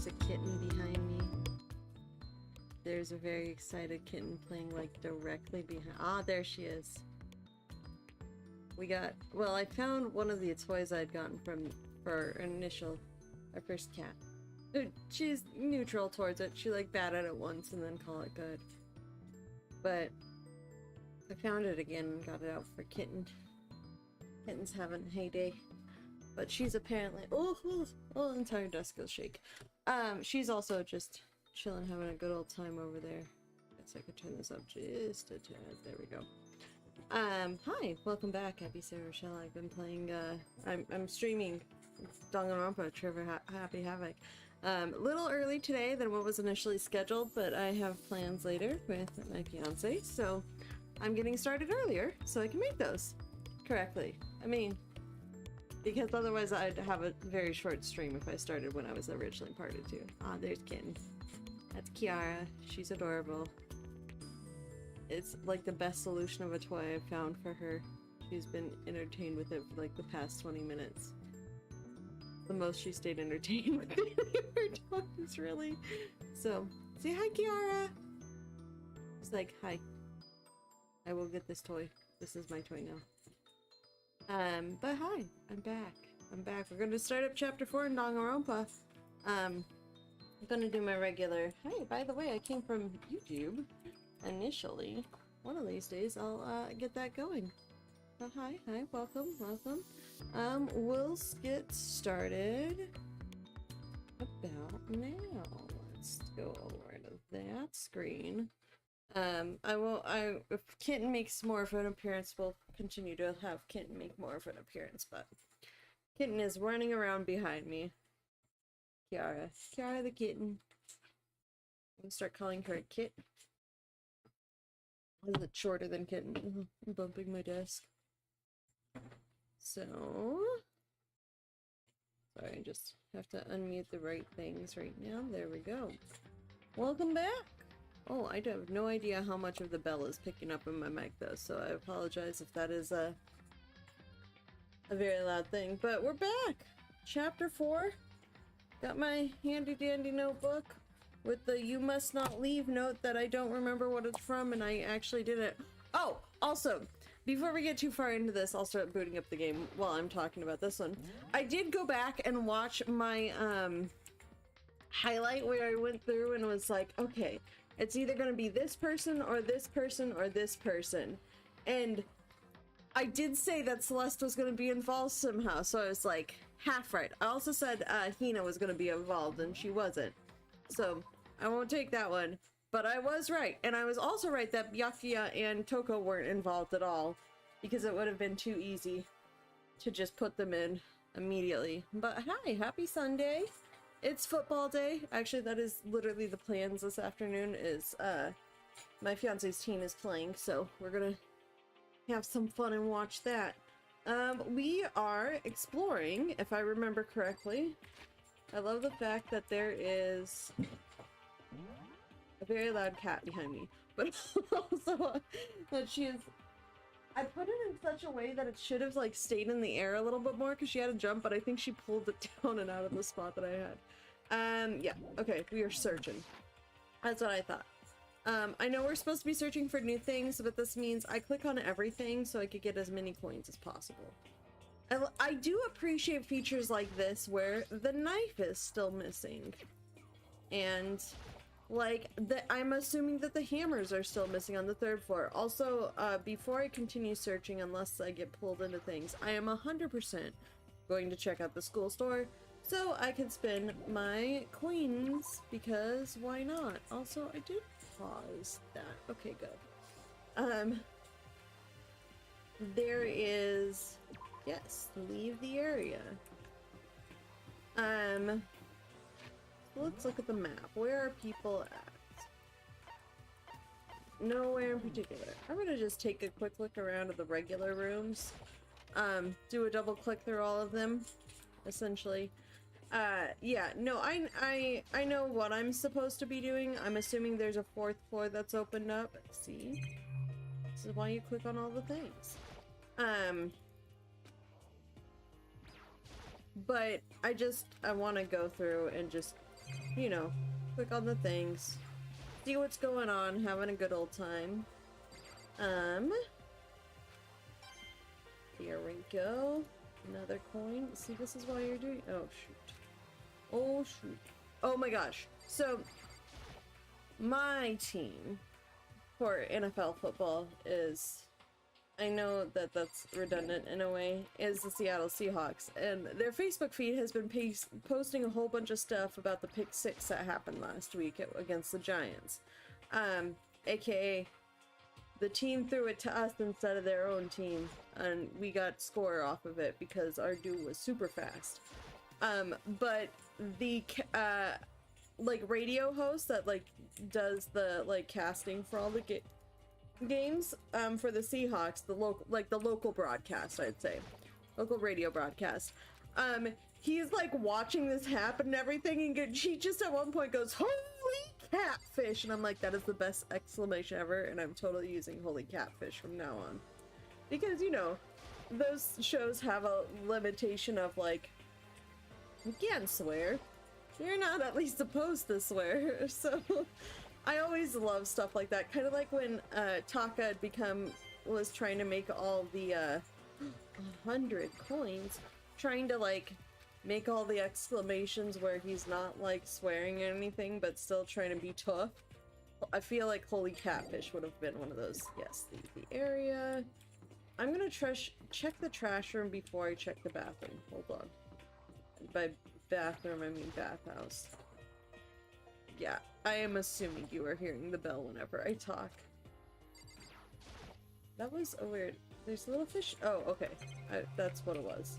there's a kitten behind me. There's a very excited kitten playing like directly behind. Ah, there she is. We got, well, I found one of the toys I'd gotten for our first cat. She's neutral towards it. She like bat at it once and then call it good. But I found it again and got it out for kitten. Kitten's having a heyday. But she's apparently, oh, the entire desk goes shake. She's also just chilling, having a good old time over there. Guess I could turn this up just a tad. There we go. Hi, welcome back, Happy Sarah Rochelle. I've been playing, I'm streaming Danganronpa, Trevor Happy Havoc. A little early today than what was initially scheduled, but I have plans later with my fiance, so I'm getting started earlier so I can make those correctly. I mean, because otherwise I'd have a very short stream if I started when I was originally parted to. Ah, there's Kitten. That's Kiara. She's adorable. It's like the best solution of a toy I've found for her. She's been entertained with it for like the past 20 minutes. The most she stayed entertained with any of her toys, really. So, say hi, Kiara! She's like, hi. I will get this toy. This is my toy now. But hi, I'm back. I'm back. We're going to start up chapter 4 in Danganronpa. I'm gonna do my regular, hey, by the way, I came from YouTube initially. One of these days I'll get that going. But hi, welcome. We'll get started about now. Let's go over to that screen. If Kitten makes more of an appearance, we'll continue to have Kitten make more of an appearance, but Kitten is running around behind me. Kiara the kitten. I'm gonna start calling her a kit. A little bit shorter than kitten. I'm bumping my desk. So, sorry, I just have to unmute the right things right now. There we go. Welcome back. Oh, I have no idea how much of the bell is picking up in my mic though, so I apologize if that is a very loud thing. But we're back. Chapter 4. Got my handy dandy notebook with the "you must not leave" note that I don't remember what it's from, and I actually did it. Oh, also, before we get too far into this, I'll start booting up the game while I'm talking about this one. I did go back and watch my highlight where I went through and was like, okay, it's either going to be this person or this person or this person. And I did say that Celeste was going to be involved somehow, so I was like, half right. I also said Hina was going to be involved, and she wasn't. So, I won't take that one. But I was right. And I was also right that Byakuya and Toko weren't involved at all, because it would have been too easy to just put them in immediately. But hi, happy Sunday. It's football day. Actually, that is literally the plans this afternoon is my fiance's team is playing, so we're going to have some fun and watch that. We are exploring, if I remember correctly. I love the fact that there is a very loud cat behind me, but also that she is... I put it in such a way that it should have like stayed in the air a little bit more because she had to jump, but I think she pulled it down and out of the spot that I had. Yeah, okay, we are searching. That's what I thought. I know we're supposed to be searching for new things, but this means I click on everything so I could get as many coins as possible. I do appreciate features like this where the knife is still missing. And, like, I'm assuming that the hammers are still missing on the 3rd floor. Also, before I continue searching, unless I get pulled into things, I am 100% going to check out the school store so I can spend my coins, because why not? Also, I did pause that. Okay, good. There is... Yes, leave the area. Let's look at the map. Where are people at? Nowhere in particular. I'm gonna just take a quick look around at the regular rooms. Do a double click through all of them, essentially. Yeah, no, I know what I'm supposed to be doing. I'm assuming there's a 4th floor that's opened up. See? This is why you click on all the things. But I want to go through and just you know, click on the things, see what's going on, having a good old time. Here we go. Another coin. See, this is why you're doing. Oh shoot. Oh shoot. Oh my gosh. So, my team for NFL football is, I know that that's redundant in a way, is the Seattle Seahawks. And their Facebook feed has been posting a whole bunch of stuff about the pick six that happened last week against the Giants. AKA, the team threw it to us instead of their own team, and we got score off of it because our dude was super fast. But the like radio host that like does the like casting for all the games for the Seahawks, the local broadcast, I'd say, local radio broadcast. He's like watching this happen and everything, and she just at one point goes, "Holy catfish!" And I'm like, that is the best exclamation ever, and I'm totally using "holy catfish" from now on, because you know those shows have a limitation of like, you can't swear. You're not at least supposed to swear. So I always love stuff like that. Kind of like when Taka was trying to make all the 100 coins, trying to like make all the exclamations where he's not like swearing or anything, but still trying to be tough. I feel like "holy catfish" would have been one of those. Yes, the area. I'm gonna check the trash room before I check the bathroom. Hold on. By bathroom, I mean bathhouse. Yeah, I am assuming you are hearing the bell whenever I talk. That was a weird... There's a little fish... Oh, okay. That's what it was.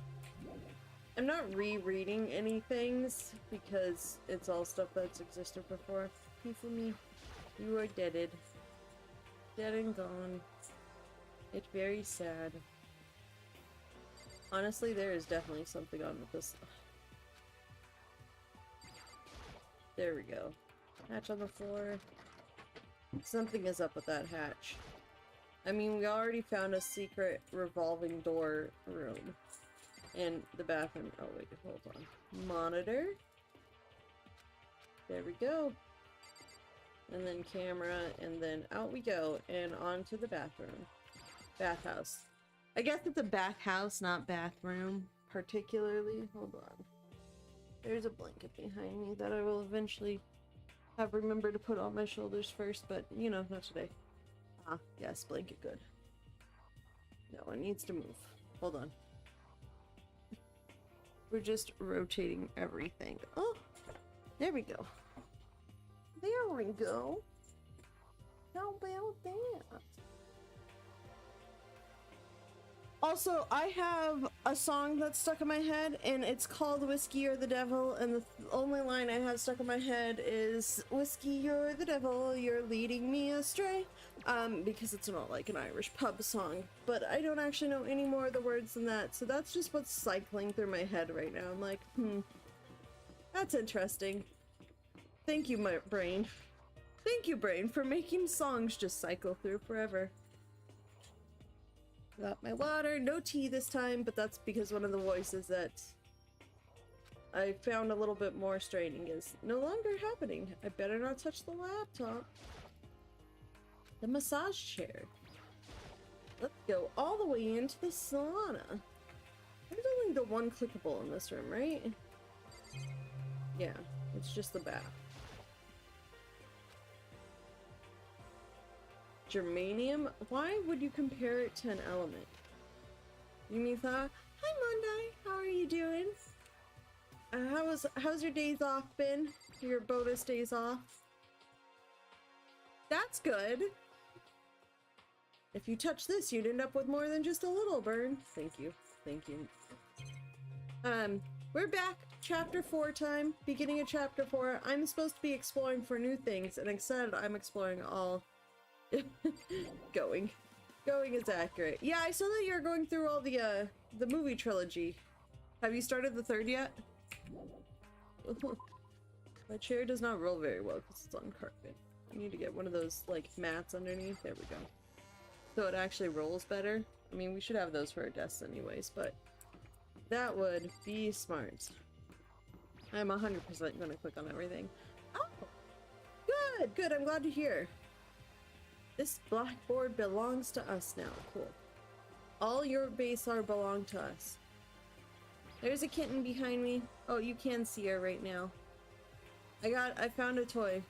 I'm not rereading any things because it's all stuff that's existed before. Pee for me. You are deaded. Dead and gone. It's very sad. Honestly, there is definitely something on with this. There we go. Hatch on the floor. Something is up with that hatch. I mean, we already found a secret revolving door room. In the bathroom. Oh wait, hold on. Monitor. There we go. And then camera, and then out we go, and on to the bathroom. Bathhouse. I guess it's a bathhouse, not bathroom, particularly. Hold on. There's a blanket behind me that I will eventually have remembered to put on my shoulders first, but, you know, not today. Ah, yes, blanket, good. No, it needs to move. Hold on. We're just rotating everything. Oh, there we go. There we go. How about that? Also, I have a song that's stuck in my head, and it's called "Whiskey, You're the Devil," and the only line I have stuck in my head is, "Whiskey, you're the devil, you're leading me astray," because it's not like an Irish pub song, but I don't actually know any more of the words than that, so that's just what's cycling through my head right now. I'm like, that's interesting. Thank you, my brain. Thank you, brain, for making songs just cycle through forever. Got my water, no tea this time, but that's because one of the voices that I found a little bit more straining is no longer happening. I better not touch the laptop. The massage chair. Let's go all the way into the sauna. There's only the one clickable in this room, right? Yeah, it's just the bath. Germanium? Why would you compare it to an element? Yumitha? Hi Monday, how are you doing? How's your days off been? Your bonus days off? That's good. If you touch this, you'd end up with more than just a little burn. Thank you. Thank you. We're back. Chapter 4 time. Beginning of chapter 4. I'm supposed to be exploring for new things, and instead I'm exploring all... Going is accurate. Yeah, I saw that you're going through all the movie trilogy. Have you started the third yet? My chair does not roll very well because it's on carpet. I need to get one of those like mats underneath. There we go. So it actually rolls better. I mean, we should have those for our desks anyways, but that would be smart. I'm 100% gonna click on everything. Oh! Good, good, I'm glad to hear. This blackboard belongs to us now. Cool. All your base art belong to us. There's a kitten behind me. Oh, you can see her right now. I found a toy.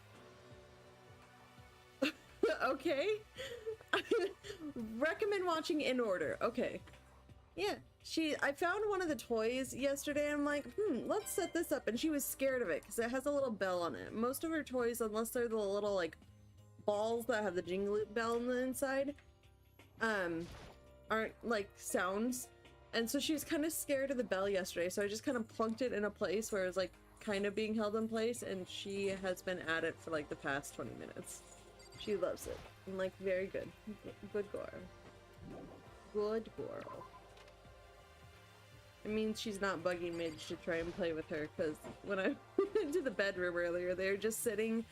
Okay. Recommend watching in order. Okay. Yeah. I found one of the toys yesterday and I'm like, let's set this up. And she was scared of it because it has a little bell on it. Most of her toys, unless they're the little like balls that have the jingle bell on the inside, aren't like sounds. And so she was kind of scared of the bell yesterday. So I just kind of plunked it in a place where it was like kind of being held in place. And she has been at it for like the past 20 minutes. She loves it. I'm like, very good. Good girl. Good girl. It means she's not bugging Midge to try and play with her, because when I went into the bedroom earlier, they were just sitting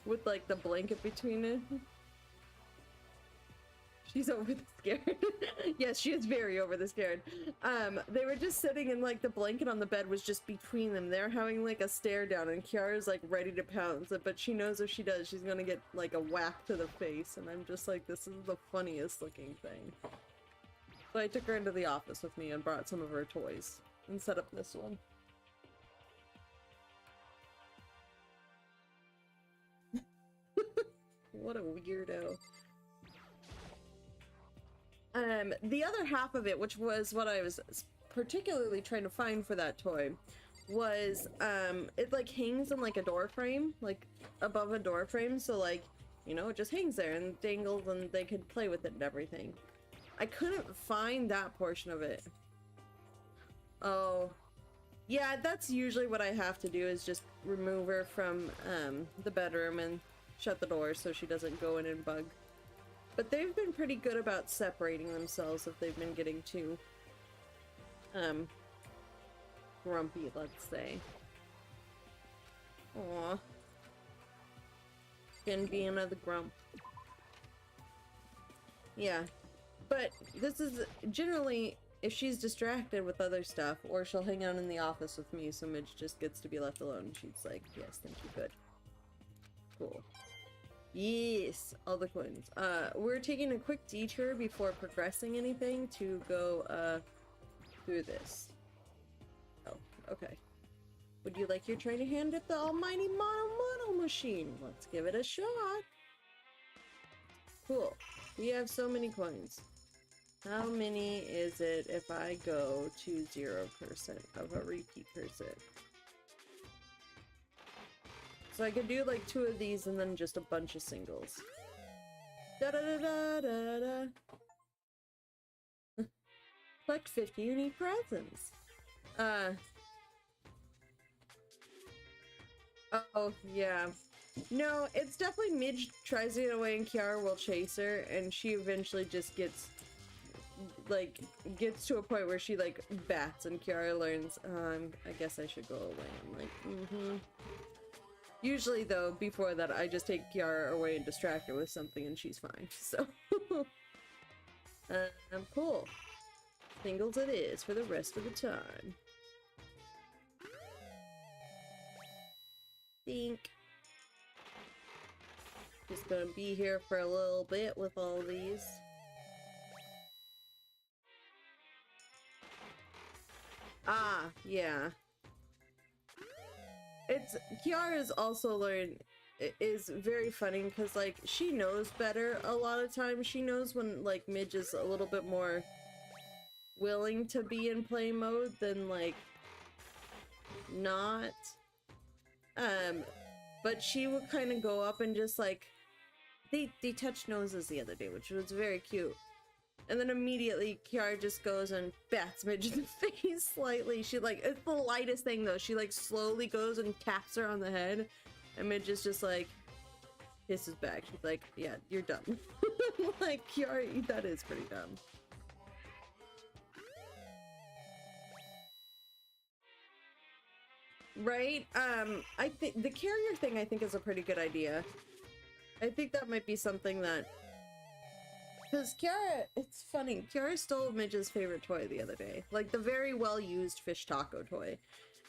with like the blanket between it. She's over the scared. Yes, she is very over the scared. They were just sitting and like the blanket on the bed was just between them. They're having like a stare down and Kiara's like ready to pounce, but she knows if she does, she's gonna get like a whack to the face. And I'm just like, this is the funniest looking thing. So I took her into the office with me and brought some of her toys and set up this one. What a weirdo. The other half of it, which was what I was particularly trying to find for that toy, was, it like hangs in like a door frame, like above a door frame, so like, you know, it just hangs there and dangles and they could play with it and everything. I couldn't find that portion of it. Oh. Yeah, that's usually what I have to do, is just remove her from, the bedroom and shut the door so she doesn't go in and bug. But they've been pretty good about separating themselves if they've been getting too, grumpy, let's say. Aw. Can be another grump. Yeah. But this is generally, if she's distracted with other stuff, or she'll hang out in the office with me, so Midge just gets to be left alone. She's like, yes, thank you, good. Cool. Yes, all the coins. We're taking a quick detour before progressing anything to go, through this. Oh, okay. Would you like your training hand at the almighty mono machine? Let's give it a shot. Cool. We have so many coins. How many is it if I go to 0% of a repeat person? So I could do like 2 of these and then just a bunch of singles. Da da da da da da. Collect 50 unique presents. Oh, yeah. No, it's definitely Midge tries to get away and Kiara will chase her, and she eventually just gets to a point where she like bats and Kiara learns, I guess I should go away. I'm like, Usually though, before that, I just take Kiara away and distract her with something and she's fine, so. Cool. Singles it is for the rest of the time. Think. Just gonna be here for a little bit with all these. Ah, yeah. Kiara's also learned, is very funny because like she knows better a lot of times. She knows when like Midge is a little bit more willing to be in play mode than like not. But she would kind of go up and just like they touched noses the other day, which was very cute. And then immediately Kiara just goes and bats Midge in the face slightly. She like, it's the lightest thing though. She like slowly goes and taps her on the head. And Midge is just like, hisses back. She's like, yeah, you're dumb. Like, Kiara, that is pretty dumb. Right? I think the carrier thing I think is a pretty good idea. I think that might be something that, because Kiara, it's funny, Kiara stole Midge's favorite toy the other day. Like the very well-used fish taco toy.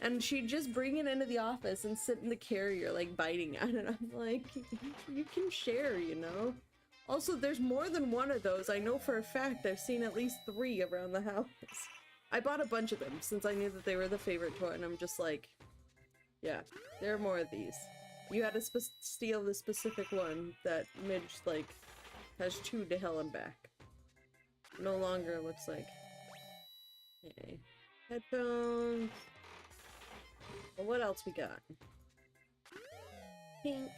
And she'd just bring it into the office and sit in the carrier, like, biting at it. I'm like, you can share, you know? Also, there's more than one of those. I know for a fact I've seen at least 3 around the house. I bought a bunch of them since I knew that they were the favorite toy, and I'm just like, yeah, there are more of these. You had to steal the specific one that Midge, like, has 2 to hell and back. No longer looks like. Okay. Headphones. Well, what else we got? Pink.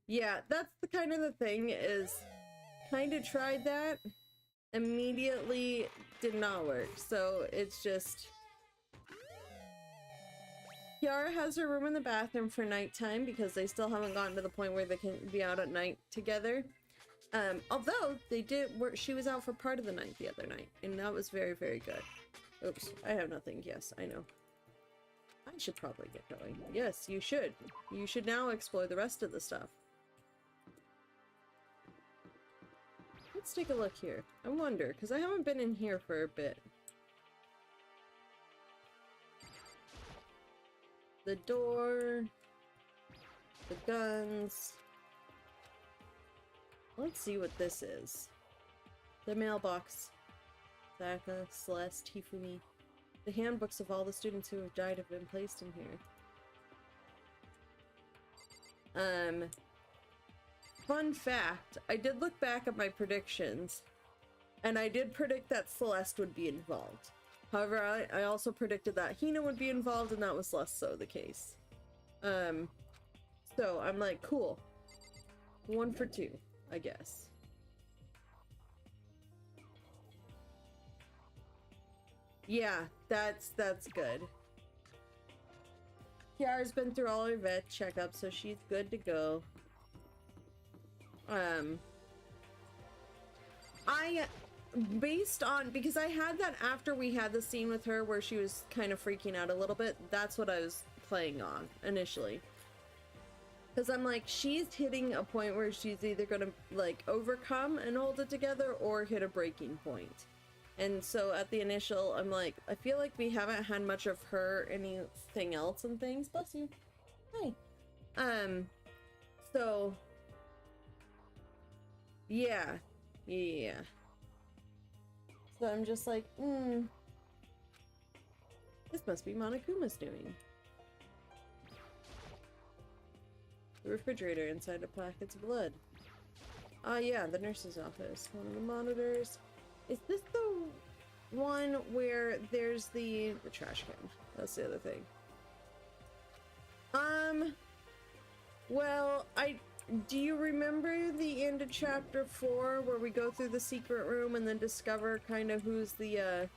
Yeah, that's the kind of the thing is, kind of tried that, immediately did not work, so it's just... Kiara has her room in the bathroom for nighttime because they still haven't gotten to the point where they can be out at night together. Although they did work, she was out for part of the night the other night, and that was very, very good. Oops, I have nothing. Yes, I know. I should probably get going. Yes, you should. You should now explore the rest of the stuff. Let's take a look here. I wonder, because I haven't been in here for a bit. The door, the guns. Let's see what this is. The mailbox. Zaka, Celeste, Hifumi. The handbooks of all the students who have died have been placed in here. Fun fact, I did look back at my predictions, and I did predict that Celeste would be involved. However, I also predicted that Hina would be involved, and that was less so the case. So I'm like, cool. 1 for 2, I guess. Yeah, that's good. Kiara's been through all her vet checkups, so she's good to go. Based on, because I had that after we had the scene with her where she was kind of freaking out a little bit, that's what I was playing on initially. Because I'm like, she's hitting a point where she's either gonna, like, overcome and hold it together or hit a breaking point. And so at the initial, I'm like, I feel like we haven't had much of her anything else and things. Bless you. Hi. So... Yeah. So I'm just like, this must be Monokuma's doing. The refrigerator inside the packets of blood. Ah, yeah, the nurse's office. One of the monitors. Is this the one where there's the trash can? That's the other thing. Well, do you remember the end of chapter 4 where we go through the secret room and then discover kind of who's the,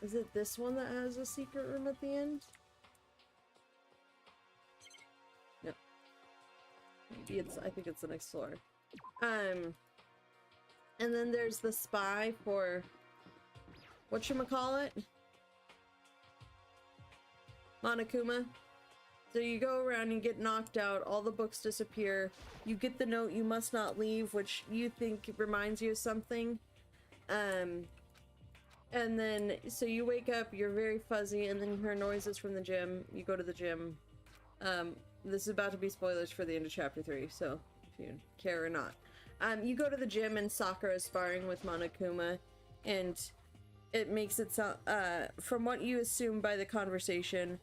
is it this one that has a secret room at the end? No. Maybe I think it's the next floor. And then there's the spy for, whatchamacallit? Monokuma. So you go around and get knocked out, all the books disappear, you get the note you must not leave, which you think reminds you of something. And then, so you wake up, you're very fuzzy, and then you hear noises from the gym, you go to the gym. This is about to be spoilers for the end of chapter 3, so if you care or not. You go to the gym and Sakura is sparring with Monokuma, and it makes it sound, from what you assume by the conversation,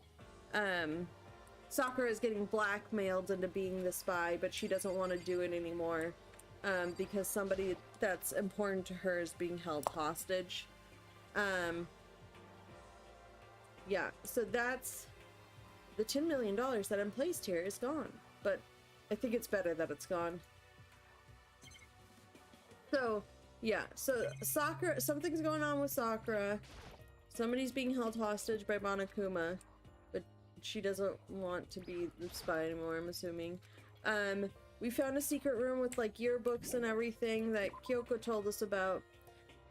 Sakura is getting blackmailed into being the spy, but she doesn't want to do it anymore, because somebody that's important to her is being held hostage. Yeah, so that's the $10 million that I'm placed here is gone, but I think it's better that it's gone. So, yeah, so Sakura, something's going on with Sakura. Somebody's being held hostage by Monokuma, but she doesn't want to be the spy anymore, I'm assuming. We found a secret room with, like, yearbooks and everything that Kyoko told us about,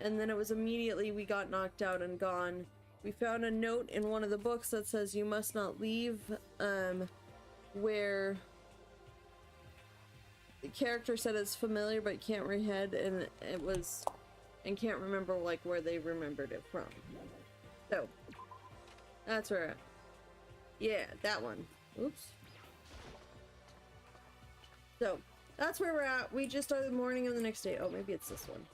and then it was immediately we got knocked out and gone. We found a note in one of the books that says you must not leave, where character said it's familiar but can't rehead, and it was, and can't remember like where they remembered it from. So that's where we're at. Yeah, that one. Oops. So that's where we're at. We just started the morning of the next day. Oh, maybe it's this one.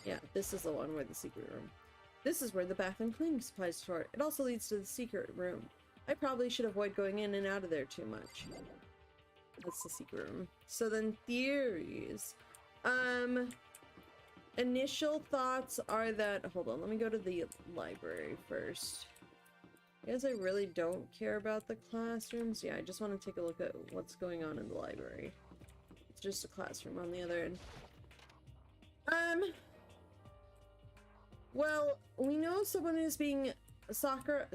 Yeah, this is the one where the secret room. This is where the bathroom cleaning supplies are stored. It also leads to the secret room. I probably should avoid going in and out of there too much. That's the secret room. So then theories. Initial thoughts are that, hold on, let me go to the library first. I guess I really don't care about the classrooms. Yeah, I just want to take a look at what's going on in the library. It's just a classroom on the other end. Well, we know someone is being someone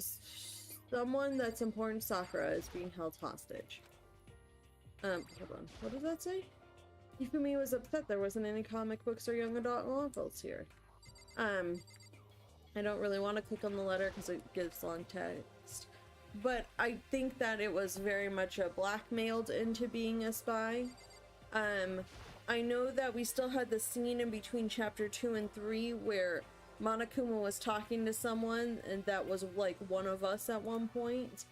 that's important to Sakura is being held hostage. Hold on. What does that say? Hifumi was upset there wasn't any comic books or young adult novels here. I don't really want to click on the letter because it gives long text. But I think that it was very much a blackmailed into being a spy. I know that we still had the scene in between chapter 2 and 3 where Monokuma was talking to someone, and that was like one of us at one point.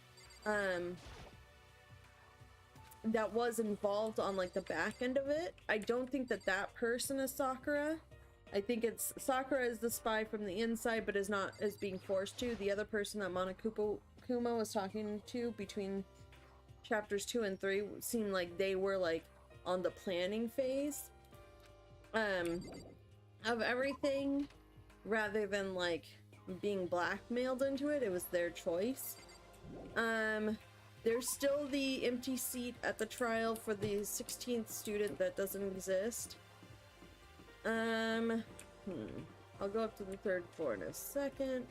That was involved on like the back end of it. I don't think that that person is Sakura. I think it's Sakura is the spy from the inside, but is being forced to. The other person that Monokuma was talking to between chapters 2 and 3 seemed like they were like on the planning phase of everything, rather than like being blackmailed into it. It was their choice. There's still the empty seat at the trial for the 16th student that doesn't exist. I'll go up to the 3rd floor in a second.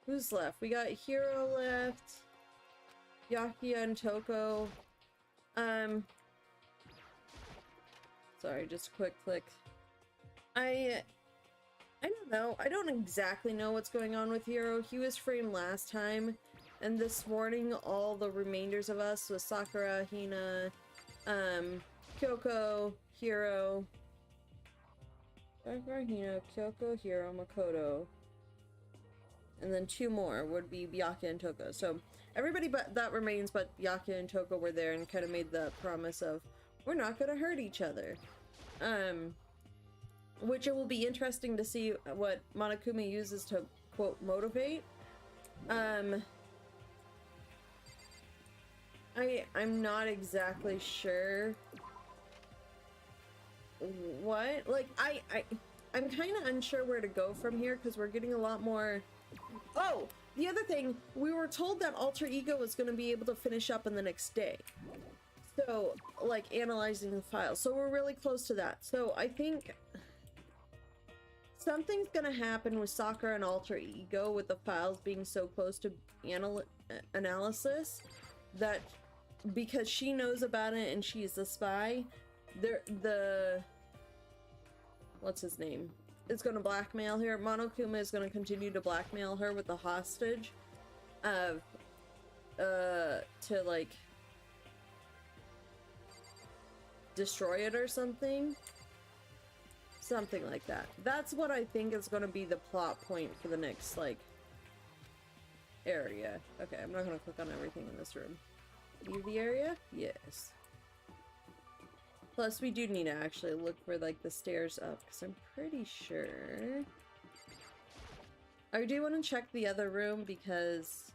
Who's left? We got Hiro left, Yakia and Toko. Sorry, just a quick click. I don't know. I don't exactly know what's going on with Hiro. He was framed last time, and this morning all the remainders of us was Sakura, Hina, Kyoko, Hiro. Sakura, Hina, Kyoko, Hiro, Makoto. And then 2 more would be Byakuya and Toko. So everybody but that remains but Byakuya and Toko were there and kind of made the promise of, we're not gonna hurt each other. Which it will be interesting to see what Monokuma uses to, quote, motivate. I'm not exactly sure what, like, I'm kind of unsure where to go from here, because we're getting a lot more. Oh, the other thing, we were told that Alter Ego was going to be able to finish up in the next day. So, like, analyzing the file. So we're really close to that. So I think something's gonna happen with Sakura and Alter Ego with the files being so close to analysis, that because she knows about it and she's the spy, what's his name? Is gonna blackmail her. Monokuma is gonna continue to blackmail her with the hostage to like destroy it or something. Something like that. That's what I think is going to be the plot point for the next, like, area. Okay, I'm not going to click on everything in this room. Leave the area? Yes. Plus, we do need to actually look for, like, the stairs up, because I'm pretty sure... I do want to check the other room, because...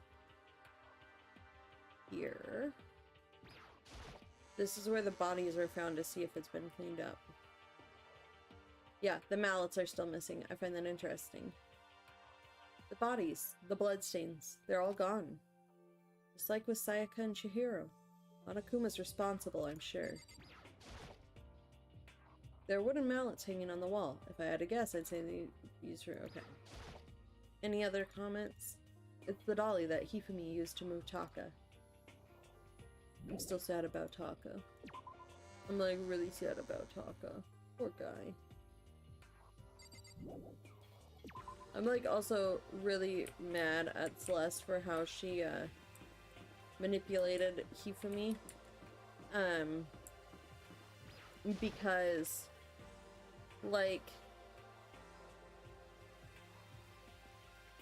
here... this is where the bodies were found, to see if it's been cleaned up. Yeah, the mallets are still missing. I find that interesting. The bodies, the bloodstains, they're all gone. Just like with Sayaka and Chihiro. Monokuma's responsible, I'm sure. There are wooden mallets hanging on the wall. If I had to guess, I'd say they used for... okay. Any other comments? It's the dolly that Hifumi used to move Taka. I'm still sad about Taka. I'm like really sad about Taka. Poor guy. I'm like also really mad at Celeste for how she manipulated Hifumi. Because like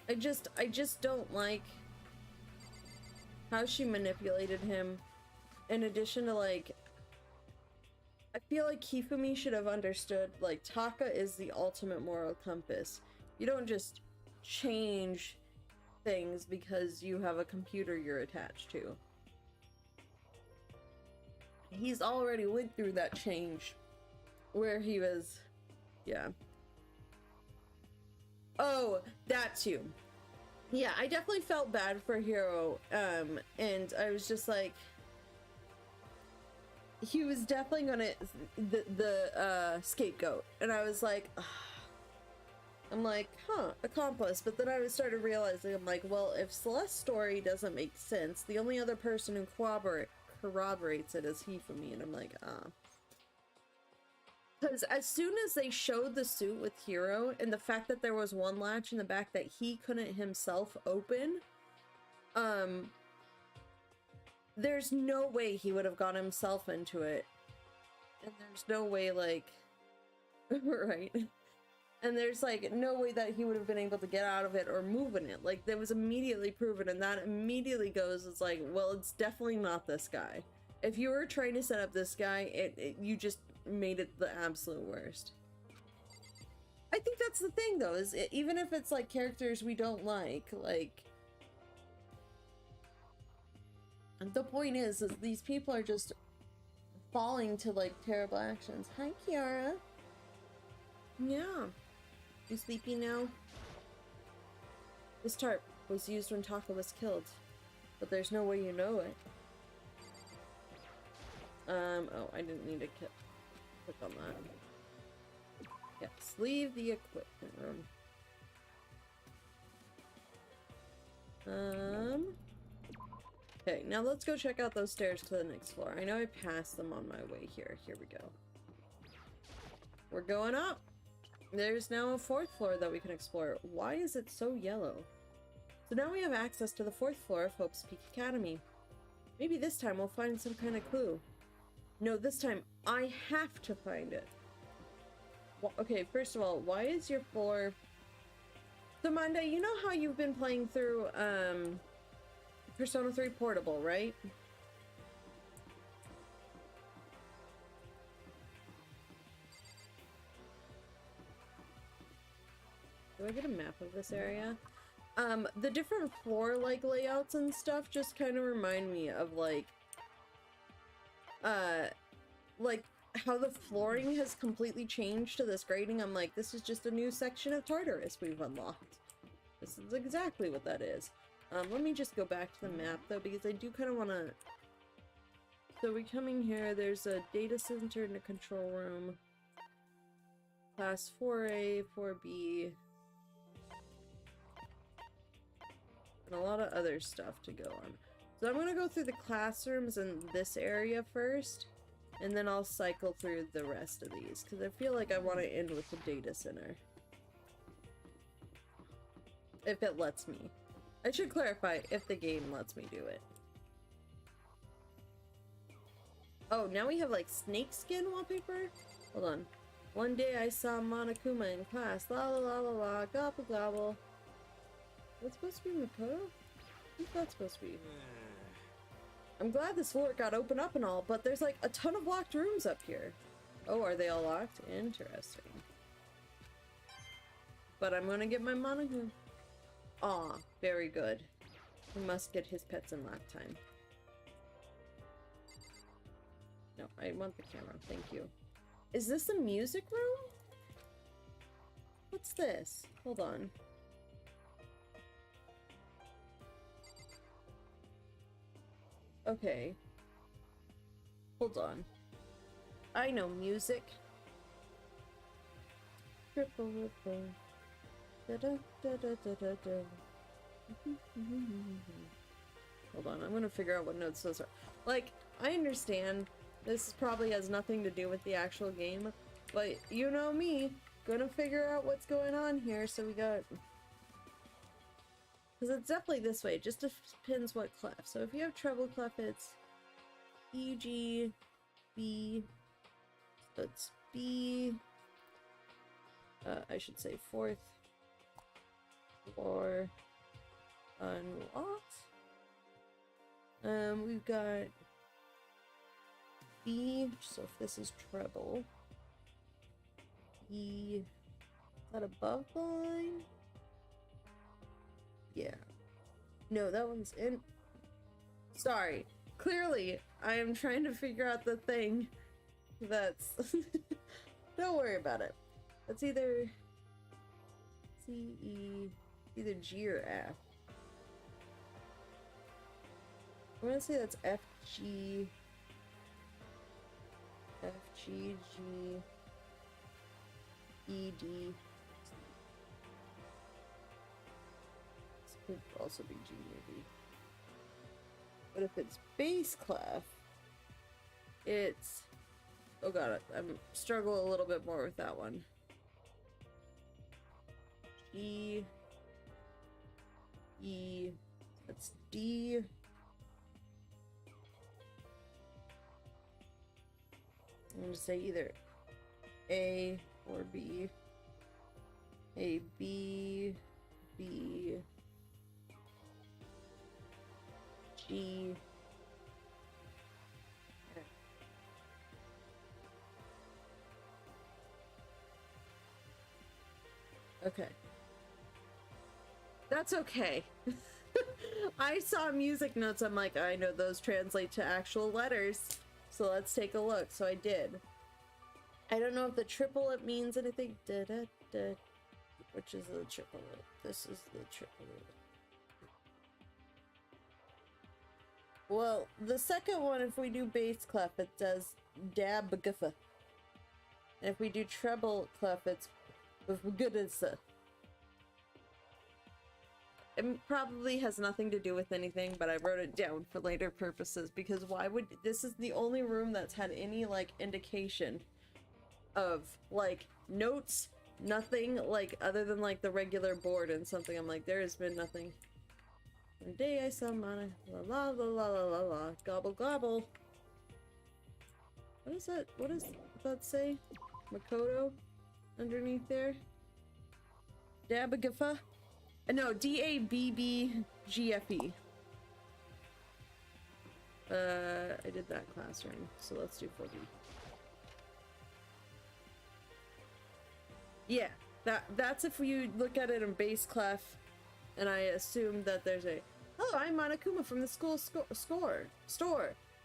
I just don't like how she manipulated him. In addition to, like, I feel like Hifumi should have understood, like, Taka is the ultimate moral compass. You don't just change things because you have a computer you're attached to. He's already went through that change where he was, yeah. Oh, that too. Yeah, I definitely felt bad for Hiro, and I was just like, he was definitely gonna the scapegoat, and I was like, ugh. I'm like, huh, accomplice. But then I started realizing, I'm like, well, if Celeste's story doesn't make sense, the only other person who corroborates it is Hifumi, and I'm like, ah. Because as soon as they showed the suit with Hiro, and the fact that there was one latch in the back that he couldn't himself open, there's no way he would have got himself into it. And there's no way, like, right. And there's, like, no way that he would have been able to get out of it or move in it. Like, that was immediately proven, and that immediately goes, it's like, well, it's definitely not this guy. If you were trying to set up this guy, you just made it the absolute worst. I think that's the thing, though, is even if it's, like, characters we don't like, the point is these people are just falling to, like, terrible actions. Hi, Kiara. Yeah. You sleepy now? This tarp was used when Taka was killed, but there's no way you know it. Oh, I didn't need to click on that. Yes, leave the equipment room. Okay, now let's go check out those stairs to the next floor. I know I passed them on my way here. Here we go. We're going up. There's now a 4th floor that we can explore. Why is it so yellow? So now we have access to the 4th floor of Hope's Peak Academy. Maybe this time we'll find some kind of clue. No, this time I have to find it. Well, okay, first of all, why is your floor... So, Manda, you know how you've been playing through, Persona 3 Portable, right? Do I get a map of this area? The different floor, like, layouts and stuff just kind of remind me of, like, how the flooring has completely changed to this grading. I'm like, this is just a new section of Tartarus we've unlocked. This is exactly what that is. Let me just go back to the map, though, because I do kind of want to... So we come in here, there's a data center and a control room. Class 4A, 4B. And a lot of other stuff to go on. So I'm going to go through the classrooms in this area first, and then I'll cycle through the rest of these, because I feel like I want to end with the data center. If it lets me. I should clarify if the game lets me do it. Oh, now we have like snakeskin wallpaper? Hold on. One day I saw Monokuma in class. La la la la la, gobble gobble. That's supposed to be Makoto? Who's that supposed to be? I'm glad this floor got opened up and all, but there's like a ton of locked rooms up here. Oh, are they all locked? Interesting. But I'm gonna get my Monokuma. Aw, very good. We must get his pets in lap time. No, I want the camera. Thank you. Is this the music room? What's this? Hold on. Okay. Hold on. I know music. Triple ripple. Da -da -da -da -da -da -da. Hold on, I'm gonna figure out what notes those are. Like, I understand this probably has nothing to do with the actual game, but you know me, gonna figure out what's going on here. So we got, because it's definitely this way. It just depends what clef. So if you have treble clef, it's E, G, B. So it's B. I should say fourth floor unlocked. We've got B, so if this is treble, E, is that above the line? Yeah. No, that one's in. Sorry. Clearly, I am trying to figure out the thing that's... Don't worry about it. That's either C, E, either G or F. I'm gonna say that's F, G, F, G, G, E, D. This could also be G, maybe. But if it's bass clef, it's... Oh god, I'm struggling a little bit more with that one. G, E, that's D. I'm going to say either A or B. A, B, B, G. Okay. That's okay. I saw music notes. I'm like, I know those translate to actual letters. So let's take a look. So I did. I don't know if the triplet means anything. Da, da, da. Which is the triplet? This is the triplet. Well, the second one, if we do bass clef, it does dab guffa. And if we do treble clef, it's goodness. It probably has nothing to do with anything, but I wrote it down for later purposes because why would this is the only room that's had any like indication of like notes, nothing like other than like the regular board and something. I'm like, there has been nothing. One day I saw Mana la la la la la la la gobble gobble. What is that? What does that say? Makoto underneath there. Dabagafa? No, D-A-B-B-G-F-E. I did that class ring, so let's do 4B. Yeah, that's if you look at it in bass clef, and I assume that there's a, hello, I'm Monokuma from the school store.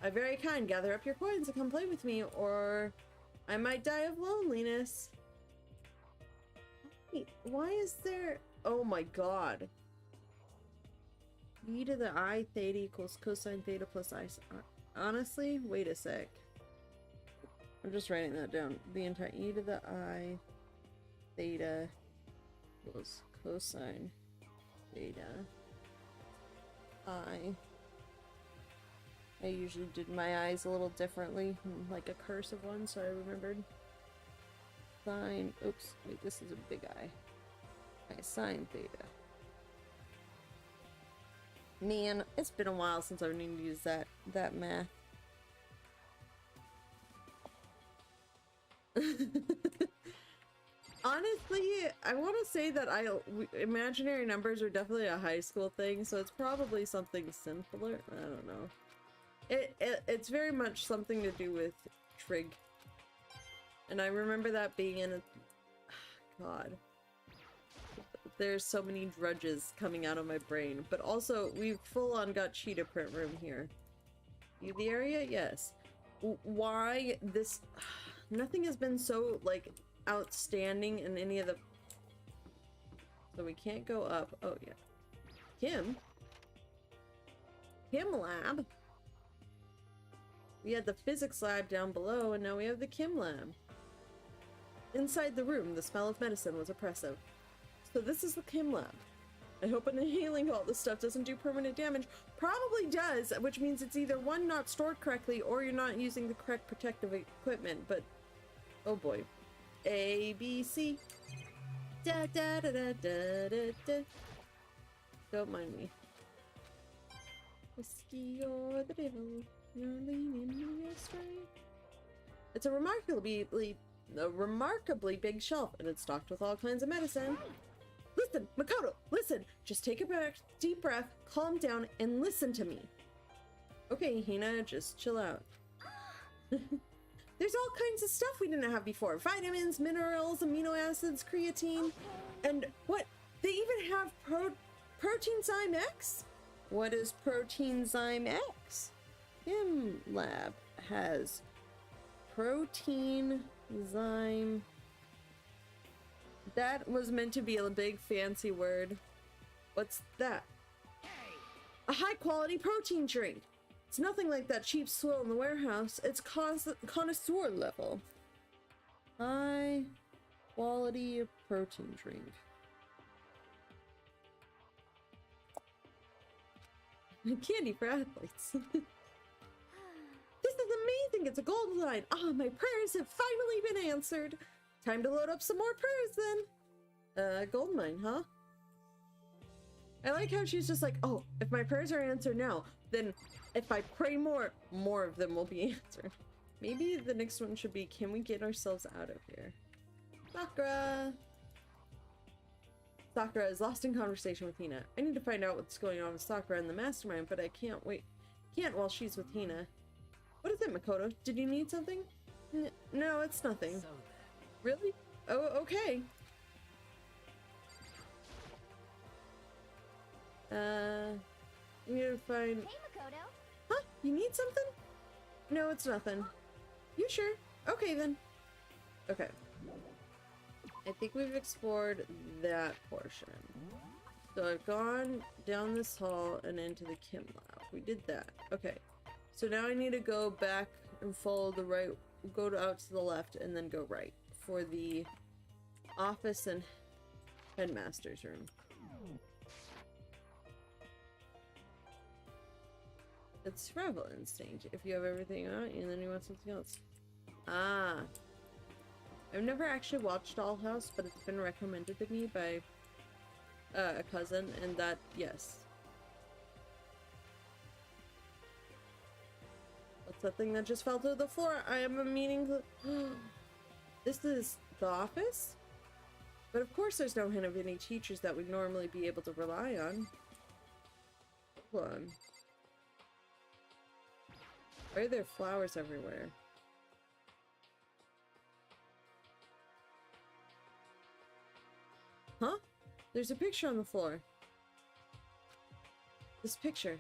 I'm very kind, gather up your coins and come play with me, or I might die of loneliness. Wait, why is there... Oh my god. E to the I theta equals cosine theta plus I... Honestly, wait a sec. I'm just writing that down. The entire E to the I theta equals cosine theta I. I usually did my eyes a little differently, like a cursive one, so I remembered. Sine, oops, wait, this is a big I. Sine theta. Man, it's been a while since I've needed to use that math. Honestly, I want to say that imaginary numbers are definitely a high school thing, so it's probably something simpler. I don't know. It's very much something to do with trig. And I remember that being in a... God. There's so many drudges coming out of my brain. But also, we've full-on got cheetah print room here. You the area? Yes. Why this... Nothing has been so, like, outstanding in any of the... So we can't go up. Oh, yeah. Kim lab? We had the physics lab down below, and now we have the Kim lab. Inside the room, the smell of medicine was oppressive. So this is the Kim lab. I hope inhaling all this stuff doesn't do permanent damage. Probably does, which means it's either one, not stored correctly, or you're not using the correct protective equipment, but... Oh boy. A, B, C. Da da da da da da da. Don't mind me. Whiskey or the devil, you're leaning me astray. It's a remarkably big shelf, and it's stocked with all kinds of medicine. Listen, Makoto, listen. Just take a deep breath, calm down, and listen to me. Okay, Hina, just chill out. There's all kinds of stuff we didn't have before. Vitamins, minerals, amino acids, creatine, and what? They even have Proteinzyme X? What is Proteinzyme X? Him Lab has Proteinzyme. That was meant to be a big fancy word. What's that? A high quality protein drink. It's nothing like that cheap swill in the warehouse. It's connoisseur level. High quality protein drink. Candy for athletes. This is amazing. It's a gold line. Ah, my prayers have finally been answered. Time to load up some more prayers then. Gold mine, huh? I like how she's just like, oh, if my prayers are answered now, then if I pray more of them will be answered. Maybe the next one should be, can we get ourselves out of here? Sakura! Sakura is lost in conversation with Hina. I need to find out what's going on with Sakura and the mastermind, but I can't wait. Can't while she's with Hina. What is it, Makoto? Did you need something? No, it's nothing. Really? Oh, okay. We need to find... Hey, Makoto. Huh? You need something? No, it's nothing. You sure? Okay, then. Okay. I think we've explored that portion. So I've gone down this hall and into the Kim lab. We did that. Okay. So now I need to go back and follow the right, out to the left and then go right for the office and headmaster's room. It's survival instinct. If you have everything on and then you want something else. Ah. I've never actually watched Doll House, but it's been recommended to me by a cousin, and that, yes. What's that thing that just fell to the floor? I am a meaning. This is the office? But of course there's no hint of any teachers that we'd normally be able to rely on. Hold on. Why are there flowers everywhere? Huh? There's a picture on the floor. This picture.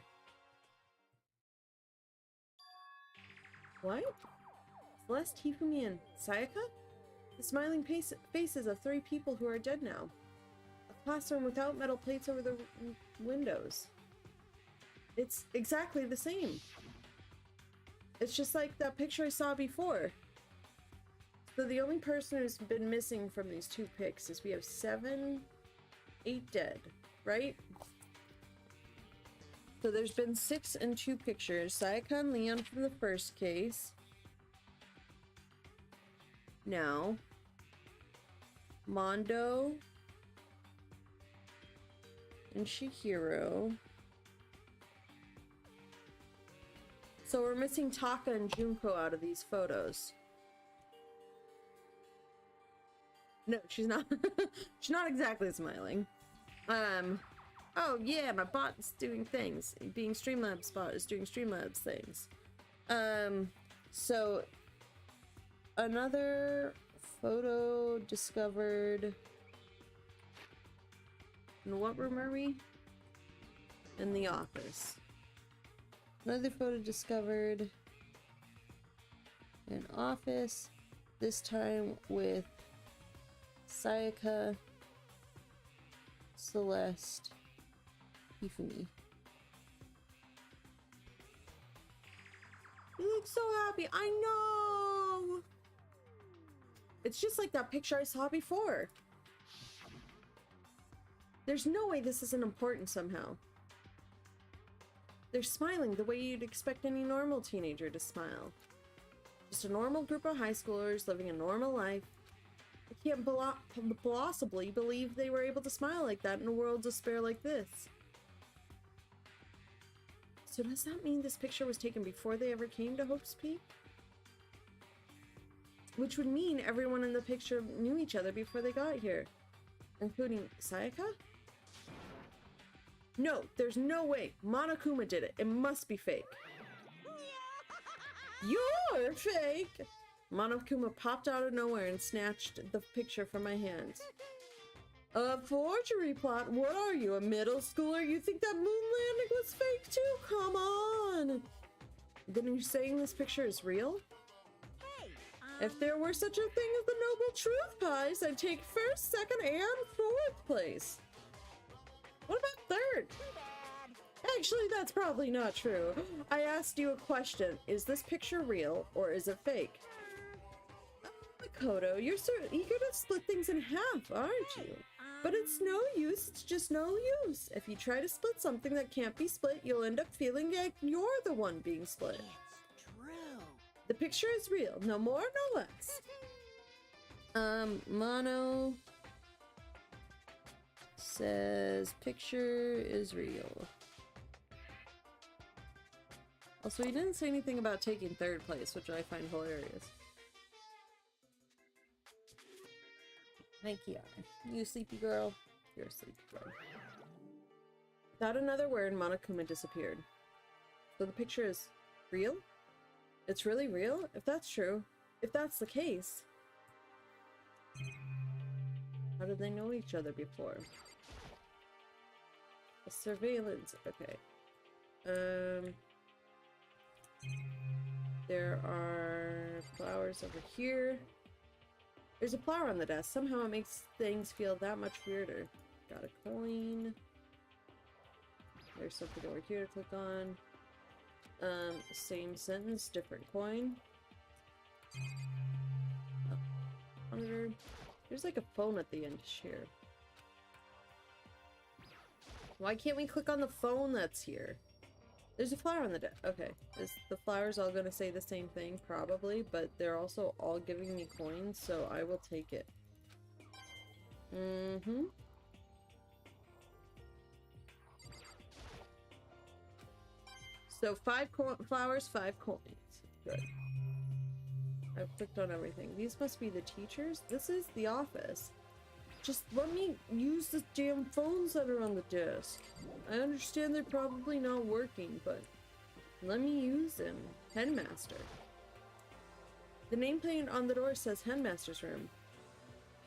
What? Celeste, Hifumi, and Sayaka? The smiling faces of 3 people who are dead now. A classroom without metal plates over the windows. It's exactly the same. It's just like that picture I saw before. So the only person who's been missing from these 2 pics is we have 8 dead, right? So there's been 6 in 2 pictures. Sayaka and Leon from the first case. Now, Mondo and Chihiro. So we're missing Taka and Junko out of these photos. No, she's not. She's not exactly smiling. Oh yeah, my bot is doing things. Being Streamlabs bot is doing Streamlabs things. So another photo discovered. In what room are we? In the office. Another photo discovered in office. This time with Sayaka, Celeste, Hifumi. You look so happy. I know! It's just like that picture I saw before. There's no way this isn't important somehow. They're smiling the way you'd expect any normal teenager to smile. Just a normal group of high schoolers living a normal life. can't possibly believe they were able to smile like that in a world of despair like this. So does that mean this picture was taken before they ever came to Hope's Peak? Which would mean everyone in the picture knew each other before they got here. Including Sayaka? No, there's no way. Monokuma did it. It must be fake. You're fake! Monokuma popped out of nowhere and snatched the picture from my hands. A forgery plot? What are you, a middle schooler? You think that moon landing was fake too? Come on! Then you're saying this picture is real? If there were such a thing as the Noble Truth Prize, I'd take first, second, and fourth place. What about third? Actually, that's probably not true. I asked you a question. Is this picture real, or is it fake? Makoto, you're so eager to split things in half, aren't you? But it's no use, it's just no use. If you try to split something that can't be split, you'll end up feeling like you're the one being split. It's true. The picture is real, no more, no less. Mono says picture is real. Also, he didn't say anything about taking third place, which I find hilarious. Hi, Kiara. You sleepy girl? You're a sleepy girl. Without another word, Monokuma disappeared. So the picture is real? It's really real? If that's true, if that's the case, how did they know each other before? The surveillance, okay. There are flowers over here. There's a flower on the desk. Somehow it makes things feel that much weirder. Got a coin. There's something over here to click on. Same sentence, different coin. Monitor. There's like a phone at the end here. Why can't we click on the phone that's here? There's a flower on the deck. Okay. Is the flowers all gonna say the same thing? Probably, but they're also all giving me coins, so I will take it. Mm-hmm. So 5 flowers, 5 coins. Good. I've clicked on everything. These must be the teachers? This is the office. Just let me use the damn phones that are on the desk. I understand they're probably not working, but let me use them. Headmaster. The nameplate on the door says Headmaster's room.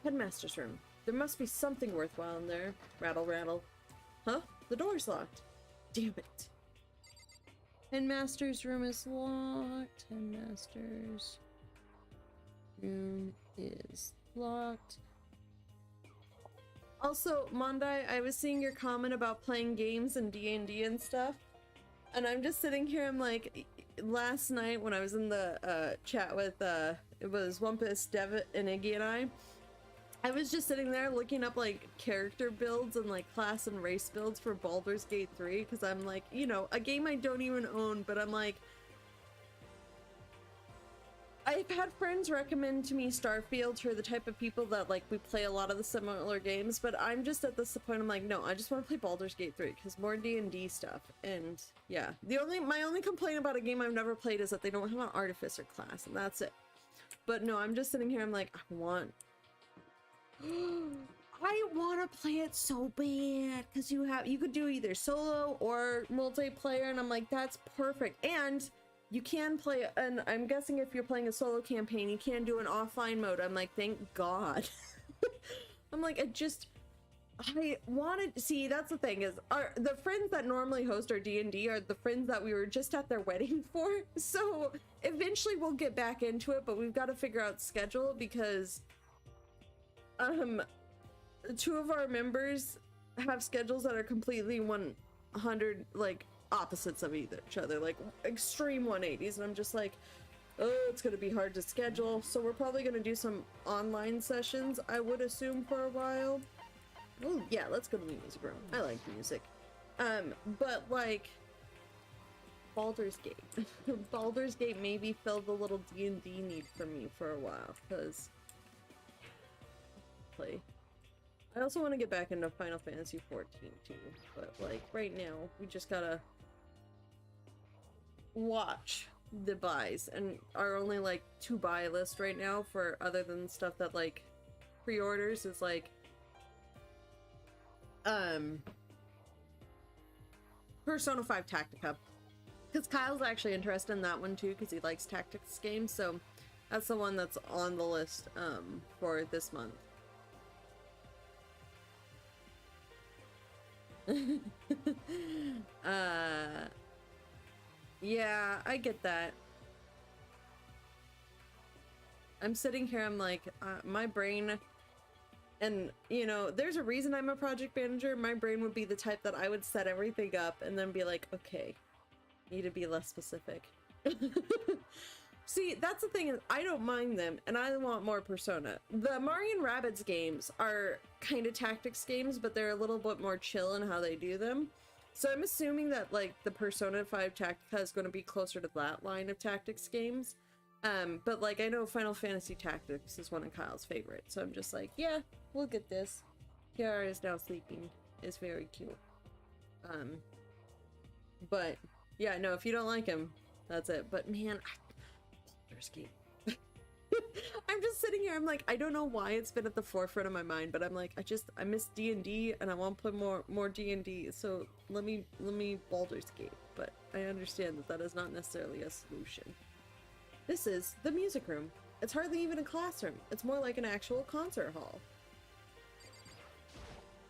Headmaster's room. There must be something worthwhile in there. Rattle, rattle. Huh? The door's locked. Damn it. Headmaster's room is locked. Headmaster's room is locked. Also, Mondai, I was seeing your comment about playing games and D&D and stuff, and I'm just sitting here, I'm like, last night when I was in the chat with, it was Wumpus, Dev, and Iggy and I was just sitting there looking up, like, character builds and, like, class and race builds for Baldur's Gate 3, because I'm like, you know, a game I don't even own, but I'm like, I've had friends recommend to me Starfield, who are the type of people that, like, we play a lot of the similar games, but I'm just at this point, I'm like, no, I just want to play Baldur's Gate 3, because more D&D stuff, and yeah. My only complaint about a game I've never played is that they don't have an artificer class, and that's it. But no, I'm just sitting here, I'm like, I want to play it so bad, because you could do either solo or multiplayer, and I'm like, that's perfect. And you can play, and I'm guessing if you're playing a solo campaign, you can do an offline mode. I'm like, thank God. I'm like, I wanted, see, that's the thing, is the friends that normally host our D&D are the friends that we were just at their wedding for. So eventually we'll get back into it, but we've got to figure out schedule, because 2 of our members have schedules that are completely 100, like, opposites of each other, like extreme 180s, and I'm just like, oh, it's gonna be hard to schedule. So we're probably gonna do some online sessions, I would assume, for a while. Oh yeah, let's go to the music room. I like music. But like Baldur's Gate. Baldur's Gate maybe filled the little D&D need for me for a while, because play. I also want to get back into Final Fantasy 14 too, but like right now we just gotta watch the buys, and our only like 2 buy list right now for other than stuff that like pre-orders is like Persona 5 Tactica, because Kyle's actually interested in that one too because he likes tactics games, so that's the one that's on the list for this month. Yeah, I get that. I'm sitting here, I'm like, my brain, and you know, there's a reason I'm a project manager. My brain would be the type that I would set everything up and then be like, okay, need to be less specific. See, that's the thing, is I don't mind them, and I want more Persona. The Mario and Rabbids games are kind of tactics games, but they're a little bit more chill in how they do them. So I'm assuming that like the Persona 5 Tactica is going to be closer to that line of tactics games. But like I know Final Fantasy Tactics is one of Kyle's favorites, so I'm just like, yeah, we'll get this. Kiara is now sleeping. It's very cute. But yeah, no, if you don't like him, that's it. But man, Baldur's Gate. I'm just sitting here, I'm like, I don't know why it's been at the forefront of my mind, but I'm like, I miss D&D and I want to play more D&D, so let me Baldur's Gate. But I understand that that is not necessarily a solution. This is the music room. It's hardly even a classroom. It's more like an actual concert hall.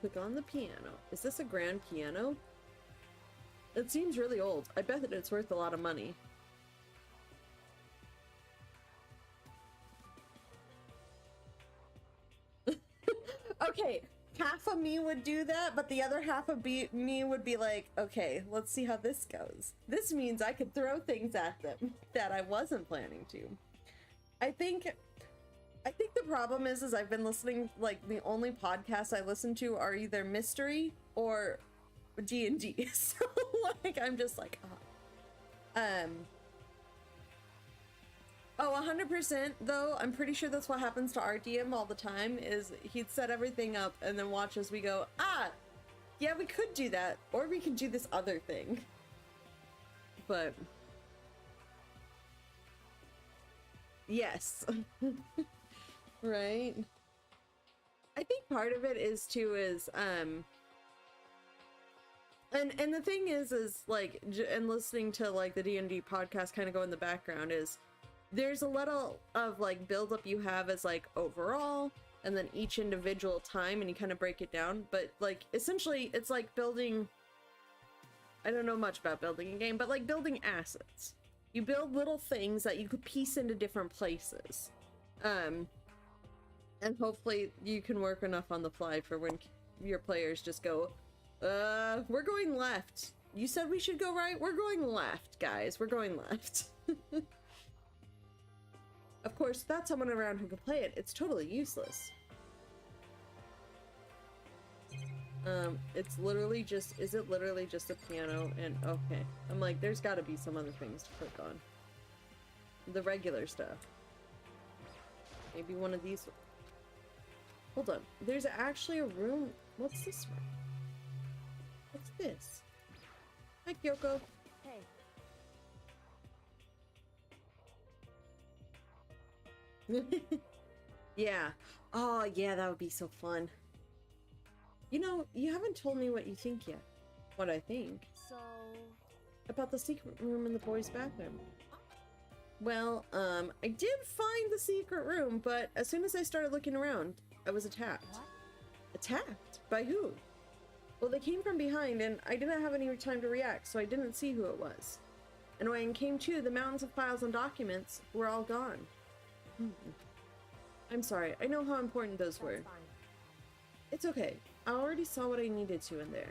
Click on the piano. Is this a grand piano? It seems really old. I bet that it's worth a lot of money. Okay, half of me would do that, but the other half of me would be like, okay, let's see how this goes. This means I could throw things at them that I wasn't planning to. I think the problem is I've been listening, like the only podcasts I listen to are either mystery or D&D. So like I'm just like, oh, 100% though, I'm pretty sure that's what happens to our DM all the time, is he'd set everything up and then watch as we go, ah, yeah, we could do that, or we could do this other thing. But yes. Right? I think part of it is too is and the thing is like, and listening to like the D&D podcast kind of go in the background, is there's a little of like buildup you have as like overall, and then each individual time, and you kind of break it down. But like essentially it's like building, I don't know much about building a game, but like building assets. You build little things that you could piece into different places, and hopefully you can work enough on the fly for when your players just go, we're going left. You said we should go right? We're going left, guys. We're going left. Of course, without someone around who can play it, it's totally useless. It's literally just, is it literally just a piano? And okay, I'm like, there's gotta be some other things to click on. The regular stuff. Maybe one of these. Hold on, there's actually a room. What's this room? What's this? Hi, Kyoko. Yeah. Oh, yeah, that would be so fun. You know, you haven't told me what you think yet. What I think. So... About the secret room in the boys' bathroom. Well, I did find the secret room, but as soon as I started looking around, I was attacked. What? Attacked? By who? Well, they came from behind, and I didn't have any time to react, so I didn't see who it was. And when I came to, the mountains of files and documents were all gone. I'm sorry, I know how important those were. Fine. It's okay. I already saw what I needed to in there.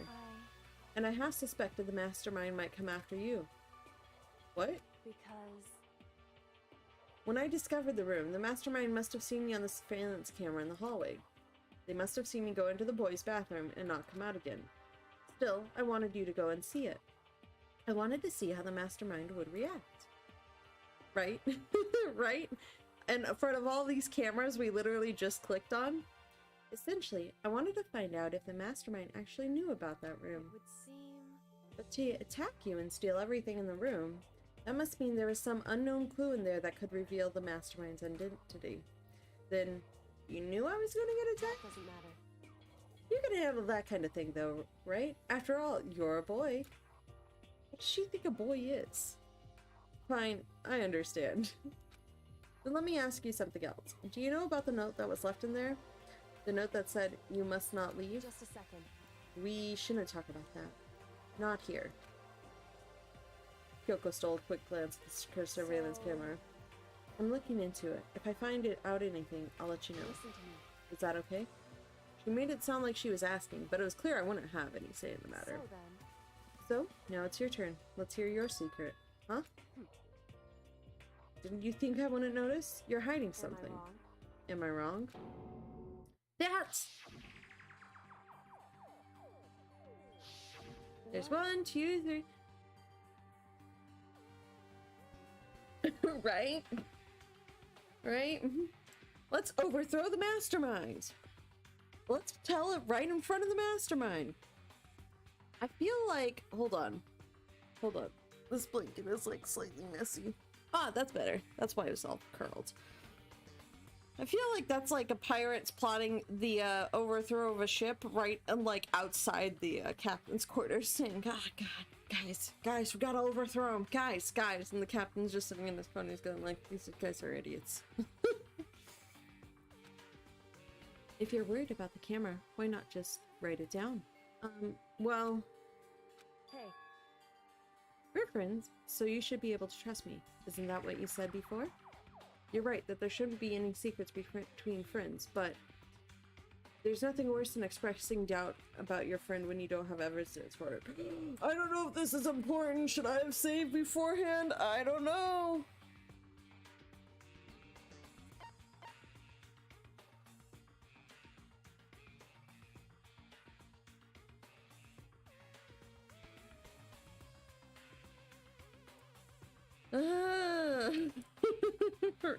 And I half suspected the mastermind might come after you. What? Because... When I discovered the room, the mastermind must have seen me on the surveillance camera in the hallway. They must have seen me go into the boys' bathroom and not come out again. Still, I wanted you to go and see it. I wanted to see how the mastermind would react. Right? Right? And in front of all these cameras we literally just clicked on, Essentially, I wanted to find out if the mastermind actually knew about that room. It would seem... But to attack you and steal everything in the room, that must mean there was some unknown clue in there that could reveal the mastermind's identity. Then, you knew I was gonna get attacked? Doesn't matter. You can handle that kind of thing though, right? After all, you're a boy. What does she think a boy is? Fine, I understand. Then let me ask you something else. Do you know about the note that was left in there? The note that said, you must not leave? Just a second. We shouldn't talk about that. Not here. Kyoko stole a quick glance at her surveillance camera. I'm looking into it. If I find out anything, I'll let you know. Listen to me. Is that okay? She made it sound like she was asking, but it was clear I wouldn't have any say in the matter. So then... So, now it's your turn. Let's hear your secret. Huh? Didn't you think I wouldn't notice? You're hiding something. Am I wrong? Am I wrong? That's... There's 1, 2, 3. Right? Right? Let's overthrow the mastermind. Let's tell it right in front of the mastermind. I feel like... Hold on. Hold on. This blanket is like slightly messy. Ah, that's better. That's why it was all curled. I feel like that's like a pirate's plotting the overthrow of a ship right and like outside the captain's quarters saying, God, guys, we gotta overthrow him. Guys. And the captain's just sitting in his phone. He's going like, these guys are idiots. If you're worried about the camera, why not just write it down? Well... Hey. We're friends, so you should be able to trust me. Isn't that what you said before? You're right that there shouldn't be any secrets between friends, but there's nothing worse than expressing doubt about your friend when you don't have evidence for it. I don't know if this is important. Should I have saved beforehand? I don't know.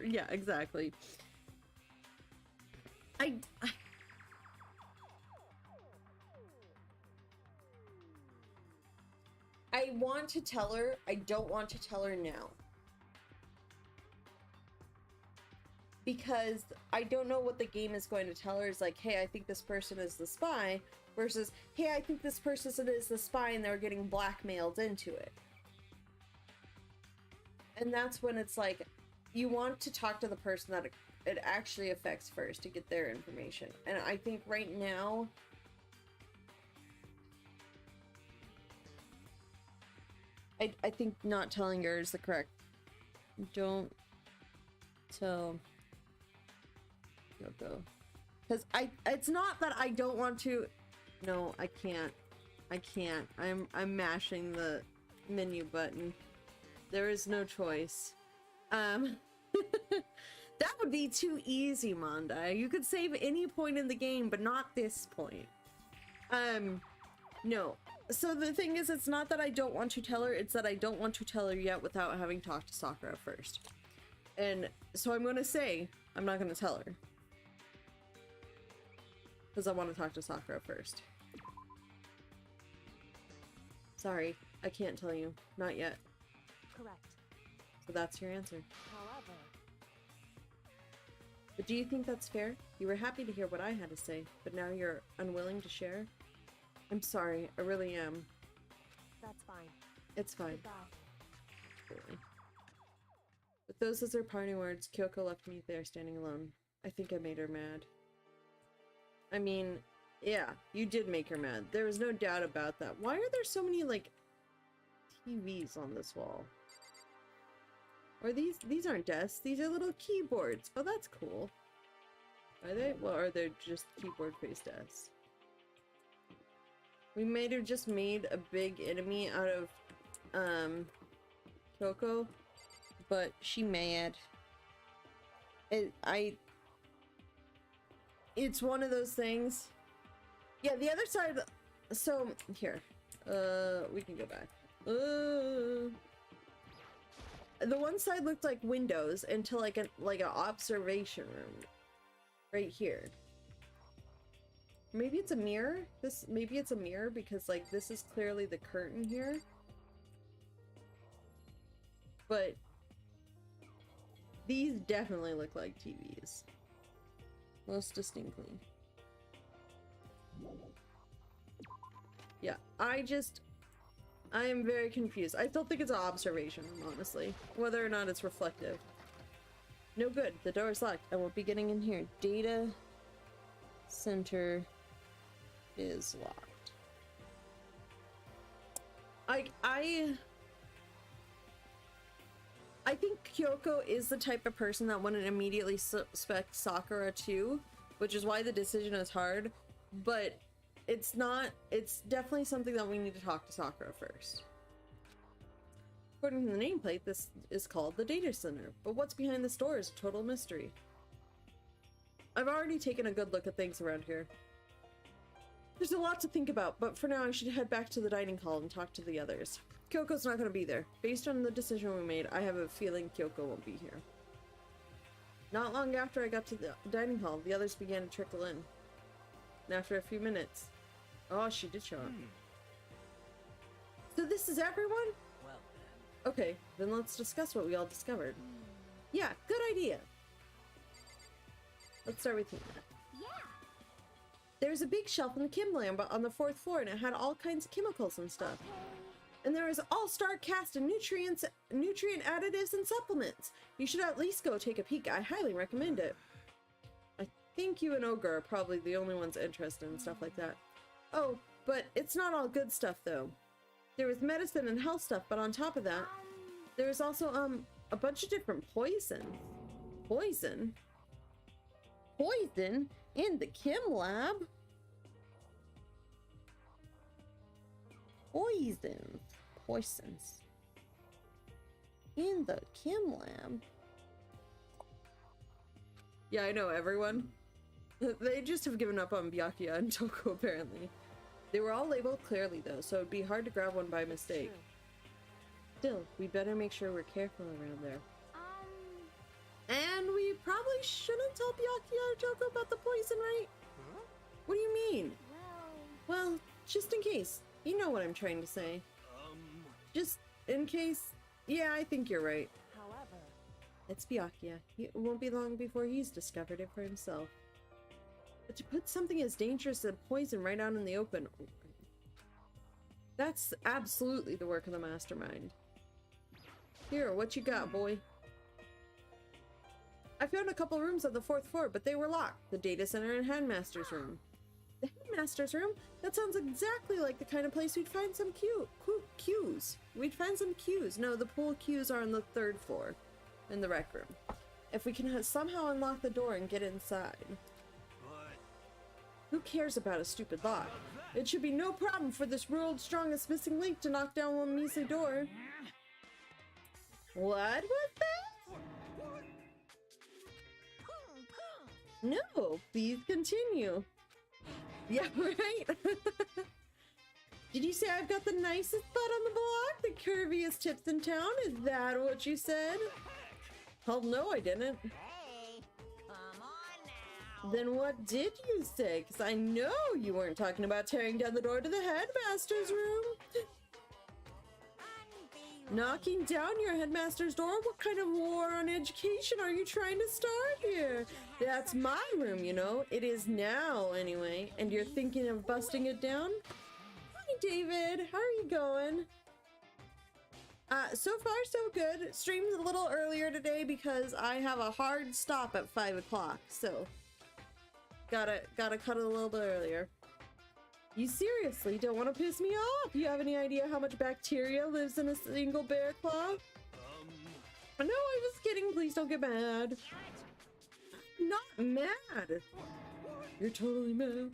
Yeah, exactly. I want to tell her. I don't want to tell her now. Because I don't know what the game is going to tell her. Is like, hey, I think this person is the spy, versus, hey, I think this person is the spy and they're getting blackmailed into it. And that's when it's like, you want to talk to the person that it actually affects first to get their information. And I think right now, I think not telling her is the correct. Don't tell Kyoko. Because it's not that I don't want to. No, I can't. I'm mashing the menu button. There is no choice. That would be too easy, Mondai. You could save any point in the game, but not this point. No. So the thing is, it's not that I don't want to tell her, it's that I don't want to tell her yet without having talked to Sakura first. And so I'm gonna say, I'm not gonna tell her. Because I want to talk to Sakura first. Sorry, I can't tell you. Not yet. Correct. So that's your answer. However... But do you think that's fair? You were happy to hear what I had to say, but now you're unwilling to share? I'm sorry, I really am. That's fine. It's fine. Goodbye. Really. With those as her parting words, Kyoko left me there standing alone. I think I made her mad. I mean, yeah, you did make her mad. There was no doubt about that. Why are there so many, like, TVs on this wall? Or these aren't desks, these are little keyboards. Oh, that's cool. Are they? Well, are they just keyboard-based desks? We might have just made a big enemy out of, Kyoko, but she mad. It's one of those things. Yeah, the other side, so, here. We can go back. The one side looked like windows until like an observation room. Right here. maybe it's a mirror. Maybe it's a mirror because like this is clearly the curtain here. But these definitely look like TVs. Most distinctly. Yeah, I am very confused. I still think it's an observation, honestly. Whether or not it's reflective. No good. The door is locked. I won't be getting in here. Data center is locked. I think Kyoko is the type of person that wouldn't immediately suspect Sakura too, which is why the decision is hard, but it's definitely something that we need to talk to Sakura first. According to the nameplate, this is called the data center, but what's behind this door is a total mystery. I've already taken a good look at things around here. There's a lot to think about, but for now I should head back to the dining hall and talk to the others. Kyoko's not going to be there. Based on the decision we made, I have a feeling Kyoko won't be here. Not long after I got to the dining hall, the others began to trickle in. And after a few minutes... Oh, she did show up. So this is everyone? Well, then. Okay, then let's discuss what we all discovered. Yeah, good idea. Let's start with you. Yeah. There's a big shelf in the chem lab on the 4th floor, and it had all kinds of chemicals and stuff. And there was an all-star cast of nutrient additives and supplements. You should at least go take a peek. I highly recommend it. I think you and Ogre are probably the only ones interested in stuff like that. Oh, but it's not all good stuff, though. There was medicine and health stuff, but on top of that, there was also, a bunch of different poisons. Poison? Poison? In the chem lab? Poisons. In the chem lab? Yeah, I know, everyone. They just have given up on Byakuya and Toko, apparently. They were all labeled clearly, though, so it'd be hard to grab one by mistake. Still, we better make sure we're careful around there. And we probably shouldn't tell Byakuya or Toko about the poison, right? Huh? What do you mean? Well, Well, just in case. You know what I'm trying to say. Just in case. Yeah, I think you're right. however, It's Byakuya. It won't be long before he's discovered it for himself. But to put something as dangerous as poison right out in the open... That's absolutely the work of the mastermind. Here, what you got, boy? I found a couple rooms on the 4th floor, but they were locked. The data center and headmaster's room. The headmaster's room? That sounds exactly like the kind of place we'd find some cues. We'd find some cues. No, the pool cues are on the 3rd floor, in the rec room. If we can somehow unlock the door and get inside. Who cares about a stupid lock? It should be no problem for this world's strongest missing link to knock down one measly door. What was that? No, please continue. Yeah, right? Did you say I've got the nicest butt on the block? The curviest tips in town? Is that what you said? Hell no, I didn't. Hey, come on now. Then what did you say? Because I know you weren't talking about tearing down the door to the headmaster's room. Knocking down your headmaster's door? What kind of war on education are you trying to start here? That's my room, you know. It is now, anyway. And you're thinking of busting it down? Hi, David. How are you going? So far, so good. Streamed a little earlier today because I have a hard stop at 5 o'clock. So, gotta cut it a little bit earlier. You seriously don't want to piss me off? You have any idea how much bacteria lives in a single bear claw? No, I was kidding. Please don't get mad. Not mad. You're totally mad. This is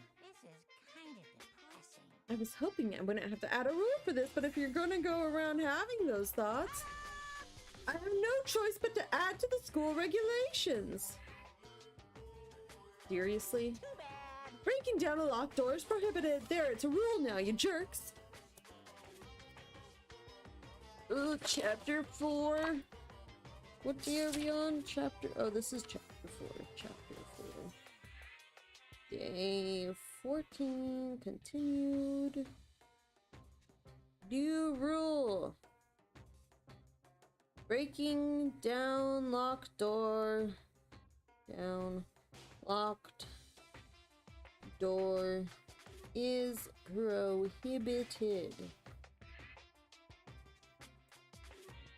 kind of depressing. I was hoping I wouldn't have to add a rule for this, but if you're gonna go around having those thoughts, I have no choice but to add to the school regulations. Seriously? Too bad. Breaking down a locked door is prohibited. There, it's a rule now, you jerks. Oh, chapter 4. What day are we on? Oh, this is chapter 4. Chapter 4. Day 14 continued. New rule. Breaking down locked door. Down locked door is prohibited.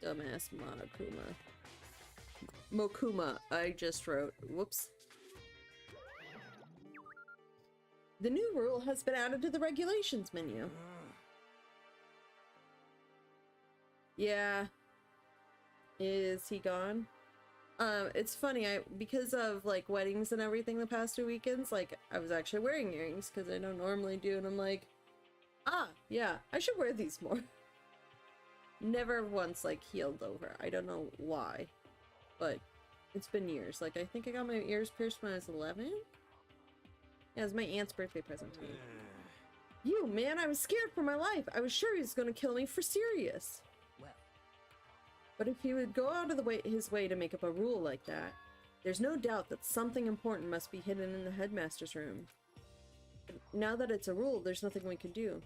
Dumbass Monokuma. Mokuma, I just wrote. Whoops. The new rule has been added to the regulations menu. Yeah. Is he gone? It's funny, because of like weddings and everything the past 2 weekends, like I was actually wearing earrings because I don't normally do, and I'm like, ah, yeah, I should wear these more. Never once like healed over. I don't know why, but it's been years. Like I think I got my ears pierced when I was 11. Yeah, it was my aunt's birthday present to me. You, man, I was scared for my life. I was sure he was gonna kill me for serious. But if he would go out of his way to make up a rule like that, there's no doubt that something important must be hidden in the headmaster's room. But now that it's a rule, there's nothing we can do.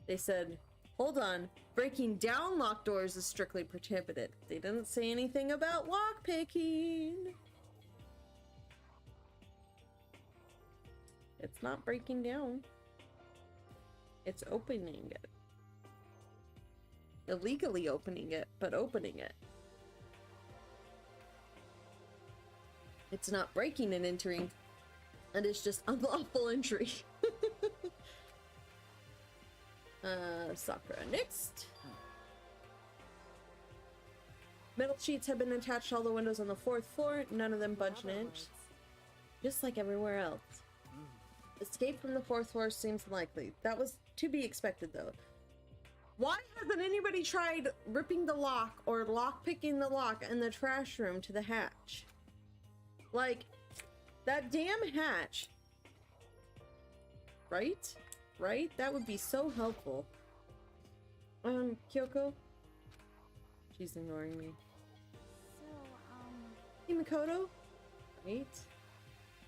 They said, hold on, breaking down locked doors is strictly prohibited. They didn't say anything about lockpicking. It's not breaking down. It's opening it. Illegally opening it, but opening it. It's not breaking and entering, and it's just unlawful entry. Sakura, next. Metal sheets have been attached to all the windows on the 4th floor, none of them budge an inch. Just like everywhere else. Escape from the 4th floor seems unlikely. That was to be expected, though. Why hasn't anybody tried ripping the lock or lock-picking the lock in the trash room to the hatch? Like, that damn hatch. Right? Right? That would be so helpful. Kyoko? She's ignoring me. So, Hey, Makoto? Right?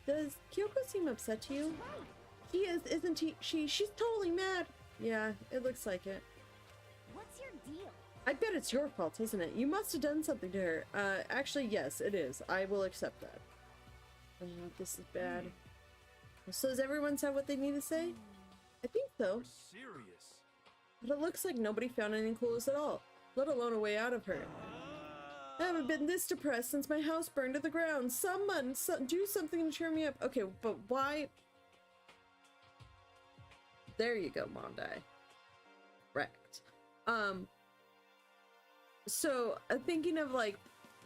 Does Kyoko seem upset to you? She is, isn't she? She's totally mad. Yeah, it looks like it. what's your deal? I bet it's your fault, isn't it? You must have done something to her. Actually, yes, it is. I will accept that. This is bad. So has everyone said what they need to say? I think so. Serious. But it looks like nobody found any clues at all, let alone a way out of her. I haven't been this depressed since my house burned to the ground. Someone, do something to cheer me up. Okay, but why? There you go, Mondai. Correct. So I'm thinking of like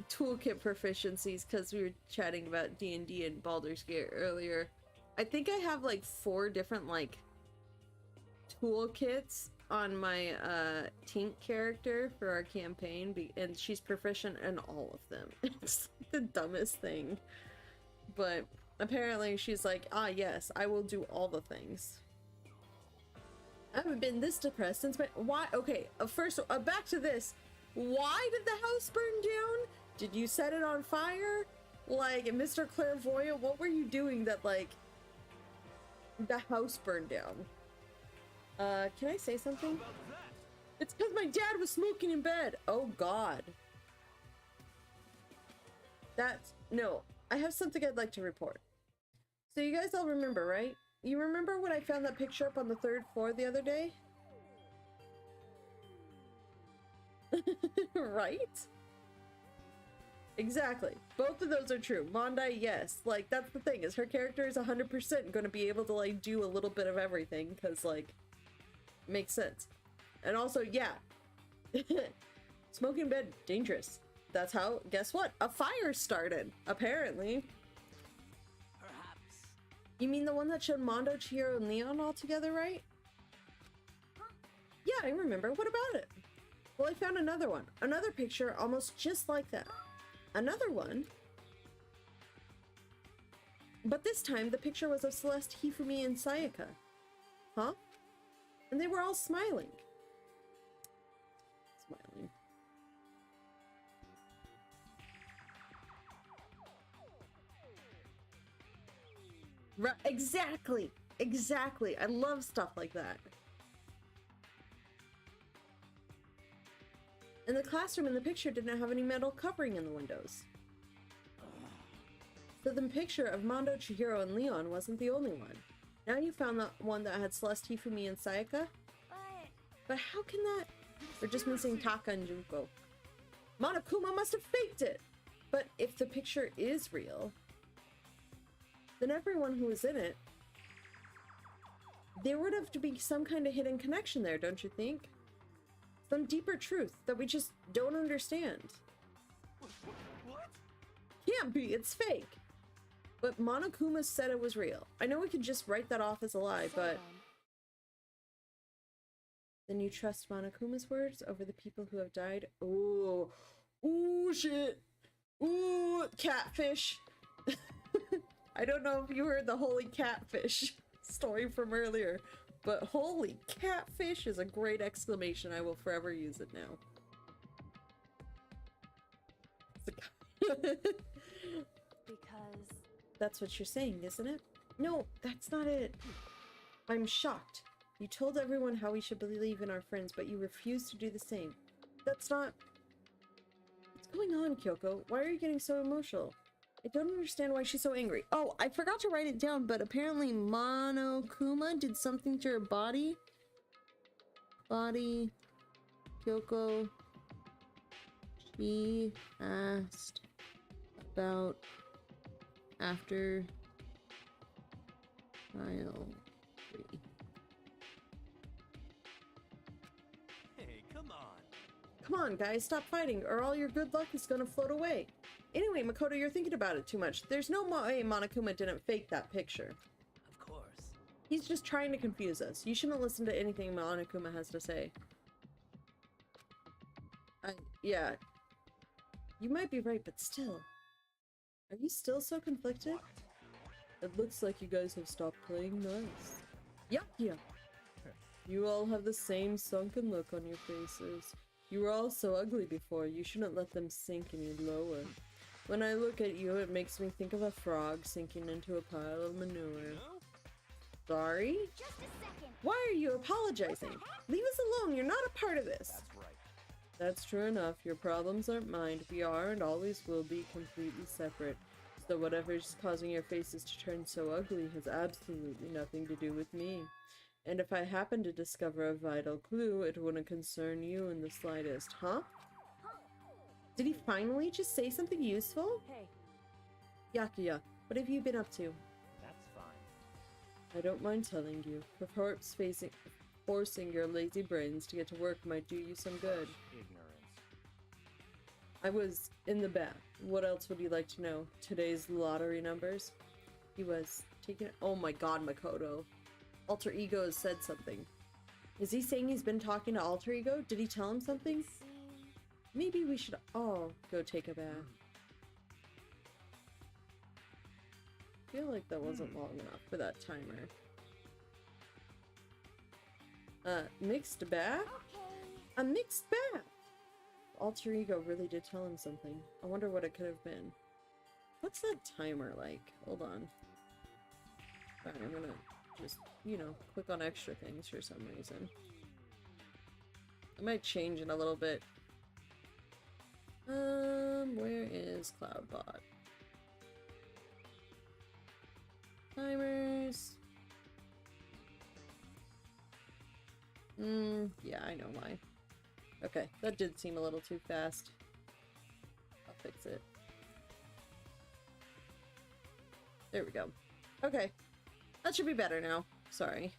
toolkit proficiencies because we were chatting about D&D and Baldur's Gate earlier. I think I have like 4 different like toolkits on my Tink character for our campaign, and she's proficient in all of them. It's the dumbest thing, but apparently she's like, ah yes, I will do all the things. I haven't been this depressed since my— why? Okay, first, back to this. Why did the house burn down? Did you set it on fire? Like, Mr. Clairvoyant, what were you doing that, like, the house burned down? Can I say something? It's because my dad was smoking in bed. Oh, God. That's— no, I have something I'd like to report. So you guys all remember, right? You remember when I found that picture up on the 3rd floor the other day? Right? Exactly. Both of those are true. Mondai, yes. Like, that's the thing, is her character is 100% going to be able to, like, do a little bit of everything, because, like, makes sense. And also, yeah. Smoking in bed, dangerous. That's how— guess what? A fire started, apparently. Perhaps. You mean the one that showed Mondo, Chihiro, and Leon all together, right? Yeah, I remember. What about it? Well, I found another one. Another picture almost just like that. Another one. But this time, the picture was of Celeste, Hifumi, and Sayaka. Huh? And they were all smiling. Smiling. Right, exactly. Exactly. I love stuff like that. And the classroom in the picture didn't have any metal covering in the windows. So the picture of Mondo, Chihiro, and Leon wasn't the only one. Now you found the one that had Celeste, Hifumi, and Sayaka? But how can that... We're just missing Taka and Junko. Monokuma must have faked it! But if the picture is real, then everyone who was in it, there would have to be some kind of hidden connection there, don't you think? Some deeper truth that we just don't understand. What? Can't be, it's fake. But Monokuma said it was real. I know we could just write that off as a lie, but... Then you trust Monokuma's words over the people who have died? Ooh. Ooh, shit. Ooh, catfish. I don't know if you heard the holy catfish story from earlier, but holy catfish is a great exclamation. I will forever use it now. Because That's what you're saying, isn't it? No, that's not it. I'm shocked. You told everyone how we should believe in our friends, but you refused to do the same. That's not... What's going on, Kyoko? Why are you getting so emotional? I don't understand why she's so angry. Oh, I forgot to write it down, but apparently Monokuma did something to her body. Body. Kyoko. She asked about after trial 3. Hey, come on. Come on, guys, stop fighting, or all your good luck is gonna float away. Anyway, Makoto, you're thinking about it too much. There's no way Monokuma didn't fake that picture. Of course. He's just trying to confuse us. You shouldn't listen to anything Monokuma has to say. Yeah. You might be right, but still. Are you still so conflicted? It looks like you guys have stopped playing nice. Yeah. You all have the same sunken look on your faces. You were all so ugly before, you shouldn't let them sink any lower. When I look at you, it makes me think of a frog sinking into a pile of manure. Sorry? just a second. Why are you apologizing? Leave us alone, you're not a part of this. That's right. That's true enough. Your problems aren't mine. We are and always will be completely separate. So whatever's causing your faces to turn so ugly has absolutely nothing to do with me. And if I happen to discover a vital clue, it wouldn't concern you in the slightest, huh? Did he finally just say something useful? Hey, Yakuya, what have you been up to? That's fine. I don't mind telling you. Perhaps forcing your lazy brains to get to work might do you some good. Ignorance. I was in the bath. What else would you like to know? Today's lottery numbers? He was taking... Oh my god, Makoto. Alter Ego has said something. Is he saying he's been talking to Alter Ego? Did he tell him something? Maybe we should all go take a bath. I feel like that wasn't long enough for that timer. Mixed bath? okay. A mixed bath! Alter Ego really did tell him something. I wonder what it could have been. What's that timer like? Hold on. Alright, I'm gonna just, you know, click on extra things for some reason. I might change it a little bit. Where is Cloudbot? Timers. Yeah, I know why. Okay, that did seem a little too fast. I'll fix it. There we go. Okay. That should be better now. Sorry.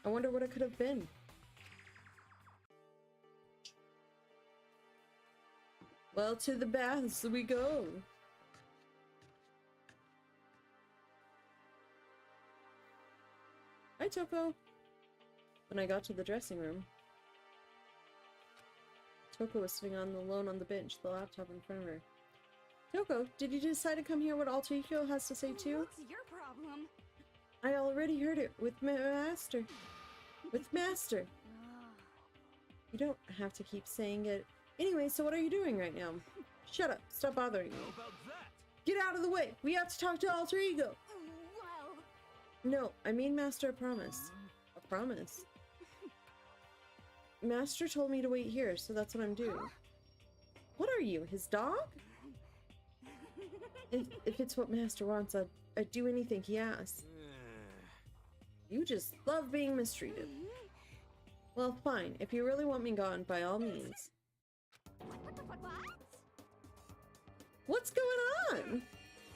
I wonder what it could have been. Well, to the baths we go. Hi, Toko. When I got to the dressing room, Toko was sitting alone on the bench, the laptop in front of her. Toko, did you decide to come hear what Alter Ego has to say too? What's your problem? I already heard it with Master. With Master. You don't have to keep saying it. Anyway, so what are you doing right now? Shut up. Stop bothering me. How about that? Get out of the way. We have to talk to Alter Ego. No, I made Master a promise. A promise? Master told me to wait here, so that's what I'm doing. What are you, his dog? If it's what Master wants, I'd do anything he asks. You just love being mistreated. Well, fine. If you really want me gone, by all means. What's going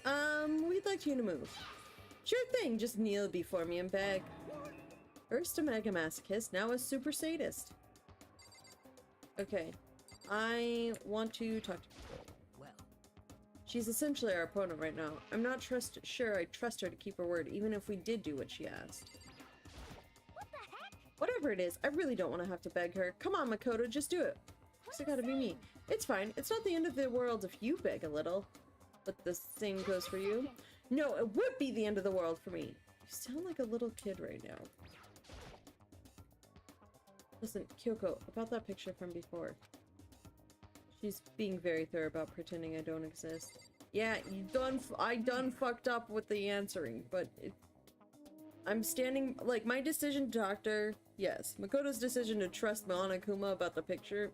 on? We'd like you to move. Sure thing, just kneel before me and beg. First a mega masochist, now a super sadist. Okay, I want to talk to people. Well, She's essentially our opponent right now. I'm not sure I trust her to keep her word, even if we did do what she asked. What the heck? Whatever it is, I really don't want to have to beg her. Come on, Makoto, just do it. It's gotta be me. It's fine. It's not the end of the world if you beg a little. But the same goes for you. No, it would be the end of the world for me. You sound like a little kid right now. Listen, Kyoko, about that picture from before. She's being very thorough about pretending I don't exist. Yeah, I done fucked up with the answering, but I'm standing, like, my decision to doctor, yes. Makoto's decision to trust Monokuma about the picture,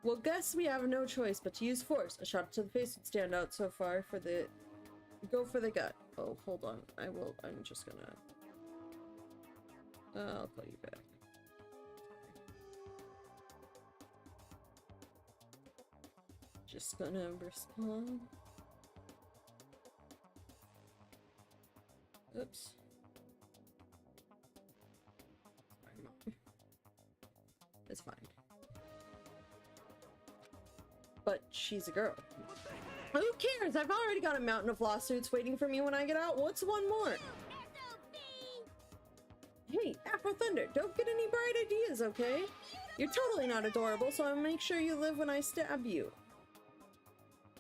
Well, guess we have no choice but to use force. A shot to the face would stand out so far for the... Go for the gut. Oh, hold on. I'm just gonna... I'll call you back. Just gonna respond. Oops. Sorry, Mom. It's fine. But she's a girl. Who cares? I've already got a mountain of lawsuits waiting for me when I get out. What's one more? Hey, Afro Thunder, don't get any bright ideas, okay? You're totally not adorable, so I'll make sure you live when I stab you.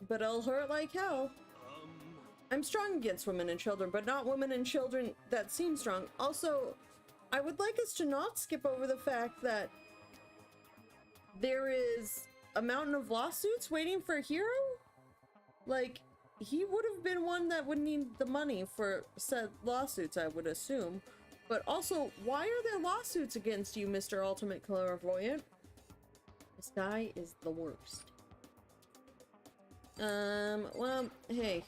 But it'll hurt like hell. I'm strong against women and children, but not women and children that seem strong. Also, I would like us to not skip over the fact that there is a mountain of lawsuits waiting for Hiro? Like, he would have been one that would need the money for said lawsuits, I would assume. But also, why are there lawsuits against you, Mr. Ultimate Clairvoyant? This guy is the worst. Well, hey.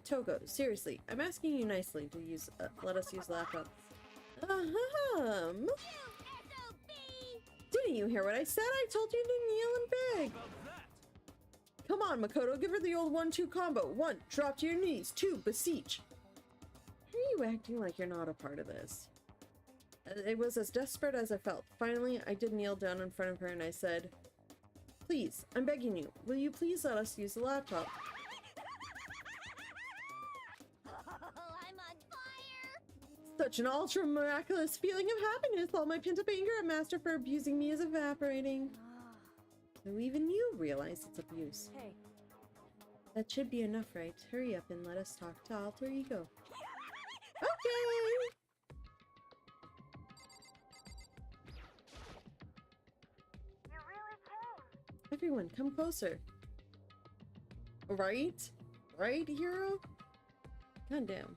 Togo, seriously, I'm asking you nicely to use, let us use laptop. Didn't you hear what I said? I told you to kneel and beg. Come on, Makoto, give her the old 1-2 combo. 1, drop to your knees. 2, beseech. Why are you acting like you're not a part of this? It was as desperate as I felt. Finally, I did kneel down in front of her and I said, please, I'm begging you, will you please let us use the laptop? I'm on fire! Such an ultra miraculous feeling of happiness. All my pent up anger at Master for abusing me is evaporating. So even you realize it's abuse. Hey. That should be enough, right? Hurry up and let us talk to alter ego. Okay! You really came. Everyone, come closer. Right? Right, Hiro? God damn.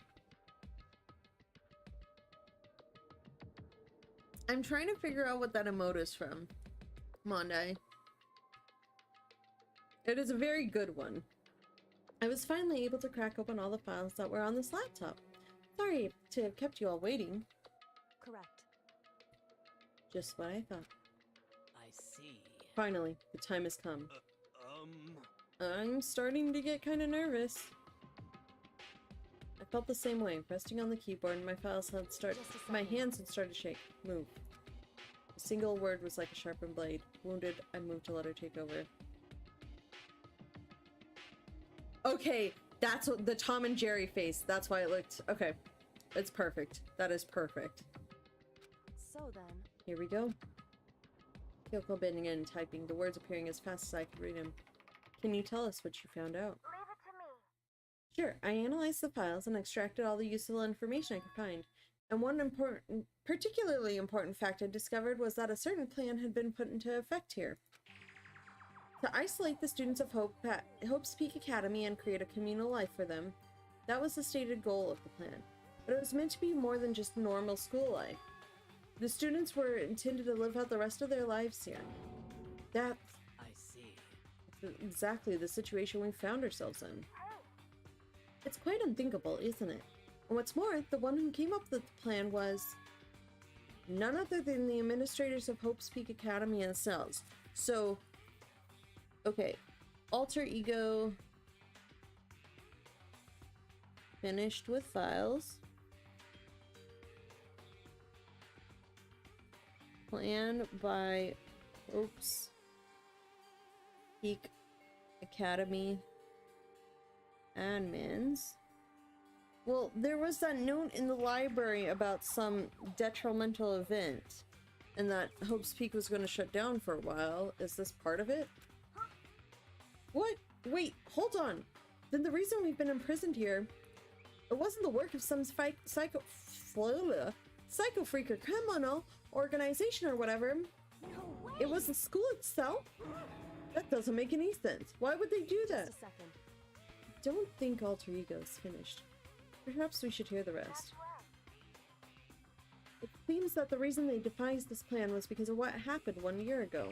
I'm trying to figure out what that emote is from. Mondai. It is a very good one. I was finally able to crack open all the files that were on this laptop. Sorry to have kept you all waiting. Correct. Just what I thought. I see. Finally, the time has come. I'm starting to get kind of nervous. I felt the same way, resting on the keyboard, and my hands had started to shake. Move. A single word was like a sharpened blade. Wounded, I moved to let her take over. Okay, that's what the Tom and Jerry face. That's why it looked... Okay, it's perfect. That is perfect. So then... Here we go. Kyoko bending in and typing, the words appearing as fast as I could read them. Can you tell us what you found out? Leave it to me. Sure, I analyzed the files and extracted all the useful information I could find. And one particularly important fact I discovered was that a certain plan had been put into effect here. To isolate the students of Hope's Peak Academy and create a communal life for them, That was the stated goal of the plan. But it was meant to be more than just normal school life. The students were intended to live out the rest of their lives here. That's I see. exactly the situation we found ourselves in. It's quite unthinkable, isn't it? And what's more, the one who came up with the plan was none other than the administrators of Hope's Peak Academy themselves. So, okay, alter ego finished with files. Plan by Hope's Peak Academy admins. Well, there was that note in the library about some detrimental event and that Hope's Peak was going to shut down for a while. Is this part of it? What? Wait, hold on. Then the reason we've been imprisoned here, it wasn't the work of some psycho freaker criminal organization or whatever. No way. It was the school itself? That doesn't make any sense. Why would they do that? Just a second. Don't think alter ego is finished. Perhaps we should hear the rest. It seems that the reason they devised this plan was because of what happened 1 year ago.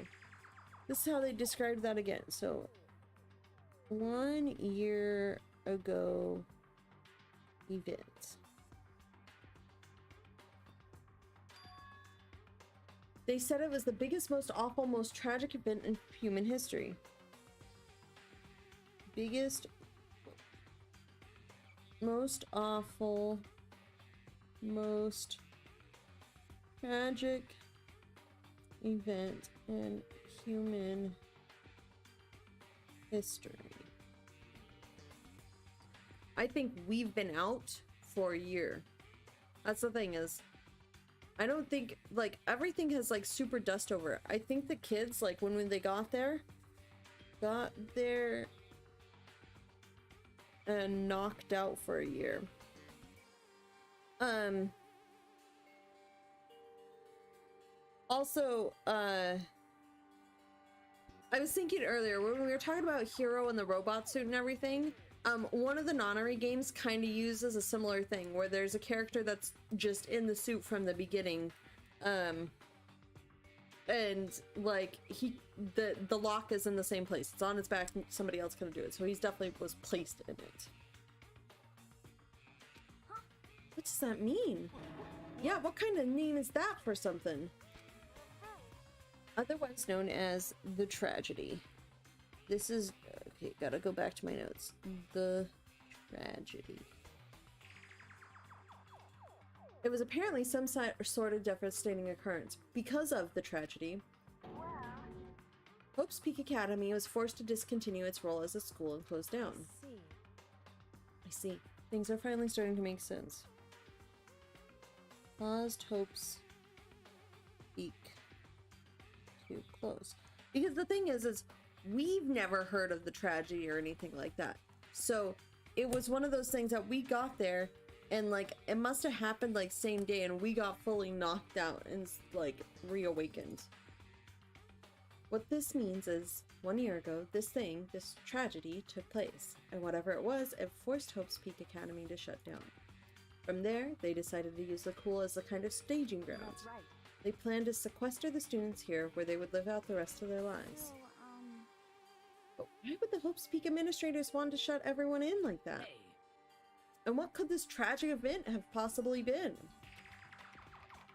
This is how they described that again. So, 1 year ago event. They said it was the biggest, most awful, most tragic event in human history. Biggest, most awful, most tragic event in human history. I think we've been out for a year. That's the thing is, I don't think, like, everything has, like, super dust over it. I think the kids, like, when they got there and knocked out for a year. Also, I was thinking earlier, when we were talking about Hero and the robot suit and everything, one of the Nonary games kind of uses a similar thing, where there's a character that's just in the suit from the beginning, and like the lock is in the same place. It's on its back. Somebody else can do it, so he's definitely was placed in it. What does that mean? Yeah, what kind of name is that for something? Otherwise known as the tragedy. This is okay. Gotta go back to my notes. The tragedy. It was apparently some sort of devastating occurrence. Because of the tragedy, Hope's Peak Academy was forced to discontinue its role as a school and close down. I see. Things are finally starting to make sense. Caused Hope's Peak to close. Because the thing is we've never heard of the tragedy or anything like that. So it was one of those things that we got there and like it must have happened like same day and we got fully knocked out and like reawakened. What this means is 1 year ago, this tragedy took place, and whatever it was, it forced Hope's Peak Academy to shut down. From there, they decided to use the school as a kind of staging ground. That's right. They planned to sequester the students here where they would live out the rest of their lives. So, But why would the Hope's Peak administrators want to shut everyone in like that? Hey, And what could this tragic event have possibly been?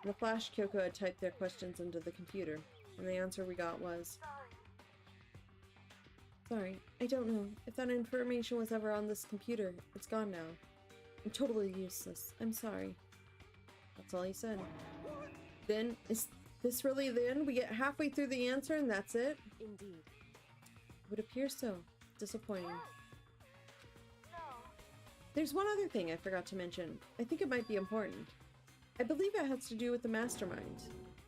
In a flash, Kyoko had typed their questions into the computer, and the answer we got was, Sorry, I don't know. If that information was ever on this computer, it's gone now. I'm totally useless. I'm sorry. That's all he said. Then, is this really the end? We get halfway through the answer and that's it? indeed. Would appear so. Disappointing. There's one other thing I forgot to mention. I think it might be important. I believe it has to do with the mastermind.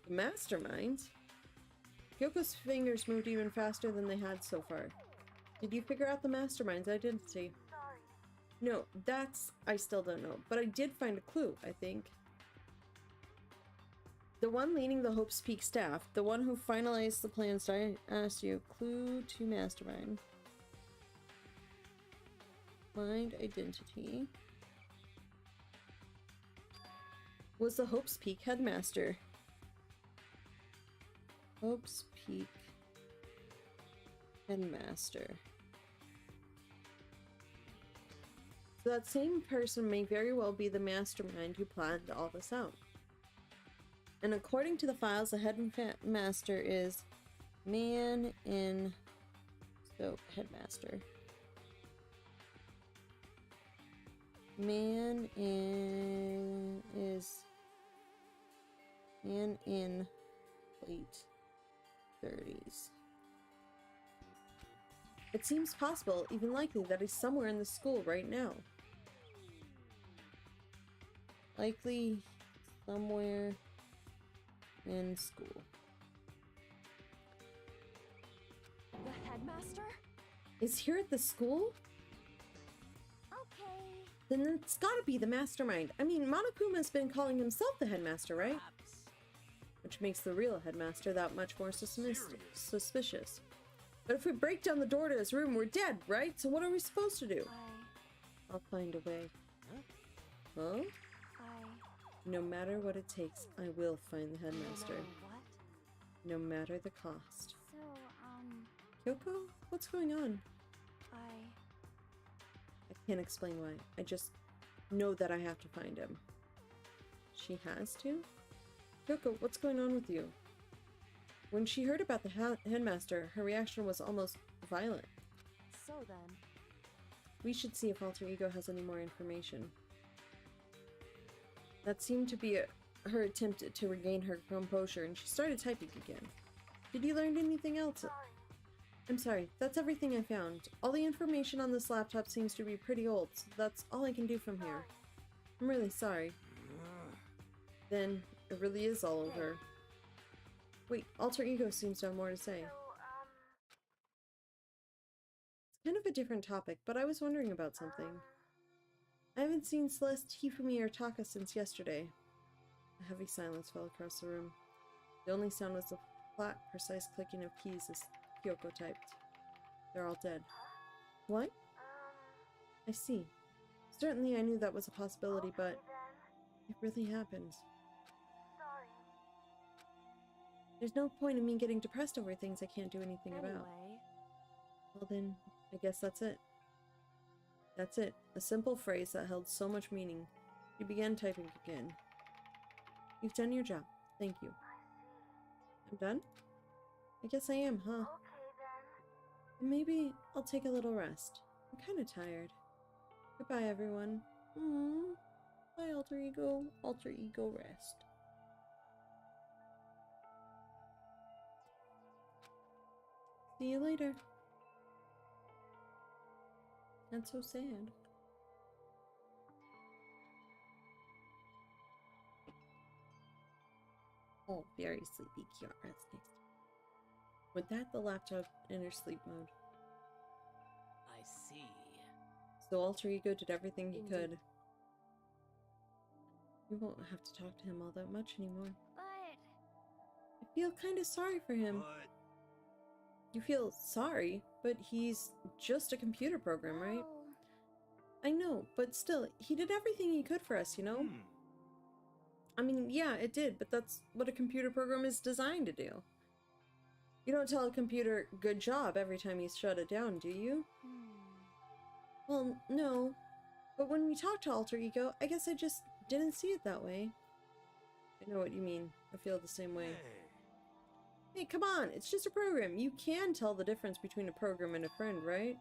The mastermind? Kyoko's fingers moved even faster than they had so far. Did you figure out the mastermind's identity? No, that's... I still don't know. But I did find a clue, I think. The one leading the Hope's Peak staff, the one who finalized the plans I asked you, clue to mastermind. Mind identity. was the Hope's Peak headmaster. Hope's Peak headmaster. So that same person may very well be the mastermind who planned all this out. And according to the files, the headmaster is man in... So, headmaster. Man in late 30s. It seems possible, even likely, that he's somewhere in the school right now. Likely somewhere in school. The headmaster? Is here at the school? Okay. Then it's gotta be the mastermind. I mean, Monokuma's been calling himself the headmaster, right? Perhaps. Which makes the real headmaster that much more suspicious. But if we break down the door to his room, we're dead, right? So what are we supposed to do? I'll find a way. Huh? No matter what it takes, I will find the headmaster. What? No matter the cost. So, Kyoko? What's going on? I can't explain why. I just know that I have to find him. She has to? Kyoko, what's going on with you? When she heard about the headmaster, her reaction was almost violent. So then. We should see if Alter Ego has any more information. That seemed to be her attempt to regain her composure, and she started typing again. Did you learn anything else? I'm sorry, that's everything I found. All the information on this laptop seems to be pretty old, so that's all I can do from here. I'm really sorry. Then, it really is all over. Wait, Alter Ego seems to have more to say. It's kind of a different topic, but I was wondering about something. I haven't seen Celeste, Hifumi, or Taka since yesterday. A heavy silence fell across the room. The only sound was the flat, precise clicking of keys as Kyoko typed. They're all dead. What? I see. Certainly I knew that was a possibility, but it really happened. There's no point in me getting depressed over things I can't do anything about. Well then, I guess that's it. That's it. A simple phrase that held so much meaning. He began typing again. You've done your job. Thank you. I'm done? I guess I am, huh? Maybe I'll take a little rest. I'm kind of tired. Goodbye, everyone. Bye, Alter Ego. Alter Ego rest. See you later. That's so sad. Oh, very sleepy. Kiara's next. With that, the laptop entered sleep mode. I see. So Alter Ego did everything he could. You won't have to talk to him all that much anymore. But I feel kind of sorry for him. But You feel sorry, but he's just a computer program, right? I know, but still, he did everything he could for us, you know? I mean, yeah, it did, but that's what a computer program is designed to do. You don't tell a computer, good job, every time you shut it down, do you? Well, no. But when we talked to Alter Ego, I guess I just didn't see it that way. I know what you mean. I feel the same way. Hey, come on, it's just a program. You can tell the difference between a program and a friend, right?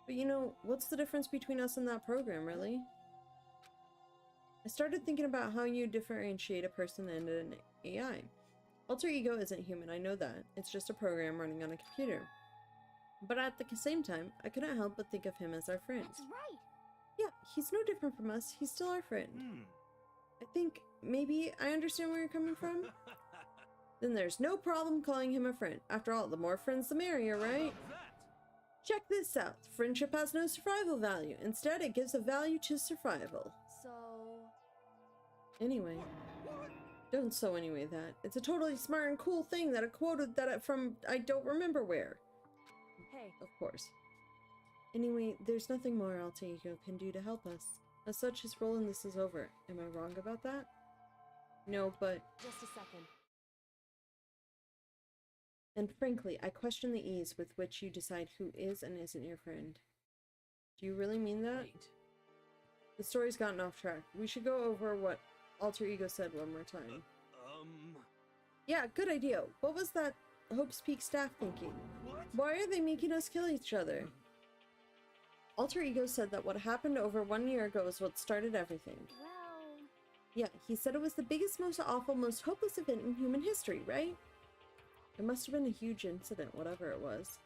But you know, what's the difference between us and that program, really? I started thinking about how you differentiate a person and an AI. Alter Ego isn't human, I know that. It's just a program running on a computer. But at the same time, I couldn't help but think of him as our friend. that's right. Yeah, he's no different from us. He's still our friend. I think maybe I understand where you're coming from. Then there's no problem calling him a friend. After all, the more friends the merrier, right? Check this out. Friendship has no survival value. Instead, it gives a value to survival. So Anyway. Don't so anyway that. It's a totally smart and cool thing that I quoted that from I don't remember where. hey, Of course. Anyway, there's nothing more Alter Ego can do to help us. As such, his role in this is over. Am I wrong about that? No, but... Just a second. And frankly, I question the ease with which you decide who is and isn't your friend. Do you really mean that? Wait. The story's gotten off track. We should go over what Alter Ego said one more time. Yeah, good idea. What was that Hope's Peak staff thinking? What? Why are they making us kill each other? Alter Ego said that what happened over 1 year ago is what started everything. Well, Yeah, he said it was the biggest, most awful, most hopeless event in human history, right? It must have been a huge incident, whatever it was.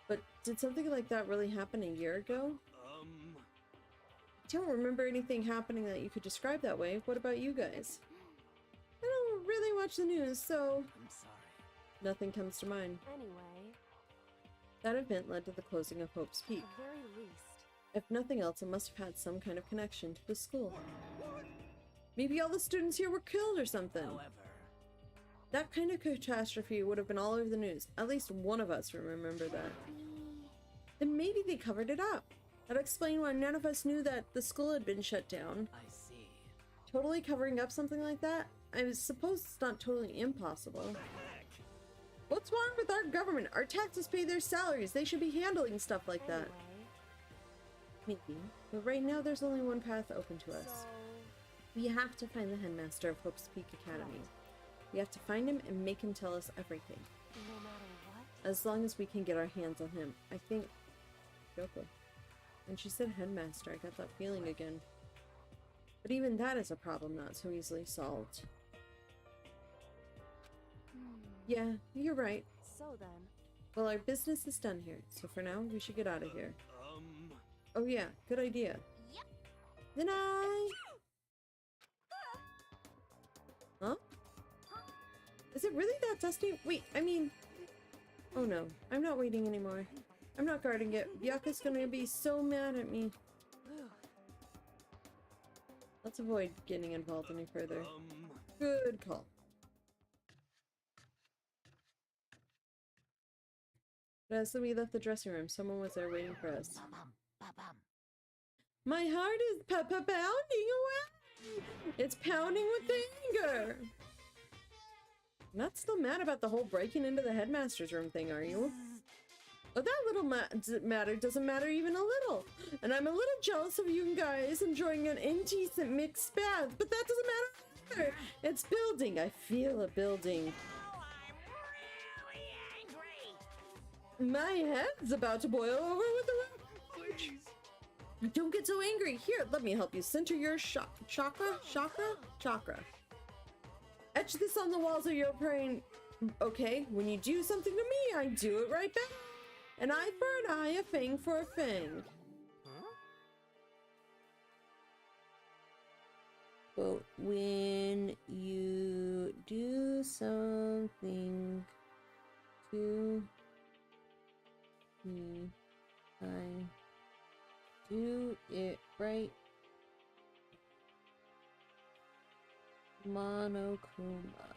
But did something like that really happen a year ago? I don't remember anything happening that you could describe that way. What about you guys? I don't really watch the news, so I'm sorry. nothing comes to mind. anyway, That event led to the closing of Hope's Peak. at the very least. If nothing else, it must have had some kind of connection to the school. Maybe all the students here were killed or something. However, That kind of catastrophe would have been all over the news. At least one of us will remember that. Then maybe they covered it up. That'd explain why none of us knew that the school had been shut down. I see. Totally covering up something like that? I suppose it's not totally impossible. What's wrong with our government? Our taxes pay their salaries. They should be handling stuff like that. Anyway, Maybe. But right now there's only one path open to us. so We have to find the headmaster of Hope's Peak Academy. We have to find him and make him tell us everything. no matter what, As long as we can get our hands on him. I think... Yoko. When she said headmaster, I got that feeling again. But even that is a problem not so easily solved. Yeah, you're right. so then, Well, our business is done here, so for now, we should get out of here. Oh yeah, good idea. Yep. Then Huh? Is it really that dusty? Wait, I mean... Oh no, I'm not waiting anymore. I'm not guarding it. Byaka's gonna be so mad at me. Let's avoid getting involved any further. Good call. But as we left the dressing room, someone was there waiting for us. Ba-bum. My heart is pounding away! It's pounding with anger! Not still mad about the whole breaking into the headmaster's room thing, are you? Well, that little matter doesn't matter even a little. And I'm a little jealous of you guys enjoying an indecent mixed bath, but that doesn't matter either. It's building. I feel a building. Oh, I'm really angry. My head's about to boil over with the rage. Don't get so angry. Here, let me help you center your chakra. Etch this on the walls of your brain. Okay, when you do something to me, I do it right back. An eye for an eye, a fang for a fang. But when you do something to me, I do it right. Monokuma.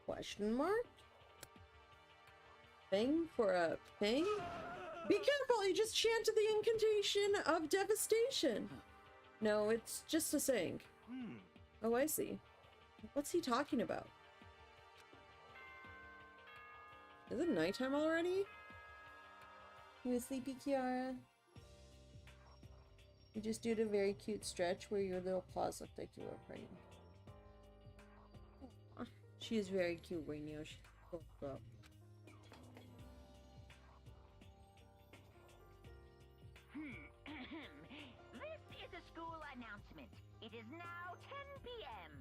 Question mark? Fang for a fang? Be careful, you just chanted the incantation of devastation. No, it's just a saying. Oh, I see. What's he talking about? Is it nighttime already? You sleepy, Kiara? You just did a very cute stretch where your little paws looked like you were praying. Aw, she is very cute right now. She woke up. This is a school announcement. It is now 10 p.m.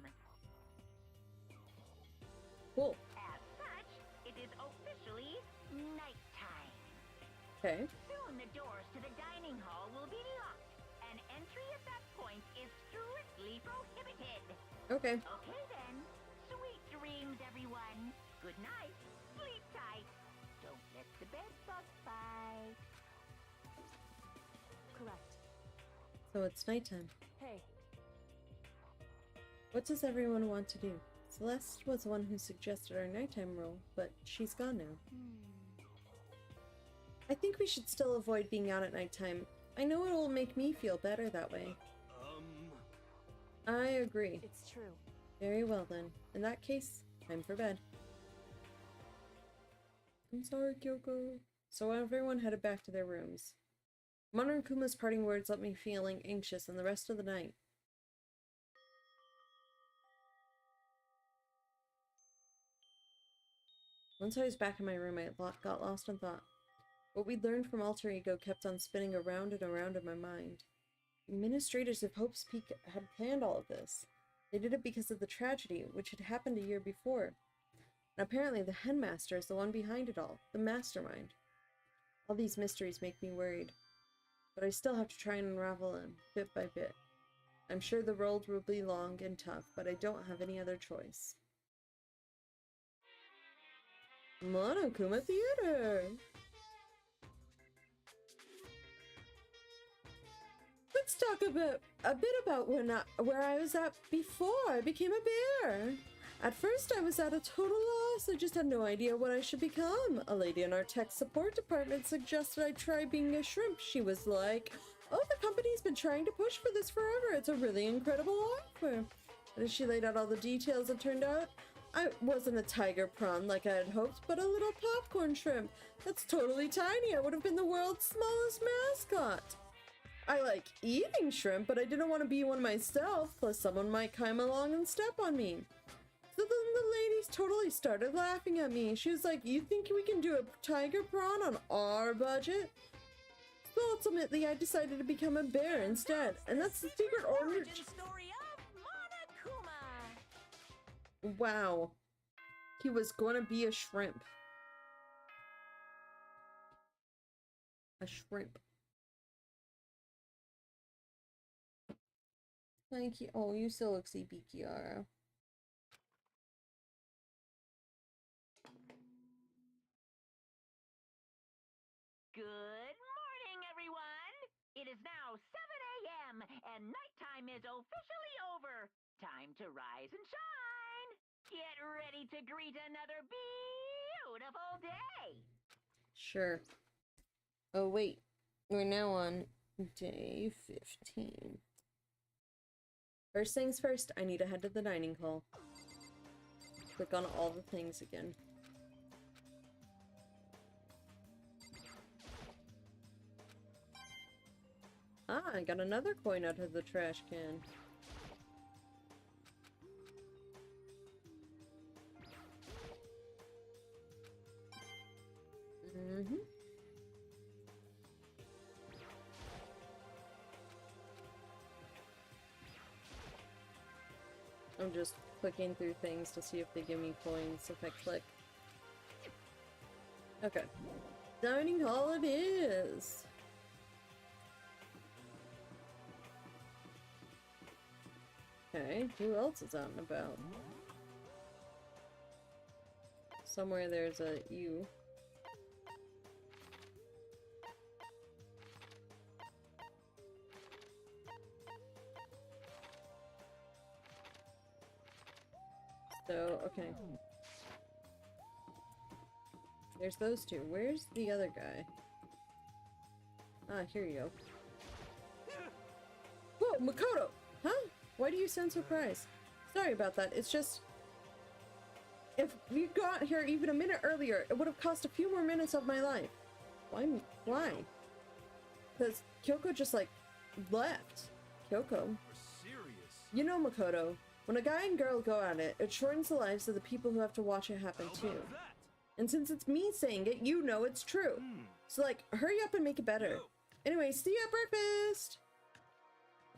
Cool. As such, it is officially nighttime. Okay. Soon the doors to the dining hall will be locked, and entry at that point is strictly prohibited. Okay. Okay then. Sweet dreams, everyone. Good night. Sleep tight. Don't let the bed bug bite. correct. So it's nighttime. Hey, What does everyone want to do? Celeste was the one who suggested our nighttime rule, but she's gone now. I think we should still avoid being out at nighttime. I know it'll make me feel better that way. I agree. It's true. Very well then. In that case, time for bed. I'm sorry, Kyoko. So everyone headed back to their rooms. Monokuma's parting words left me feeling anxious and the rest of the night. Once I was back in my room, I got lost in thought. What we'd learned from Alter Ego kept on spinning around and around in my mind. The administrators of Hope's Peak had planned all of this. They did it because of the tragedy, which had happened a year before. And apparently the headmaster is the one behind it all, the mastermind. All these mysteries make me worried. But I still have to try and unravel them, bit by bit. I'm sure the road will be long and tough, but I don't have any other choice. Monokuma Theater! Let's talk a bit about where I was at before I became a bear. At first I was at a total loss. I just had no idea what I should become. A lady in our tech support department suggested I try being a shrimp. She was like, oh, the company's been trying to push for this forever. It's a really incredible offer. And as she laid out all the details, it turned out I wasn't a tiger prawn like I had hoped, but a little popcorn shrimp. That's totally tiny. I would have been the world's smallest mascot. I like eating shrimp, but I didn't want to be one myself, plus someone might come along and step on me. So then the ladies totally started laughing at me. She was like, you think we can do a tiger prawn on our budget? So ultimately I decided to become a bear instead, and that's the secret origin story of Monokuma. Wow. He was gonna be a shrimp. A shrimp. Thank you. Oh, you still look sleepy, Kiara. Good morning, everyone! It is now 7 a.m. and nighttime is officially over. Time to rise and shine. Get ready to greet another beautiful day. Sure. Oh, wait. We're now on day 15. First things first, I need to head to the dining hall. Click on all the things again. Ah, I got another coin out of the trash can. Mm-hmm. I'm just clicking through things to see if they give me coins if I click. Okay. Dining hall it is! Okay, who else is out and about? Somewhere there's a U. So, okay. There's those two. Where's the other guy? Ah, here you go. Whoa, Makoto! Huh? Why do you sound surprised? Sorry about that. It's just... if we got here even a minute earlier, it would have cost a few more minutes of my life. Why? Why? Because Kyoko just, like, left. Kyoko. Serious? You know, Makoto, when a guy and girl go at it, it shortens the lives of the people who have to watch it happen too. And since it's me saying it, you know it's true. So, like, hurry up and make it better. Anyway, see you at breakfast!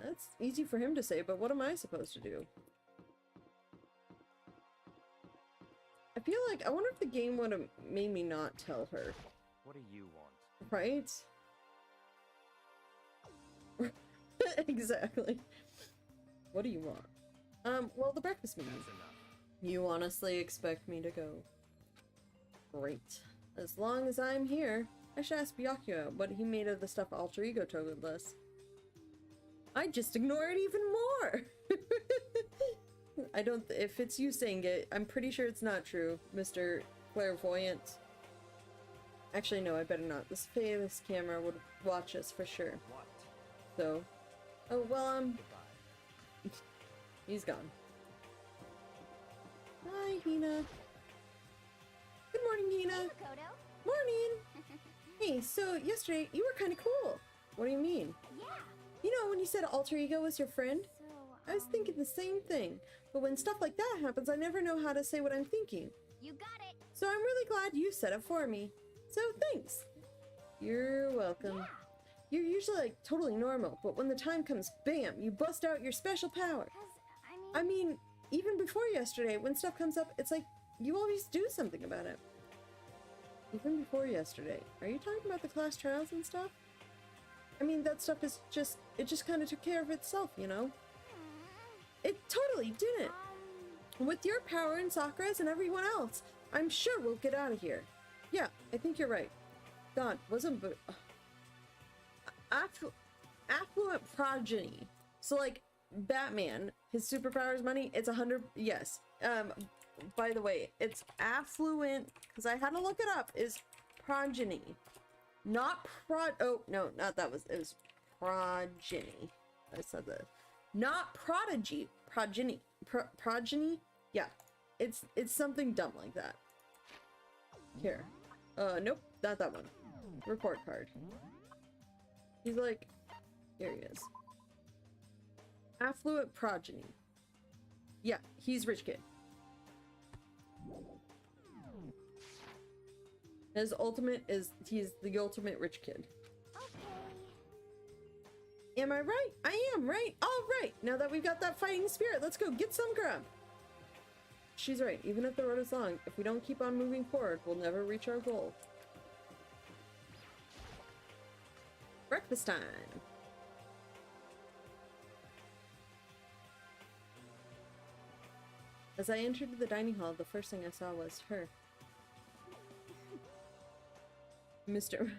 That's easy for him to say, but what am I supposed to do? I feel like, I wonder if the game would have made me not tell her. What do you want? Right? Exactly. What do you want? Well, the breakfast meeting. That's enough. You honestly expect me to go? Great. As long as I'm here, I should ask Byakuya what he made of the stuff Alter Ego told us. I just ignore it even more! I don't- if it's you saying it, I'm pretty sure it's not true, Mr. Clairvoyant. Actually, no, I better not. This famous camera would watch us for sure. What? So, oh, well, Goodbye. he's gone. Hi, Hina. Good morning, Hina. Hey, Makoto. Morning. Hey, so yesterday you were kind of cool. What do you mean? Yeah. You know, when you said alter ego was your friend? So, I was thinking the same thing. But when stuff like that happens, I never know how to say what I'm thinking. you got it. So I'm really glad you said it for me. So thanks. You're welcome. Yeah. You're usually like totally normal, but when the time comes, bam, you bust out your special power. Cause, I mean, even before yesterday, when stuff comes up, it's like you always do something about it. Even before yesterday. Are you talking about the class trials and stuff? I mean, that stuff is just, it just kind of took care of itself, you know? It totally didn't. With your power and Sakura's and everyone else, I'm sure we'll get out of here. Yeah, I think you're right. God, wasn't but affluent progeny. So like Batman, his superpower is money. It's 100. Yes. By the way, it's affluent because I had to look it up. Is progeny, not prod. Oh no, not that was. It was progeny. I said that. Not prodigy. Progeny. Progeny. Yeah, it's something dumb like that. Here. Nope, not that one. Report card. He's like, here he is. Affluent progeny. Yeah, he's rich kid. His ultimate is he's the ultimate rich kid. okay. Am I right? I am right. All right. Now that we've got that fighting spirit, let's go get some grub. She's right. Even if the road is long, if we don't keep on moving forward, we'll never reach our goal. Breakfast time. As I entered the dining hall, the first thing I saw was her. Mr.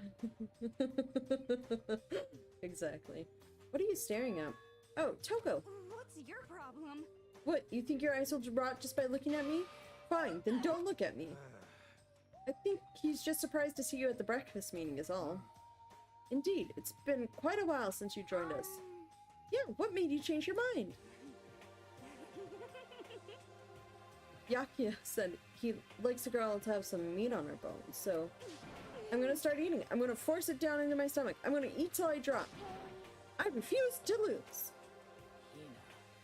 Exactly. What are you staring at? Oh, Toko! What's your problem? What, you think your eyes will rot just by looking at me? Fine, then don't look at me. I think he's just surprised to see you at the breakfast meeting is all. Indeed, it's been quite a while since you joined us. Yeah, what made you change your mind? Yakia said he likes a girl to have some meat on her bones, so I'm gonna start eating it. I'm gonna force it down into my stomach. I'm gonna eat till I drop. I refuse to lose.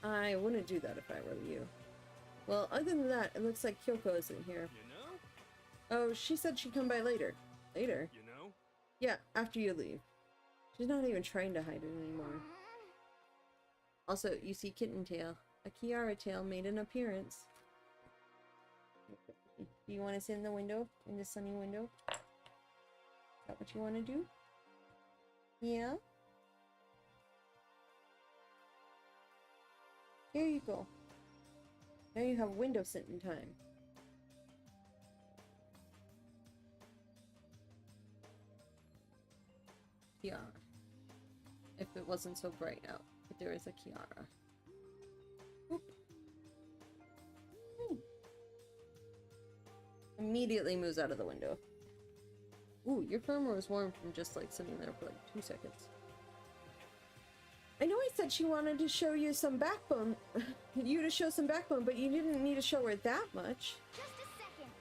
Hina. I wouldn't do that if I were you. Well, other than that, it looks like Kyoko isn't here. You know? Oh, she said she'd come by later. Later? You know? Yeah, after you leave. She's not even trying to hide it anymore. Also, you see Kitten Tail. A Kiara tail made an appearance. Do you want to sit in the window? In the sunny window? Is that what you want to do? Yeah? Here you go. Now you have window sitting time. Kiara. If it wasn't so bright out, but there is a Kiara. Oop. Immediately moves out of the window. Ooh, your firmware was warm from just like sitting there for like 2 seconds. I know I said she wanted to show you some backbone. You to show some backbone, but you didn't need to show her that much. Just a second.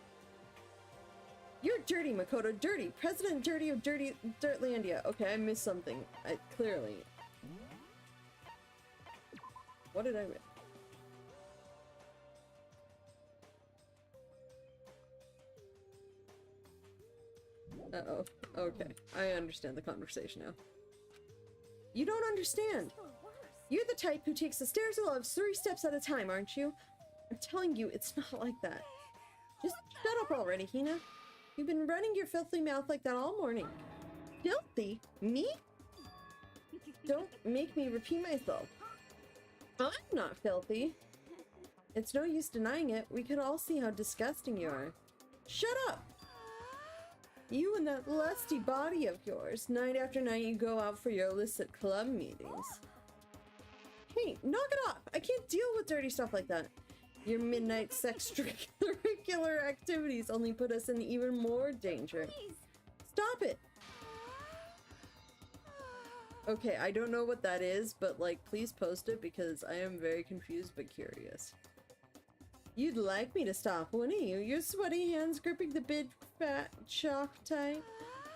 You're dirty, Makoto. Dirty. President Dirty of Dirtlandia. Okay, I missed something. Clearly. What did I miss? Uh-oh. Okay. I understand the conversation now. You don't understand. The worst. You're the type who takes the stairs of love 3 steps at a time, aren't you? I'm telling you, it's not like that. Just shut up already, Hina. You've been running your filthy mouth like that all morning. Filthy? Me? Don't make me repeat myself. I'm not filthy. It's no use denying it. We could all see how disgusting you are. Shut up! You and that lusty body of yours. Night after night you go out for your illicit club meetings. Hey, knock it off! I can't deal with dirty stuff like that. Your midnight extracurricular activities only put us in even more danger. Please. Stop it! Okay, I don't know what that is, but like, please post it because I am very confused but curious. You'd like me to stop, wouldn't you? Your sweaty hands gripping the big fat chalk tight,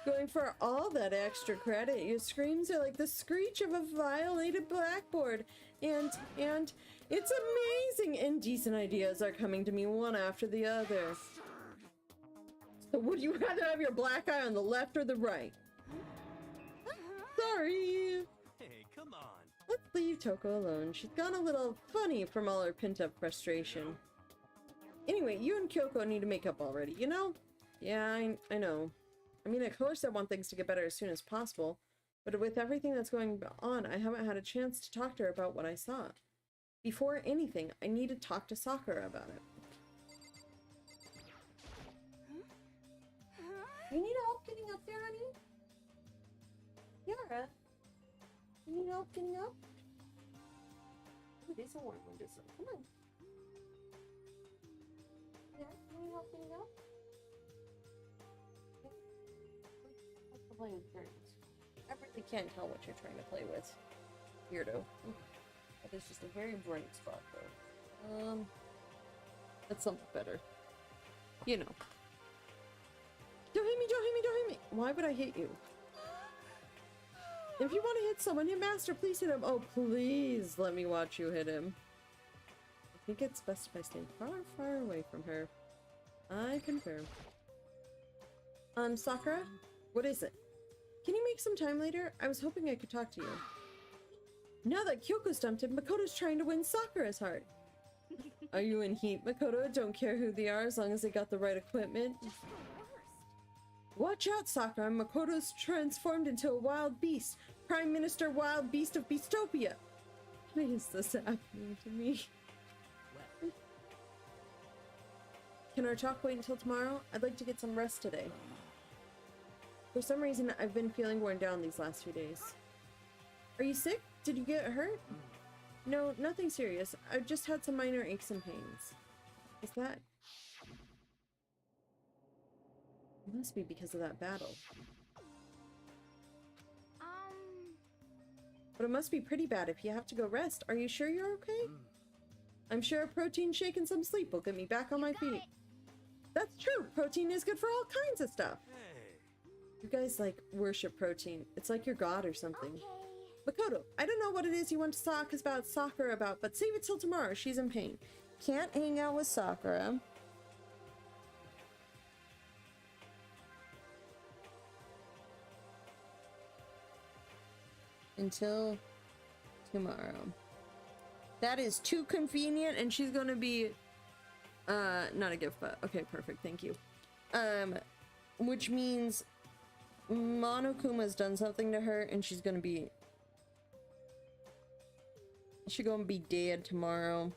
going for all that extra credit. Your screams are like the screech of a violated blackboard, and it's amazing. Indecent ideas are coming to me one after the other. So would you rather have your black eye on the left or the right? Sorry. Hey, come on. Let's leave Toko alone. She's gone a little funny from all her pent-up frustration. Anyway, you and Kyoko need to make up already, you know? Yeah, I know. I mean, of course I want things to get better as soon as possible, but with everything that's going on, I haven't had a chance to talk to her about what I saw. Before anything, I need to talk to Sakura about it. You need help getting up there, honey? Yara? You need help getting up? Ooh, these are warm windows. Come on. Yeah, you need help getting up? What's the play with birds? I really can't tell what you're trying to play with. Weirdo. That is just a very bright spot, though. That's something better. You know. Don't hit me, don't hit me, don't hit me! Why would I hit you? If you want to hit someone, hit Master, please hit him. Oh, please let me watch you hit him. I think it's best if I stay far, far away from her. I confirm. Sakura? What is it? Can you make some time later? I was hoping I could talk to you. Now that Kyoko stumped him, Makoto's trying to win Sakura's heart. Are you in heat, Makoto? Don't care who they are as long as they got the right equipment. Watch out, Sakura. Makoto's transformed into a wild beast. Prime Minister Wild Beast of Beastopia. Why is this happening to me? Can our talk wait until tomorrow? I'd like to get some rest today. For some reason, I've been feeling worn down these last few days. Are you sick? Did you get hurt? No, nothing serious. I've just had some minor aches and pains. Is that... It must be because of that battle. But it must be pretty bad if you have to go rest. Are you sure you're okay? I'm sure a protein shake and some sleep will get me back on my feet. That's true. Protein is good for all kinds of stuff. Hey. You guys like worship protein. It's like your god or something. Makoto, I don't know what it is you want to talk about Sakura about, but save it till tomorrow. She's in pain. Can't hang out with Sakura. Until tomorrow. That is too convenient, and she's gonna be not a gift, but okay, perfect, thank you. Which means Monokuma's done something to her, and she's gonna be dead tomorrow.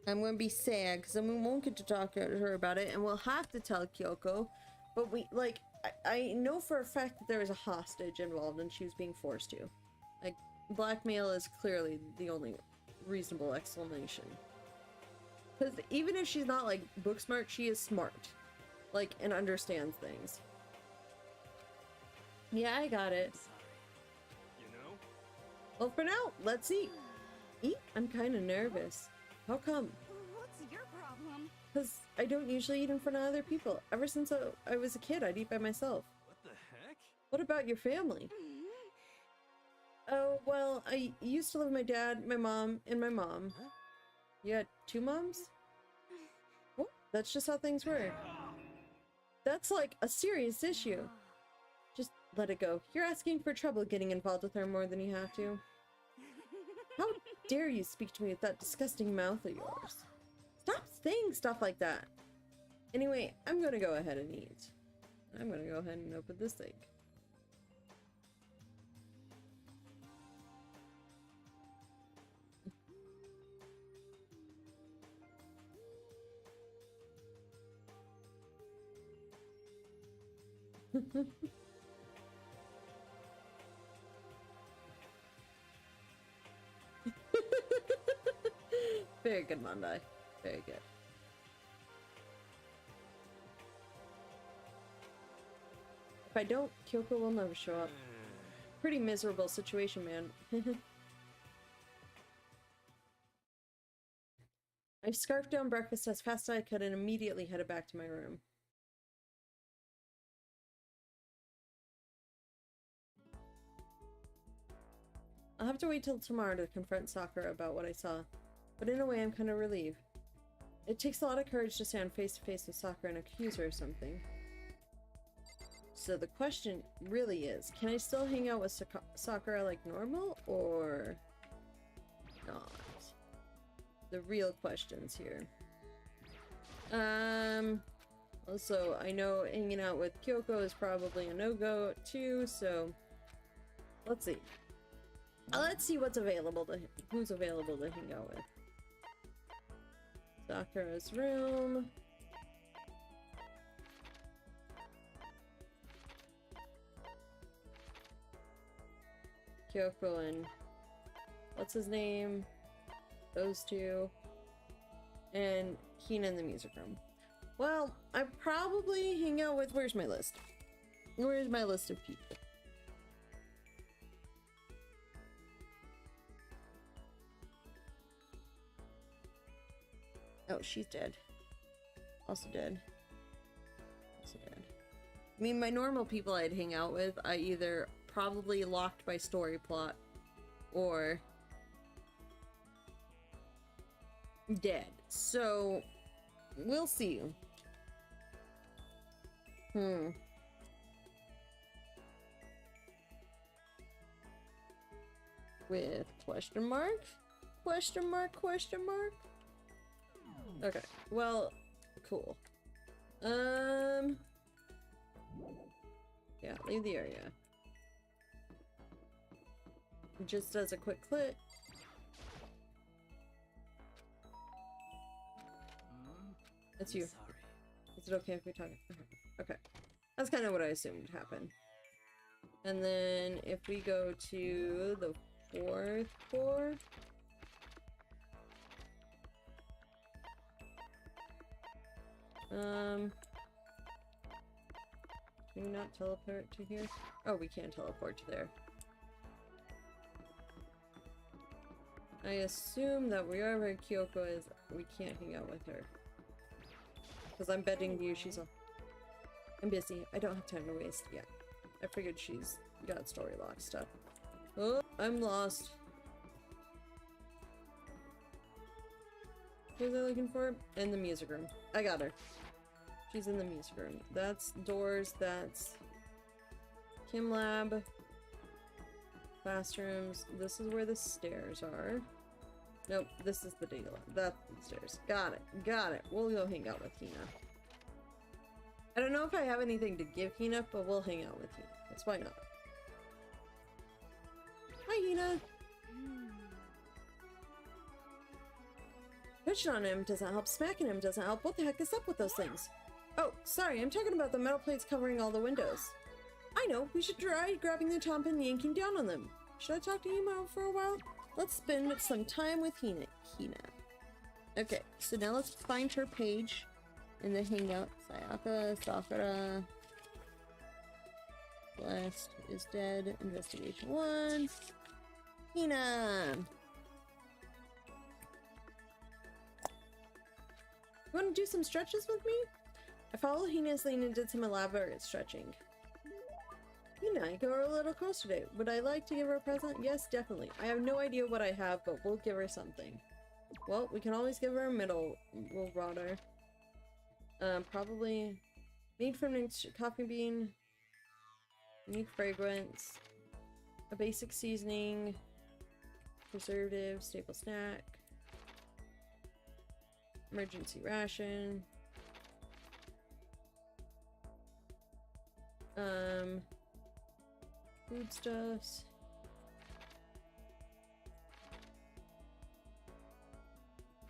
I'm gonna be sad because then we won't get to talk to her about it, and we'll have to tell Kyoko. But we like I know for a fact that there was a hostage involved and she was being forced to. Like, blackmail is clearly the only reasonable explanation. Because even if she's not, like, book smart, she is smart. Like, and understands things. Yeah, I got it. You know? Well, for now, let's eat. Eat? I'm kind of nervous. How come? What's your problem? Because I don't usually eat in front of other people. Ever since I was a kid, I'd eat by myself. What the heck? What about your family? Oh, well, I used to live with my dad, my mom, and my mom. Huh? You had two moms? Well, that's just how things were. That's like a serious issue. Just let it go. You're asking for trouble getting involved with her more than you have to. How dare you speak to me with that disgusting mouth of yours? Stop saying stuff like that. Anyway, I'm gonna go ahead and eat. I'm gonna go ahead and open this thing. Very good, Mondai. Very good. If I don't, Kyoko will never show up. Pretty miserable situation, man. I scarfed down breakfast as fast as I could and immediately headed back to my room. I'll have to wait till tomorrow to confront Sakura about what I saw, but in a way I'm kind of relieved. It takes a lot of courage to stand face to face with Sakura and accuse her of something. So the question really is, can I still hang out with Sakura like normal, or not? The real questions here. Also, I know hanging out with Kyoko is probably a no-go too, so let's see. Let's see what's available to who's available to hang out with. Sakura's room. Kyoko and what's his name? Those two. And Hina in the music room. Well, I probably hang out with, where's my list? Where's my list of people? Oh, she's dead. Also dead. Also dead. I mean, my normal people I'd hang out with, I either probably locked by story plot or dead. So, we'll see. With question mark? Question mark, question mark? Okay, well, cool. Yeah, leave the area. Just as a quick clip. It's you. Sorry. Is it okay if we talk? Okay. That's kind of what I assumed would happen. And then if we go to the 4th floor. Can we not teleport to here? Oh, we can teleport to there. I assume that wherever Kyoko is, we can't hang out with her. Because I'm betting you she's I'm busy. I don't have time to waste. Yeah. I figured she's got story lock stuff. Oh, I'm lost. Who was I looking for? In the music room. I got her. She's in the music room. That's doors. That's Kim Lab. Classrooms. This is where the stairs are. Nope, this is the data lab. That's the stairs. Got it. Got it. We'll go hang out with Hina. I don't know if I have anything to give Hina, but we'll hang out with Hina. That's why not. Hi, Hina. Pushing on him doesn't help. Smacking him doesn't help. What the heck is up with those things? Oh, sorry. I'm talking about the metal plates covering all the windows. I know. We should try grabbing the top and yanking down on them. Should I talk to Hina for a while? Let's spend some time with Hina. Okay, so now let's find her page in the hangout. Sayaka, Sakura. Blessed is dead. Investigation 1. Hina! You want to do some stretches with me? I followed Hina's lane and did some elaborate stretching. Hina, I give her a little closer today. Would I like to give her a present? Yes, definitely. I have no idea what I have, but we'll give her something. Well, we can always give her a middle rotter. Probably made from a coffee bean, unique fragrance, a basic seasoning, preservative, staple snack, emergency ration, foodstuffs,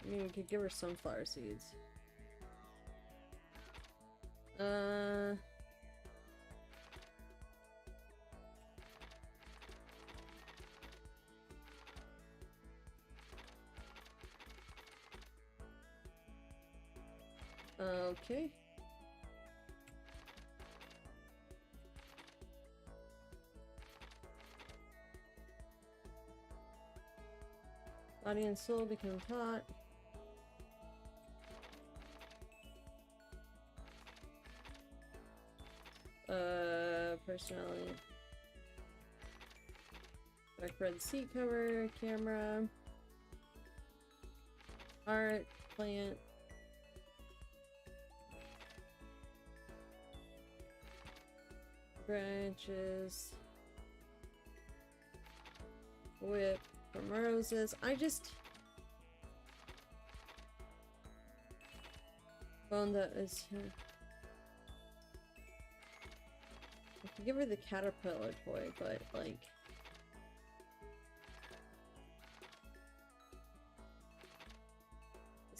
I mean, we could give her sunflower seeds. Okay. Body and soul become taut. Personality. Dark red seat cover, camera. Art, plant. Branches. Whip from roses. I just... Bone that is... I could give her the caterpillar toy, but like...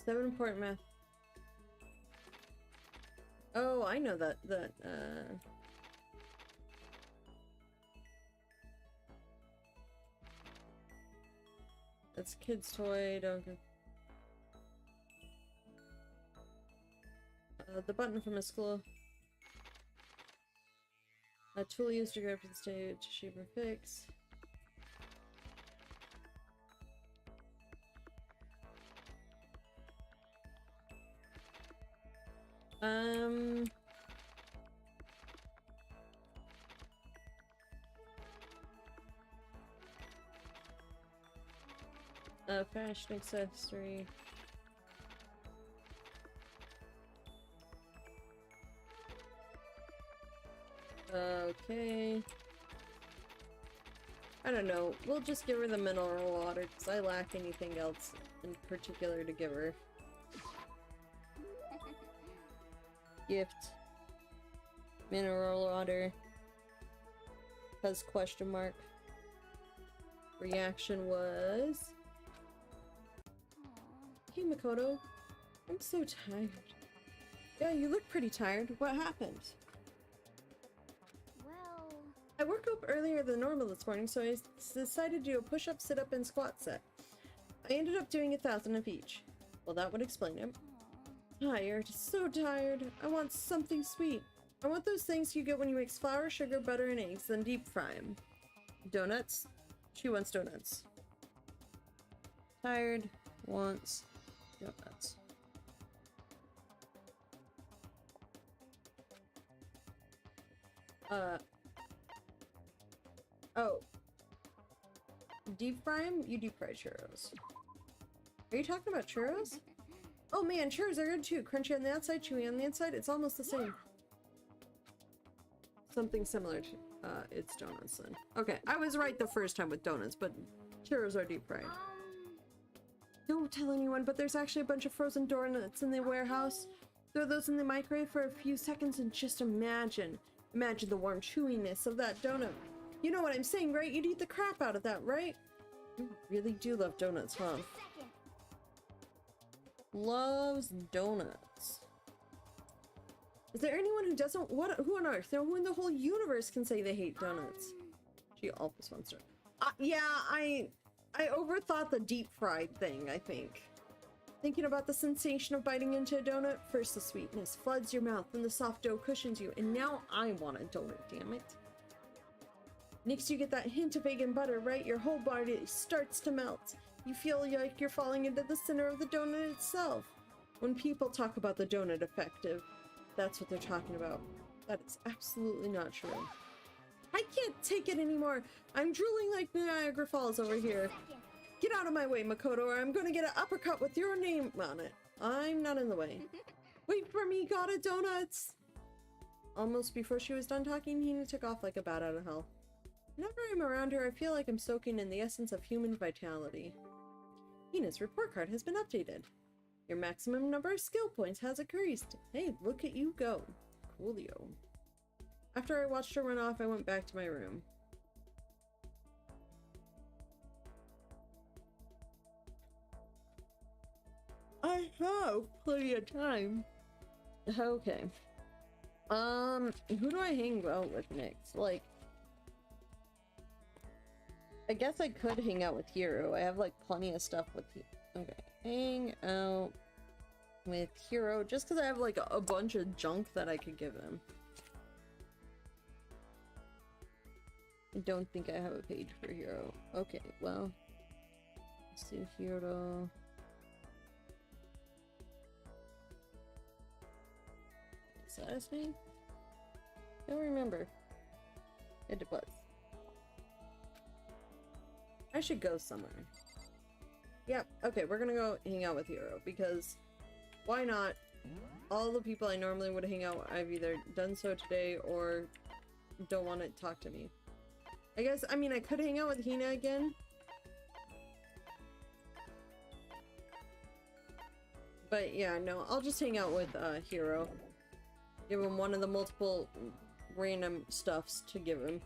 Seven important math. Oh, I know that, that's kid's toy, don't go... the button from a school. A tool used to grab to the stage, shape or fix. A fashion accessory. Okay. I don't know. We'll just give her the mineral water because I lack anything else in particular to give her. Gift. Mineral water. Because question mark. Reaction was... Hey Makoto. I'm so tired. Yeah, you look pretty tired. What happened? Well... I woke up earlier than normal this morning, so I decided to do a push-up, sit-up, and squat set. I ended up doing 1,000 of each. Well, that would explain it. Tired. So tired. I want something sweet. I want those things you get when you mix flour, sugar, butter, and eggs, then deep fry them. Donuts? She wants donuts. Tired. Wants donuts. Oh. Deep fry them? You deep fry churros. Are you talking about churros? Oh man, churros are good too. Crunchy on the outside, chewy on the inside. It's almost the same. Something similar to, it's donuts then. Okay, I was right the first time with donuts, but churros are deep fried. Don't tell anyone, but there's actually a bunch of frozen donuts in the warehouse. Throw those in the microwave for a few seconds and just imagine. Imagine the warm chewiness of that donut. You know what I'm saying, right? You'd eat the crap out of that, right? You really do love donuts, huh? Loves donuts. Is there anyone who doesn't? Who on earth? Who in the whole universe can say they hate donuts? She always wants to. Yeah, I overthought the deep fried thing, I think. Thinking about the sensation of biting into a donut, first the sweetness floods your mouth, then the soft dough cushions you, and now I want a donut, damn it. Next you get that hint of egg and butter, right? Your whole body starts to melt. You feel like you're falling into the center of the donut itself. When people talk about the donut effective, that's what they're talking about. That is absolutely not true. I can't take it anymore. I'm drooling like Niagara Falls over here. Get out of my way, Makoto, or I'm gonna get an uppercut with your name on it. I'm not in the way. Wait for me, gotta donuts! Almost before she was done talking, Hina took off like a bat out of hell. Whenever I'm around her, I feel like I'm soaking in the essence of human vitality. Hina's report card has been updated. Your maximum number of skill points has increased. Hey, look at you go. Coolio. After I watched her run off, I went back to my room. I have plenty of time. Okay. Who do I hang out with next? Like, I guess I could hang out with Hiro. I have like plenty of stuff with you. Okay. Hang out with Hiro just because I have like a bunch of junk that I could give him. I don't think I have a page for Hiro. Okay, well, Hero. Is that his name? I don't remember. It was. I should go somewhere. Yep, okay, we're gonna go hang out with Hero because why not? All the people I normally would hang out with, I've either done so today or don't want to talk to me. I guess, I mean, I could hang out with Hina again. But yeah, no, I'll just hang out with Hero. Give him one of the multiple random stuffs to give him.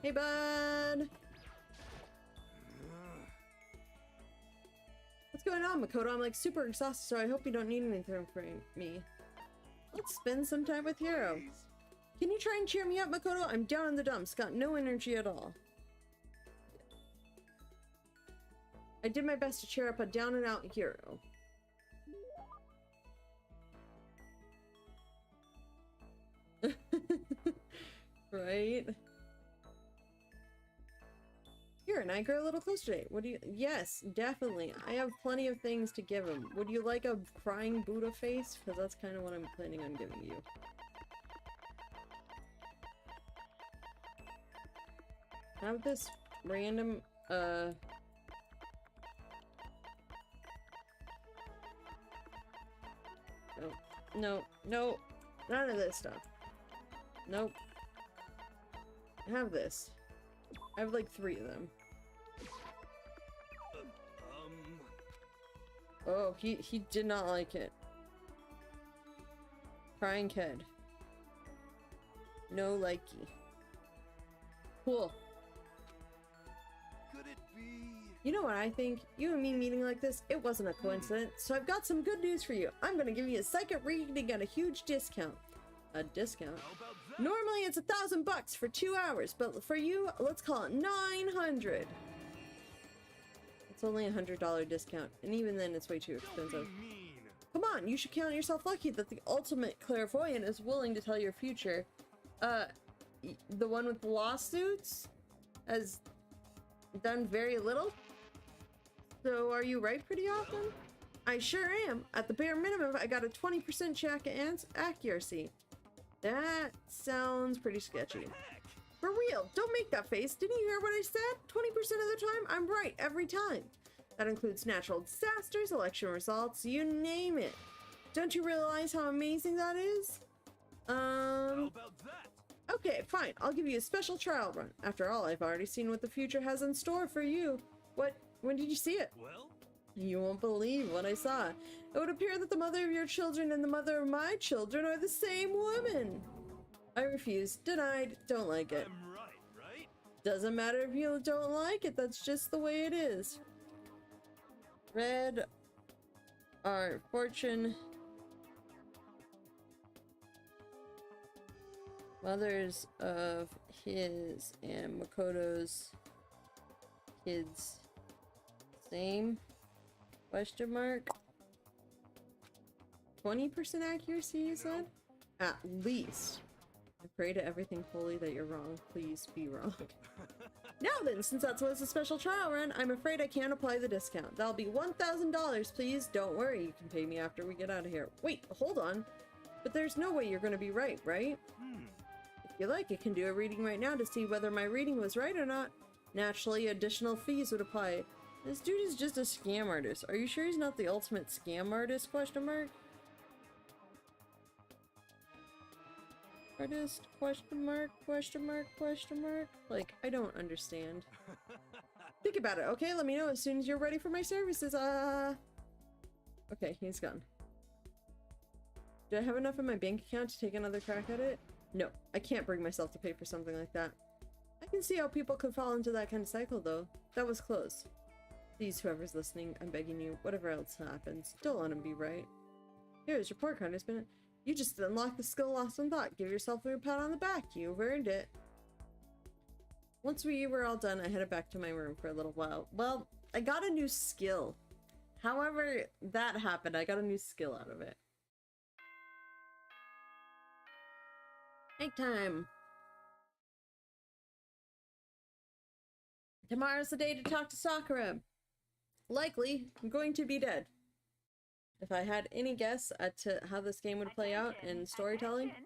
Hey, bud! What's going on, Makoto? I'm like super exhausted, so I hope you don't need anything from me. Let's spend some time with Hero. Can you try and cheer me up, Makoto? I'm down in the dumps, got no energy at all. I did my best to cheer up a down and out Hero. Right? Here, and I grew a little closer today. What do you— Yes, definitely. I have plenty of things to give him. Would you like a crying Buddha face? Because that's kind of what I'm planning on giving you. Have this random, no, no, no, none of this stuff. Nope. Have this. I have like 3 of them. Oh, he did not like it. Crying kid. No likey. Cool. Could it be? You know what I think? You and me meeting like this, it wasn't a coincidence. So I've got some good news for you. I'm gonna give you a second reading at a huge discount. A discount? How about that? Normally it's $1,000 for 2 hours, but for you, let's call it $900. It's only a $100 discount, and even then it's way too expensive. Don't be mean. Come on, you should count yourself lucky that the ultimate clairvoyant is willing to tell your future. The one with the lawsuits has done very little. So are you right pretty often? I sure am. At the bare minimum, I got a 20% check and accuracy. That sounds pretty sketchy. Heck. For real, don't make that face. Didn't you hear what I said? 20% of the time, I'm right every time. That includes natural disasters, election results, you name it. Don't you realize how amazing that is? How about that? Okay, fine. I'll give you a special trial run. After all, I've already seen what the future has in store for you. What? When did you see it? Well, You won't believe what I saw. It would appear that the mother of your children and the mother of my children are the same woman. I refuse. Denied. Don't like it. I'm right? Doesn't matter if you don't like it. That's just the way it is. Red are fortune. Mothers of his and Makoto's kids. Same? Question mark? 20% accuracy, you said? At least. I pray to everything holy that you're wrong. Please be wrong. Now then, since that's what's a special trial run, I'm afraid I can't apply the discount. That'll be $1,000, please. Don't worry, you can pay me after we get out of here. Wait, hold on. But there's no way you're gonna be right? If you like, I can do a reading right now to see whether my reading was right or not. Naturally, additional fees would apply. This dude is just a scam artist. Are you sure he's not the ultimate scam artist? Question mark? Artist? Question mark? Question mark? Question mark? Like, I don't understand. Think about it, okay? Let me know as soon as you're ready for my services. Okay, he's gone. Do I have enough in my bank account to take another crack at it? No, I can't bring myself to pay for something like that. I can see how people could fall into that kind of cycle, though. That was close. Please, whoever's listening, I'm begging you, whatever else happens, don't let him be right. Here's your poor punishment. You just unlocked the skill lost in thought. Give yourself a pat on the back. You've earned it. Once we were all done, I headed back to my room for a little while. Well, I got a new skill. However that happened, I got a new skill out of it. Nighttime. Tomorrow's the day to talk to Sakura. Likely, I'm going to be dead. If I had any guess as to how this game would play out in storytelling. Attention.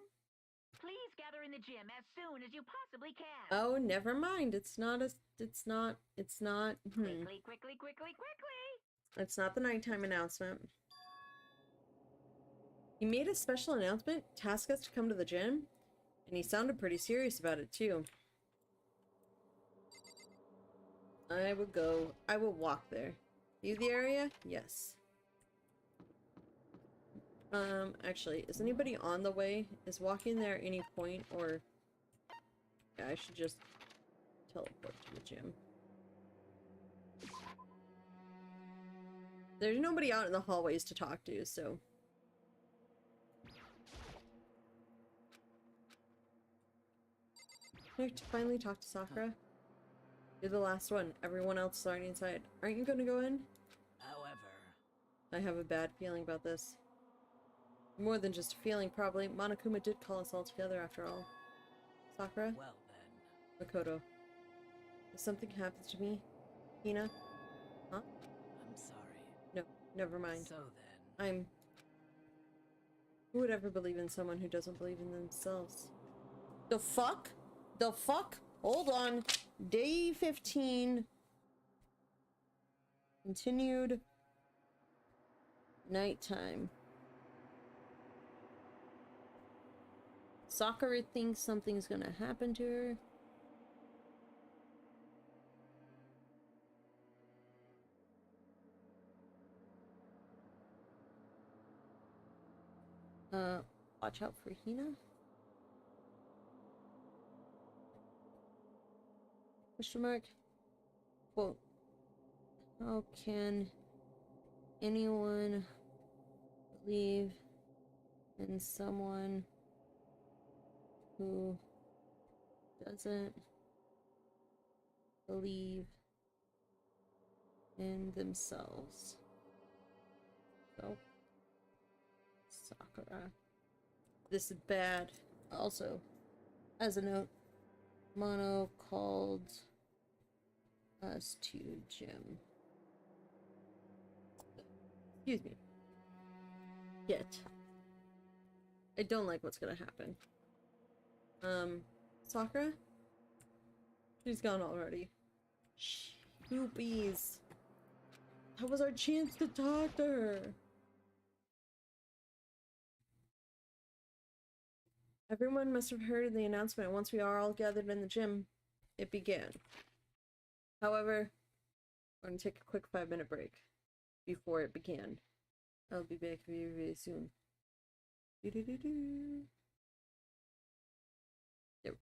Please gather in the gym as soon as you possibly can. Oh, never mind. It's not. It's not Quickly, quickly, quickly, quickly. It's not the nighttime announcement. He made a special announcement, task us to come to the gym, and he sounded pretty serious about it too. I will walk there. You the area? Yes. Actually, is anybody on the way? Is walking there any point, or... Yeah, I should just teleport to the gym. There's nobody out in the hallways to talk to, so... Can I finally talk to Sakura? You're the last one. Everyone else is already inside. Aren't you gonna go in? However, I have a bad feeling about this. More than just a feeling, probably. Monokuma did call us all together after all. Sakura? well then, Makoto. If something happens to me, Hina? Huh? I'm sorry. No, never mind. So then, Who would ever believe in someone who doesn't believe in themselves? The fuck? The fuck? Hold on. Day 15. Continued. Nighttime. Sakura thinks something's gonna happen to her. Watch out for Hina? Question mark? Quote. How can anyone believe in someone who doesn't believe in themselves? So, Sakura. This is bad. Also, as a note, Mono called us to gym. Excuse me. Yet. I don't like what's gonna happen. Sakura? She's gone already. Shoopies. That was our chance to talk to her. Everyone must have heard the announcement once we are all gathered in the gym. It began. However, we're going to take a quick 5-minute break before it began. I'll be back very, very soon. Doo-doo-doo-doo. There.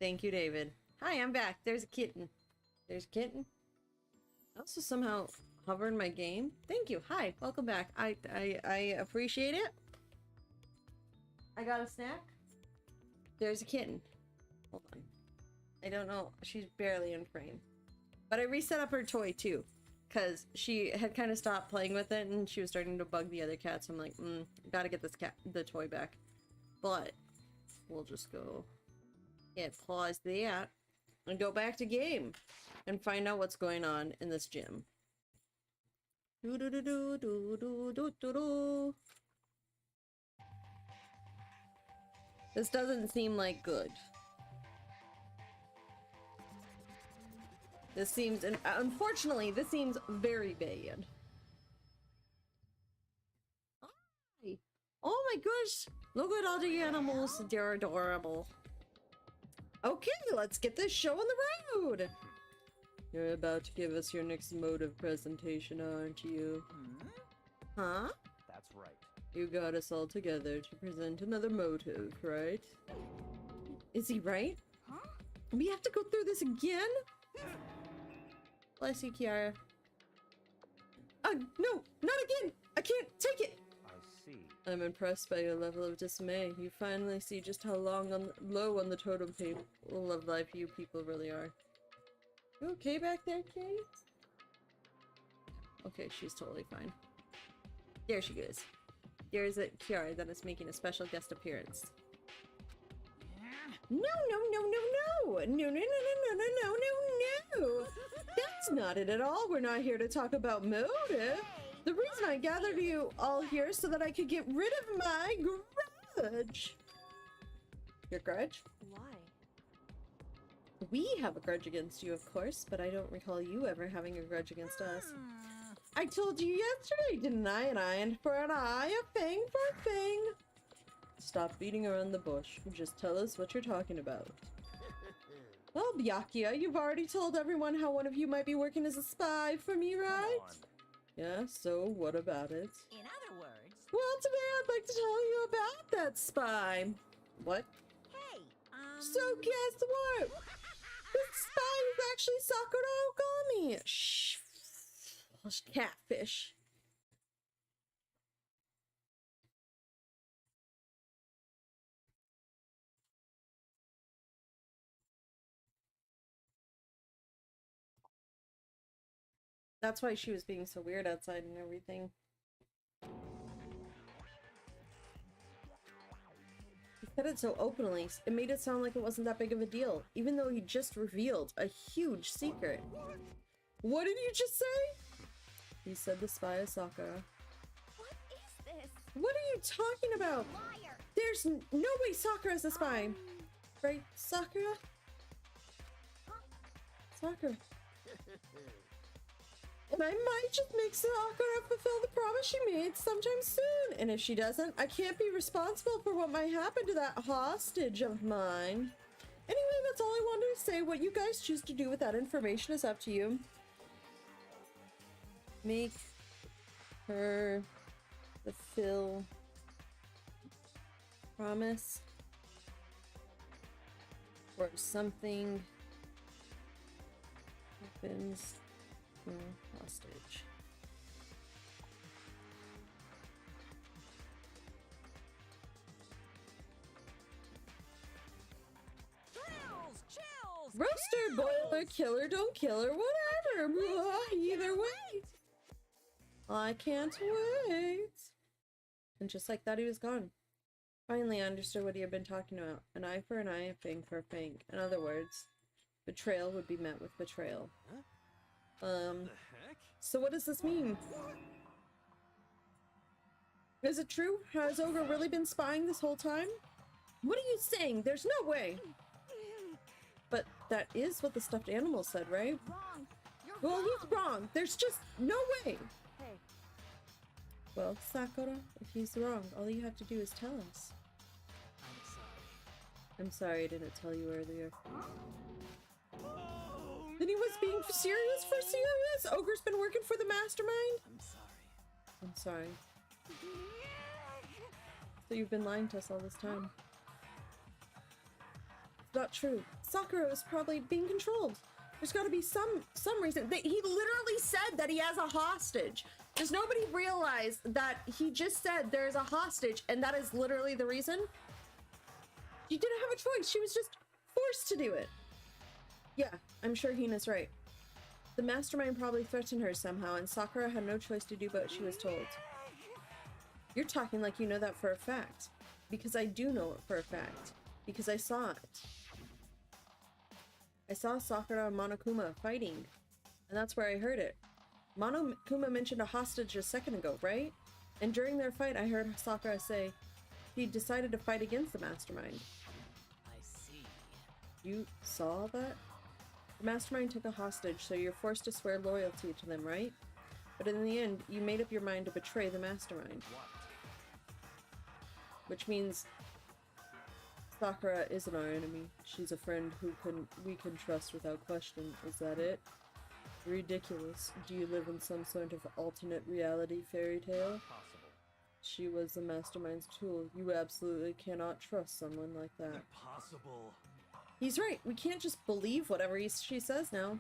Thank you, David. Hi, I'm back. There's a kitten. There's a kitten. I also somehow hover in my game. Thank you. Hi, welcome back. I appreciate it. I got a snack. There's a kitten. Hold on. I don't know. She's barely in frame. But I reset up her toy too. Because she had kind of stopped playing with it and she was starting to bug the other cats. I'm like, gotta get this cat, the toy back. But we'll just go pause that and go back to game and find out what's going on in this gym. Do do do do do do do do do. This doesn't seem like good. This seems, and unfortunately, this seems very bad. Hi. Oh my gosh! Look at all the animals. They're adorable. Okay, let's get this show on the road. You're about to give us your next motive presentation, aren't you? Huh? That's right. You got us all together to present another motive, right? Is he right? Huh? We have to go through this again? Bless you, Kiara. No, not again! I can't take it! I see. I'm impressed by your level of dismay. You finally see just how low on the totem pole of life you people really are. You okay back there, Kitty? Okay, she's totally fine. There she goes. There's a Kiara that is making a special guest appearance. No, no, no, no, no! No, no, no, no, no, no, no, no, no! That's not it at all. We're not here to talk about motive. The reason I gathered you all here is so that I could get rid of my grudge. Your grudge? Why? We have a grudge against you, of course, but I don't recall you ever having a grudge against us. I told you yesterday, didn't I? An eye for an eye, a fang for a fang. Stop beating around the bush. Just tell us what you're talking about. Well, Byakuya, you've already told everyone how one of you might be working as a spy for me, right? Yeah, so what about it? In other words, Well, today I'd like to tell you about that spy. What? hey, So guess what? This spy is actually Sakura Okami. Shh. Catfish. That's why she was being so weird outside and everything. He said it so openly. It made it sound like it wasn't that big of a deal, even though he just revealed a huge secret. What did you just say? He said the spy is Sakura. What is this? What are you talking about? Liar! There's no way Sakura's a spy. Right, Sakura? Sakura. And I might just make Sakura fulfill the promise she made sometime soon. And if she doesn't, I can't be responsible for what might happen to that hostage of mine. Anyway, that's all I wanted to say. What you guys choose to do with that information is up to you. Make her fulfill promise or something happens to hostage. Chills! Roaster, boiler, killer, don't kill her, whatever. Either way. I can't wait. And just like that, he was gone. Finally, I understood what he had been talking about. An eye for an eye, a fang for a fang. In other words, betrayal would be met with betrayal. The heck? So what does this mean? Is it true? Has Ogre really been spying this whole time? What are you saying? There's no way. But that is what the stuffed animal said, right? Wrong! You're Well, wrong! he's wrong. There's just no way. Hey, Well, Sakura, if he's wrong, all you have to do is tell us. I'm sorry. I'm sorry I didn't tell you earlier. Oh, Then he was being serious for serious? Ogre's been working for the mastermind? I'm sorry. I'm sorry. So you've been lying to us all this time. not true. Sakura is probably being controlled. There's got to be some reason. He literally said that he has a hostage. Does nobody realize that he just said there's a hostage and that is literally the reason? She didn't have a choice. She was just forced to do it. Yeah, I'm sure Hina's right. The mastermind probably threatened her somehow and Sakura had no choice to do what she was told. You're talking like you know that for a fact. Because I do know it for a fact. Because I saw it. I saw Sakura and Monokuma fighting. And that's where I heard it. Monokuma mentioned a hostage a second ago, right? And during their fight, I heard Sakura say he decided to fight against the mastermind. I see. You saw that? The mastermind took a hostage, so you're forced to swear loyalty to them, right? But in the end, you made up your mind to betray the mastermind. What? Which means Sakura isn't our enemy. She's a friend who we can trust without question. Is that it? Ridiculous. Do you live in some sort of alternate reality fairy tale? Possible. She was the mastermind's tool. You absolutely cannot trust someone like that. Impossible. He's right. We can't just believe whatever she says now.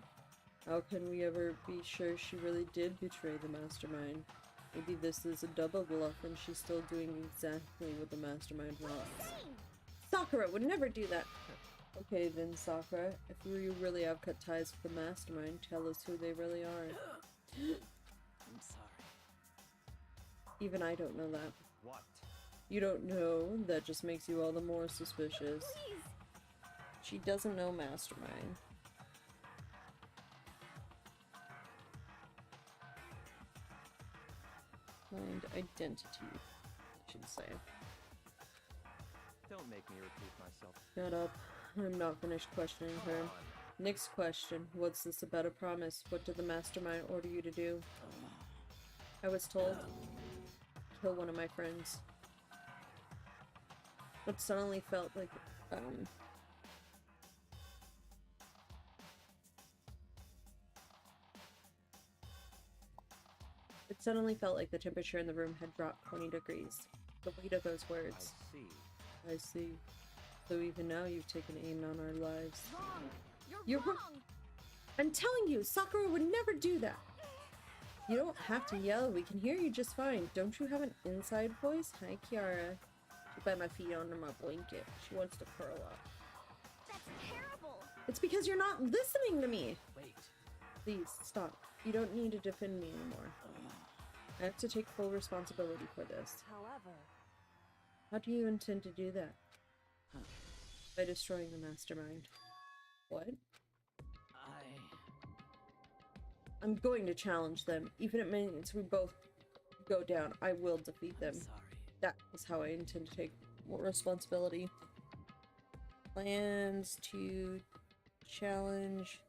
How can we ever be sure she really did betray the mastermind? Maybe this is a double bluff and she's still doing exactly what the mastermind wants. Sakura would never do that. Okay then, Sakura, if you really have cut ties with the mastermind, tell us who they really are. I'm sorry. Even I don't know that. What? You don't know? That just makes you all the more suspicious. Please. She doesn't know mastermind. Find identity, I should say. Don't make me repeat myself. Shut up. I'm not finished questioning her. Next question. What's this about a promise? What did the mastermind order you to do? I was told kill one of my friends. It suddenly felt like it suddenly felt like the temperature in the room had dropped 20 degrees. The weight of those words. I see. I see. So even now you've taken aim on our lives. Wrong. You're You're wrong. wrong. I'm telling you, Sakura would never do that. You don't have to yell. We can hear you just fine. Don't you have an inside voice? Hi, Kiara. She bit my feet under my blanket. She wants to curl up. That's terrible. It's because you're not listening to me. Wait. Please, stop. You don't need to defend me anymore. I have to take full responsibility for this. However, How do you intend to do that? By destroying the mastermind. What? I'm going to challenge them. Even if it means we both go down, I will defeat them. Sorry. That is how I intend to take more responsibility. Plans to challenge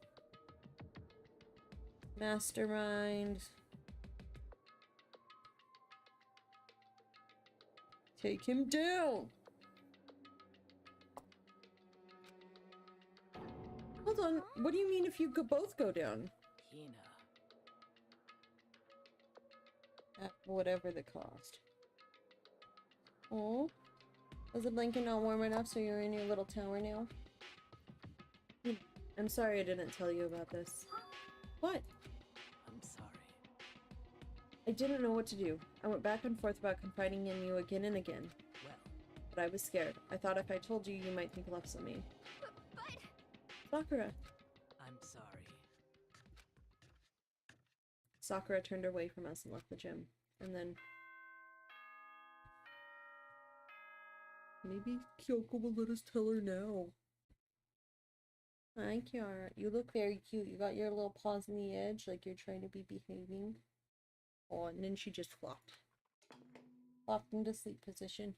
mastermind. Take him down! Hold on, what do you mean if you both go down? Hina. At whatever the cost. Oh, was the blanket not warm enough so you're in your little tower now? I'm sorry I didn't tell you about this. What? I'm sorry. I didn't know what to do. I went back and forth about confiding in you again and again. Well, But I was scared. I thought if I told you, you might think less of me. but Sakura. I'm sorry. Sakura turned away from us and left the gym. And then... maybe Kyoko will let us tell her now. Hi, Kiara. You look very cute. You got your little paws on the edge like you're trying to be behaving. Oh, and then she just flopped. Flopped into sleep position.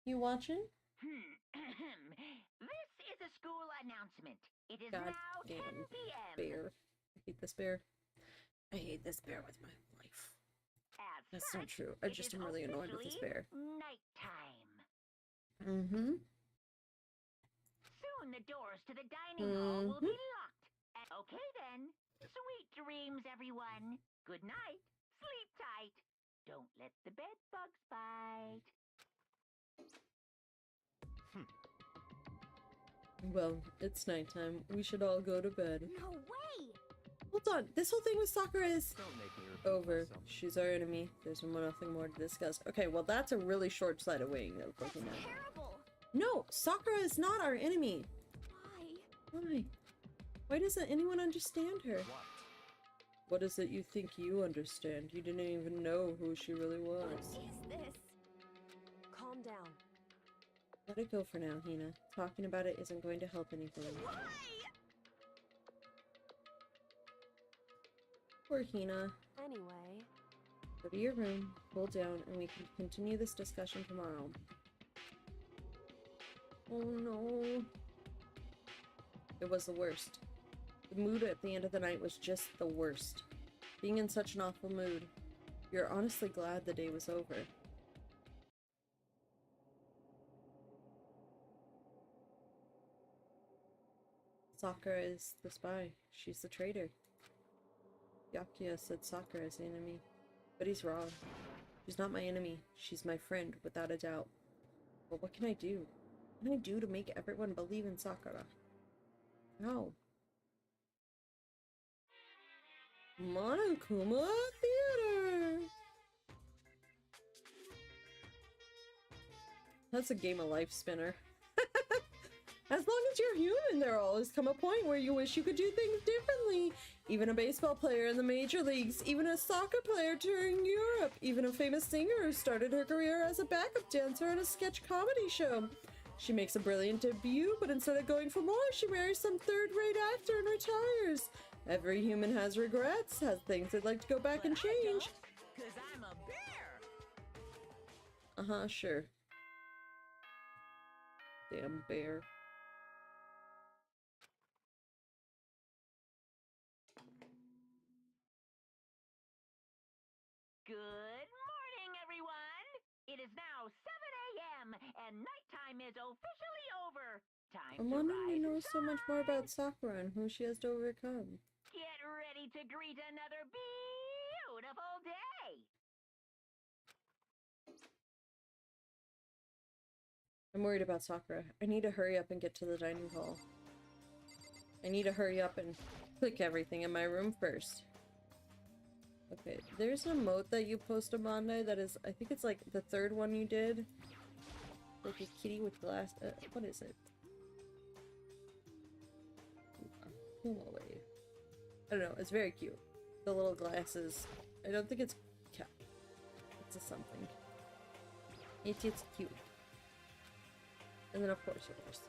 You watching? This is a school announcement. It is God now 10 damn p.m. bear. I hate this bear. I hate this bear with my life. As That's not such, true. I it just is am really annoyed with this officially bear. Nighttime. Mm-hmm. Soon the doors to the dining hall will be Mm-hmm. locked. Okay then. Sweet dreams, everyone. Good night. Sleep tight. Don't let the bed bugs bite. Well, it's nighttime. We should all go to bed. No way! Hold on. This whole thing with Sakura is Don't make me repeat over. myself. She's our enemy. There's nothing more to discuss. Okay, well that's a really short-sighted way of That's looking at it. terrible! No, Sakura is not our enemy. Why? Why? Why doesn't anyone understand her? What? What is it you think you understand? You didn't even know who she really was. What is this? Calm down. Let it go for now, Hina. Talking about it isn't going to help anything. Why? Poor Hina. Anyway, Go to your room, cool down, and we can continue this discussion tomorrow. Oh no. It was the worst. The mood at the end of the night was just the worst. Being in such an awful mood. You're honestly glad the day was over. Sakura is the spy. She's the traitor. Yakuya said Sakura is the enemy. But he's wrong. She's not my enemy. She's my friend, without a doubt. But what can I do? What can I do to make everyone believe in Sakura? How? Monokuma Theater! That's a game of life spinner. As long as you're human, there'll always come a point where you wish you could do things differently. Even a baseball player in the major leagues, even a soccer player touring Europe, even a famous singer who started her career as a backup dancer in a sketch comedy show. She makes a brilliant debut, but instead of going for more, she marries some third-rate actor and retires. Every human has regrets, has things they'd like to go back and change. Cause I'm a bear! Uh-huh, sure. Damn bear. Good morning, everyone! It is now 7 a.m. and nighttime is officially over. Time I'm to wanting to rise know and so much more shine. about Sakura and who she has to overcome. Get ready to greet another beautiful day! I'm worried about Sakura. I need to hurry up and get to the dining hall. I need to hurry up and click everything in my room first. Okay, there's an emote that you posted, Monday, that is, I think it's like the third one you did. Like a kitty with glass, what is it? Puma wave. I don't know, it's very cute. The little glasses. I don't think it's cat. It's a something. It's cute. And then of course yours.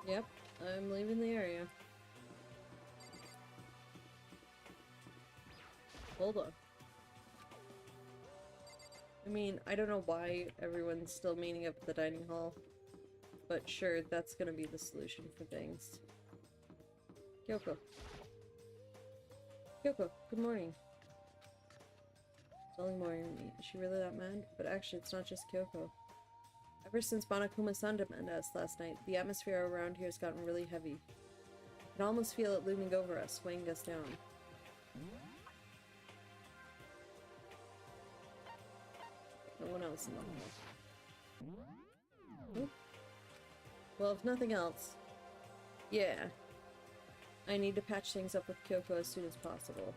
Yep, I'm leaving the area. Hold on. I mean, I don't know why everyone's still meeting up at the dining hall, but sure, that's gonna be the solution for things. Kyoko. Kyoko, good morning. It's only morning. Is she really that mad? But actually, it's not just Kyoko. Ever since Monokuma-san demanded us last night, the atmosphere around here has gotten really heavy. I can almost feel it looming over us, weighing us down. No one else in the hall. Oh. Well, if nothing else, yeah. I need to patch things up with Kyoko as soon as possible.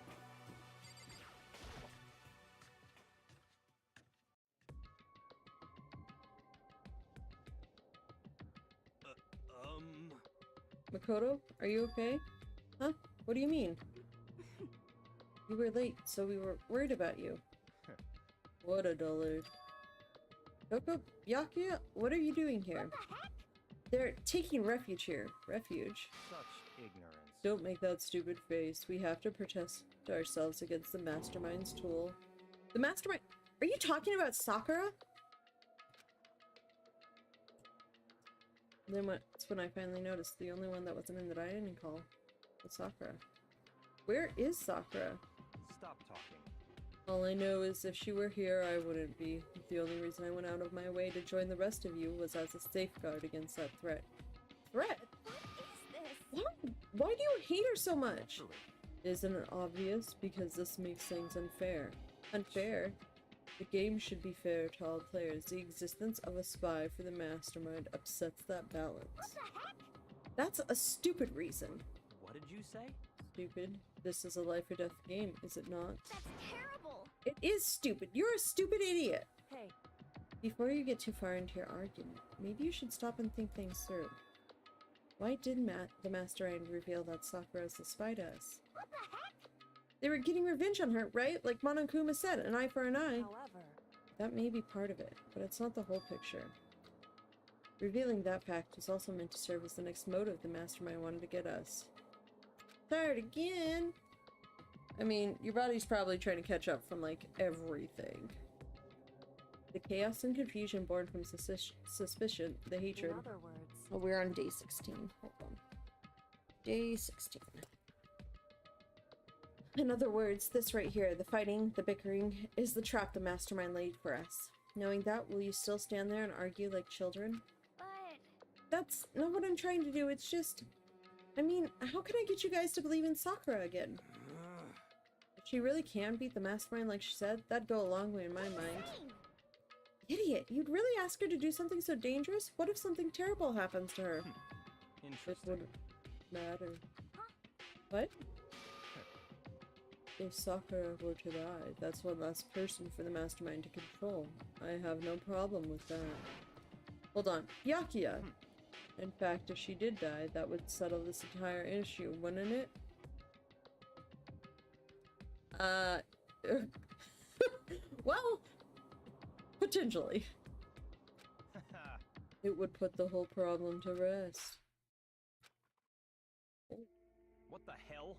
Makoto, are you okay? Huh? What do you mean? You were late, so we were worried about you. What a dullard. Kyoko, Yakuya, what are you doing here? They're taking refuge here. Refuge? Such ignorance. Don't make that stupid face. We have to protect ourselves against the Mastermind's tool. The Mastermind? Are you talking about Sakura? Then that's when I finally noticed the only one that wasn't in the dining hall was Sakura. Where is Sakura? Stop talking. All I know is if she were here, I wouldn't be. The only reason I went out of my way to join the rest of you was as a safeguard against that threat. Threat? What is this? Why do you hate her so much? Isn't it obvious? Because this makes things unfair. Unfair. The game should be fair to all players. The existence of a spy for the mastermind upsets that balance. What the heck? That's a stupid reason. What did you say? Stupid. This is a life or death game, is it not? That's terrible. It is stupid. You're a stupid idiot. Hey, Before you get too far into your argument, maybe you should stop and think things through. Why did the mastermind reveal that Sakura is a spy to us? What the heck? They were getting revenge on her, right? Like Monokuma said, an eye for an eye. however, That may be part of it, but it's not the whole picture. Revealing that fact was also meant to serve as the next motive the mastermind wanted to get us. Tired again! I mean, your body's probably trying to catch up from, like, everything. The chaos and confusion born from suspicion, the hatred. in other words, Oh, we're on day 16. Hold on. Day 16. In other words, this right here, the fighting, the bickering, is the trap the mastermind laid for us. Knowing that, will you still stand there and argue like children? But That's not what I'm trying to do, it's just... I mean, how can I get you guys to believe in Sakura again? If she really can beat the mastermind like she said, that'd go a long way in my mind. dang. Idiot, you'd really ask her to do something so dangerous? What if something terrible happens to her? It Interesting. wouldn't matter. What? If Sakura were to die, that's one less person for the mastermind to control. I have no problem with that. Hold on. Byakuya! In fact, if she did die, that would settle this entire issue, wouldn't it? Well, potentially. It would put the whole problem to rest. What the hell?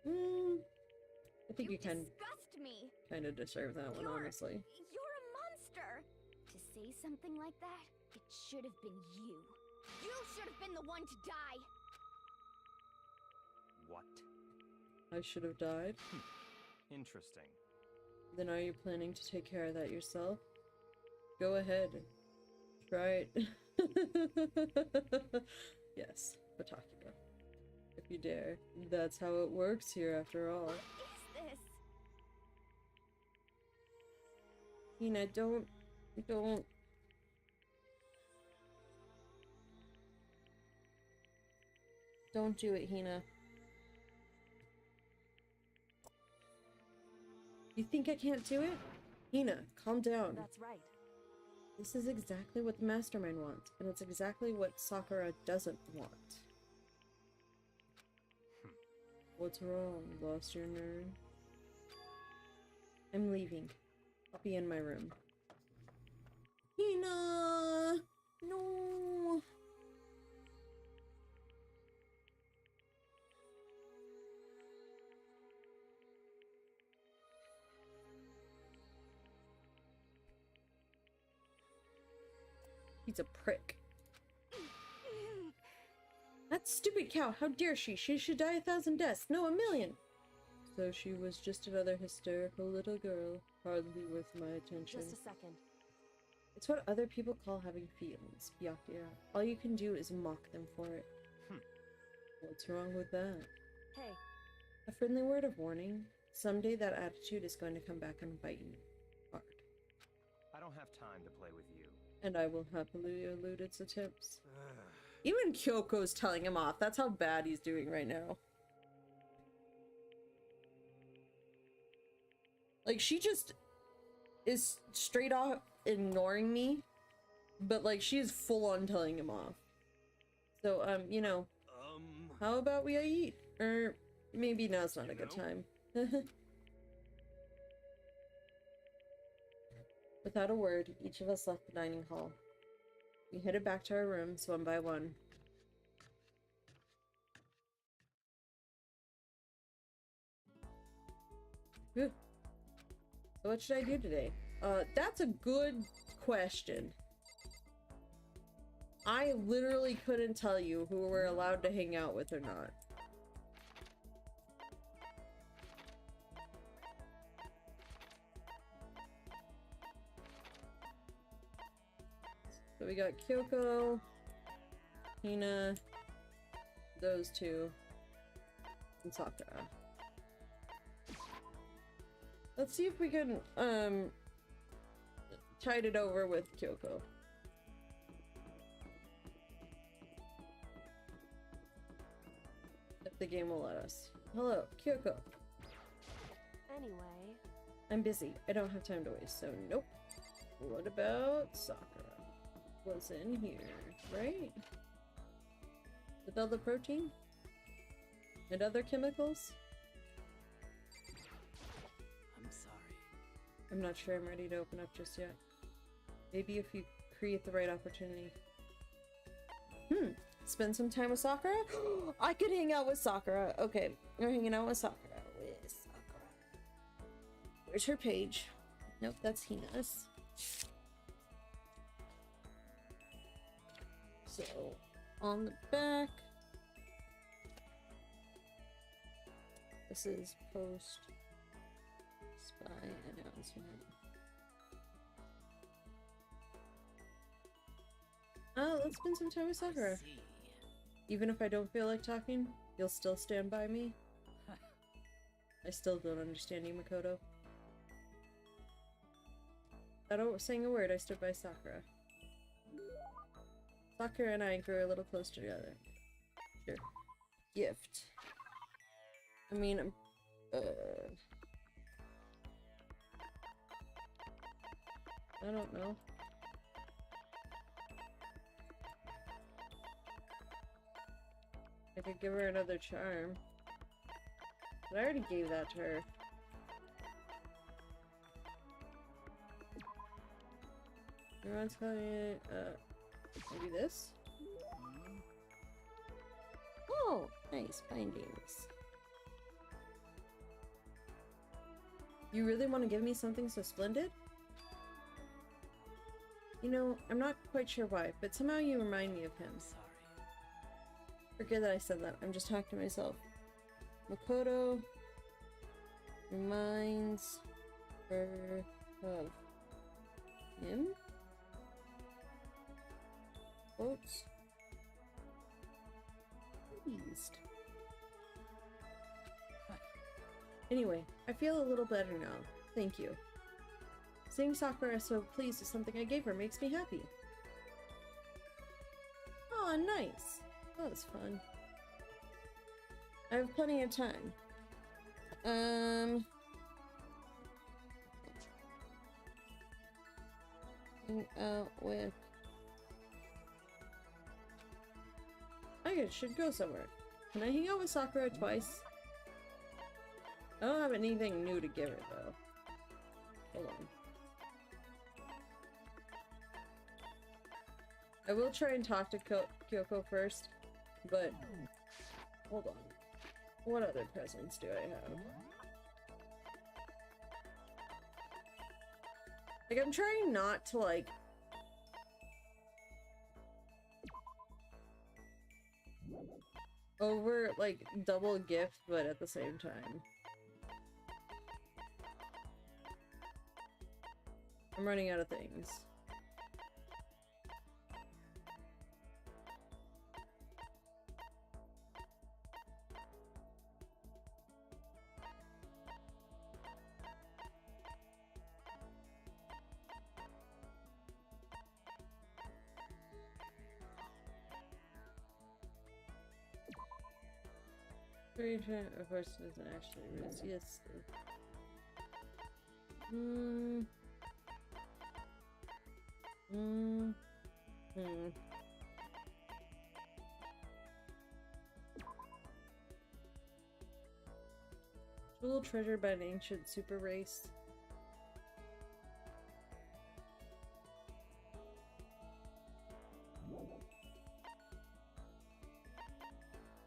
I think you can disgust me. kind of deserve that one, honestly. You're a monster. To say something like that, it should have been you. You should have been the one to die. What? I should have died. Interesting. Then are you planning to take care of that yourself? Go ahead. Try it. Yes, Batakuya. If you dare. That's how it works here after all. What is this? Hina, don't. Don't do it, Hina. You think I can't do it? Hina, calm down. that's right. This is exactly what the mastermind wants, and it's exactly what Sakura doesn't want. What's wrong? Lost your nerve? I'm leaving. I'll be in my room. Hina! No! He's a prick. That stupid cow, how dare she? She should die 1,000 deaths, no, 1,000,000! So she was just another hysterical little girl, hardly worth my attention. Just a second. It's what other people call having feelings, Byakuya. All you can do is mock them for it. What's wrong with that? Hey, A friendly word of warning. Someday that attitude is going to come back and bite you hard. I don't have time to play with you. And I will happily elude its attempts. Even Kyoko's telling him off. That's how bad he's doing right now. Like, she just is straight off ignoring me, but like, she is full on telling him off. So, you know, how about we eat? Or maybe now's not a good time. Without a word, each of us left the dining hall. We headed back to our rooms one by one. Whew. So what should I do today? That's a good question. I literally couldn't tell you who we're allowed to hang out with or not. So we got Kyoko, Hina, those two, and Sakura. Let's see if we can, tide it over with Kyoko. If the game will let us. Hello, Kyoko. Anyway, I'm busy. I don't have time to waste, so nope. What about Sakura? Was in here, right? With all the protein? And other chemicals? I'm sorry. I'm not sure I'm ready to open up just yet. Maybe if you create the right opportunity. Spend some time with Sakura? I could hang out with Sakura. Okay, we're hanging out with Sakura. Where's her page? Nope, that's Hina's. So, on the back, this is post spy announcement. Let's spend some time with Sakura. I see. Even if I don't feel like talking, you'll still stand by me. I still don't understand you, Makoto. Without saying a word, I stood by Sakura. Sakura and I grew a little closer together. Sure. Gift. I mean, I don't know. I could give her another charm. But I already gave that to her. Everyone's calling it, maybe this? Oh, nice bindings. You really want to give me something so splendid? You know, I'm not quite sure why, but somehow you remind me of him. I'm sorry. Forget that I said that. I'm just talking to myself. Makoto reminds her of him? Quotes? Pleased. Anyway, I feel a little better now. Thank you. Seeing Sakura so pleased with something I gave her makes me happy. Aw, nice. That was fun. I have plenty of time. Hang out with... I should go somewhere. Can I hang out with Sakura twice? I don't have anything new to give her, though. Hold on. I will try and talk to Kyoko first, but... Hold on. What other presents do I have? Like, I'm trying not to, like... double gift, but at the same time. I'm running out of things. Of course, it doesn't actually risk. Yes. Jewel treasure by an ancient super race.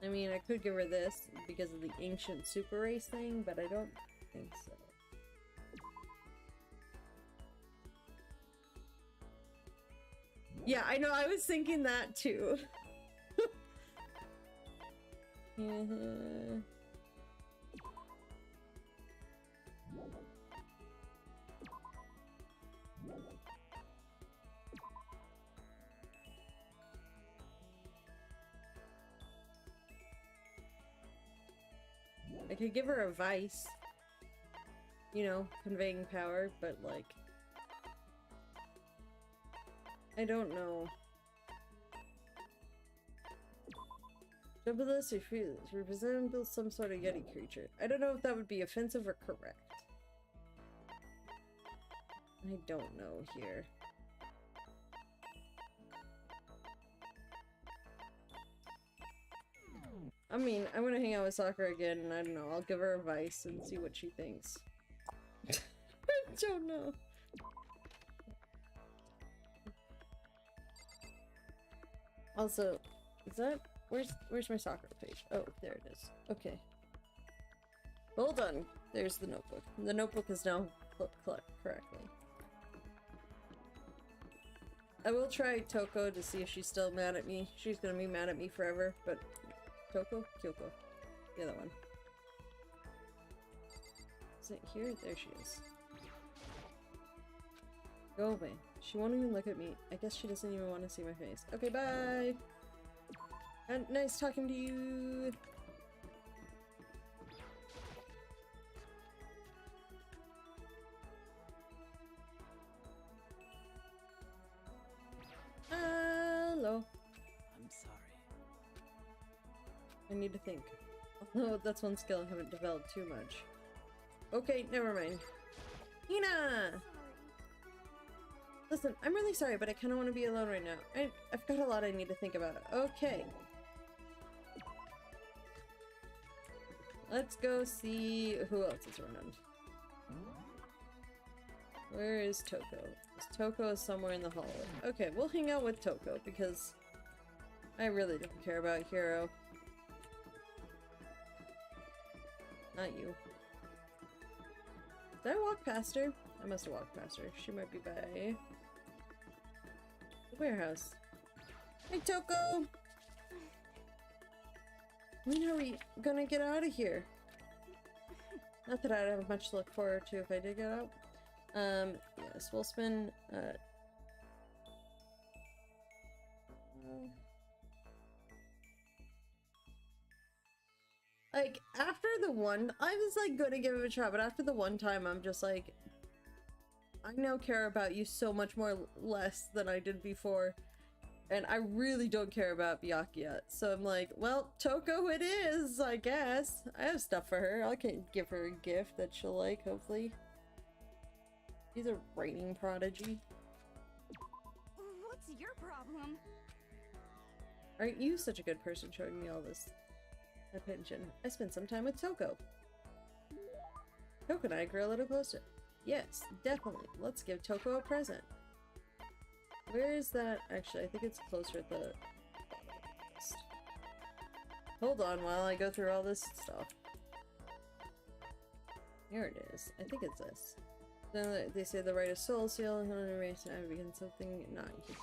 I mean, I could give her this because of the ancient super race thing, but I don't think so. Yeah, I know, I was thinking that too. I could give her a vice. you know, conveying power, but like, I don't know. Jubilus resembles some sort of Yeti creature. I don't know if that would be offensive or correct. I don't know here. I mean, I'm gonna hang out with Sakura again, and I don't know, I'll give her advice and see what she thinks. I don't know. Also, is that... Where's my Sakura page? Oh, there it is. Okay. Hold on. There's the notebook. The notebook is now flipped correctly. I will try Toko to see if she's still mad at me. She's gonna be mad at me forever, but... Toko? Kyoko. The other one. Is it here? There she is. Go away. She won't even look at me. I guess she doesn't even want to see my face. Okay, bye! And nice talking to you! Hello. I'm sorry. I need to think. Although that's one skill I haven't developed too much. Okay, never mind. Hina! Sorry. Listen, I'm really sorry, but I kind of want to be alone right now. I've got a lot I need to think about. Okay. Let's go see who else is around. Where is Toko? Toko is somewhere in the hallway. Okay, we'll hang out with Toko because I really don't care about Hiro. Not you. Did I walk past her? I must have walked past her. She might be by the warehouse. Hey, Toko! When are we gonna get out of here? Not that I'd have much to look forward to if I did get out. Yes, we'll spend, like, after the one, I was, like, gonna give it a try, but after the one time, I'm just like, I now care about you so much more less than I did before, and I really don't care about Byakuya, so I'm like, well, Toko it is, I guess. I have stuff for her. I can give her a gift that she'll like, hopefully. She's a writing prodigy. What's your problem? Aren't you such a good person showing me all this attention? I spent some time with Toko. Toko and I grew a little closer. Yes, definitely. Let's give Toko a present. Where is that? Actually, I think it's closer at the bottom of the list. Hold on while I go through all this stuff. Here it is. I think it's this. Then they say the right of soul seal and erase and begin something not human.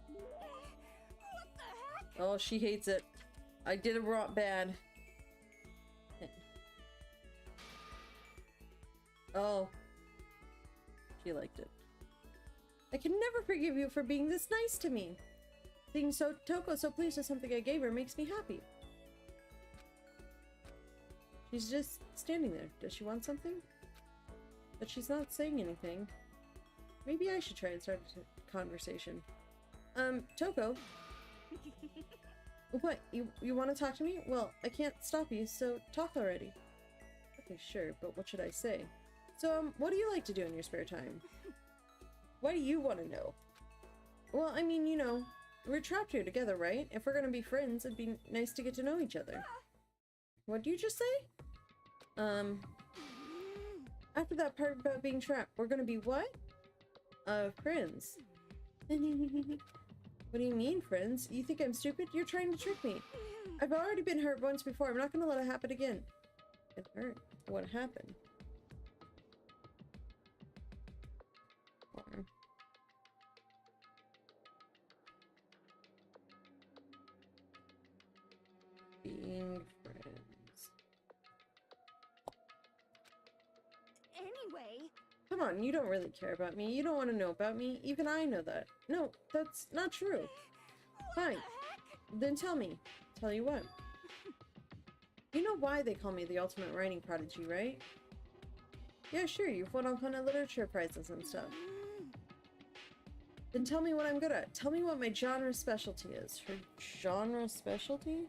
What the heck? Oh, she hates it. I did it wrong bad. Oh. She liked it. I can never forgive you for being this nice to me. Being Toko so pleased with something I gave her makes me happy. She's just standing there. Does she want something? But she's not saying anything. Maybe I should try and start a conversation. Toko? What? You want to talk to me? Well, I can't stop you, so talk already. Okay, sure, but what should I say? So, what do you like to do in your spare time? Why do you want to know? Well, I mean, you know, we're trapped here together, right? If we're gonna be friends, it'd be nice to get to know each other. What did you just say? After that part about being trapped, we're gonna be what? Friends. What do you mean, friends? You think I'm stupid? You're trying to trick me. I've already been hurt once before. I'm not gonna let it happen again. It hurt. What happened? Or... being friends. Anyway, Come on, you don't really care about me. You don't want to know about me. Even I know that. No, that's not true. Fine. Then tell me. Tell you what. You know why they call me the ultimate writing prodigy, right? Yeah, sure, you've won a ton of literature prizes and stuff. Then tell me what I'm good at. Tell me what my genre specialty is. Her genre specialty?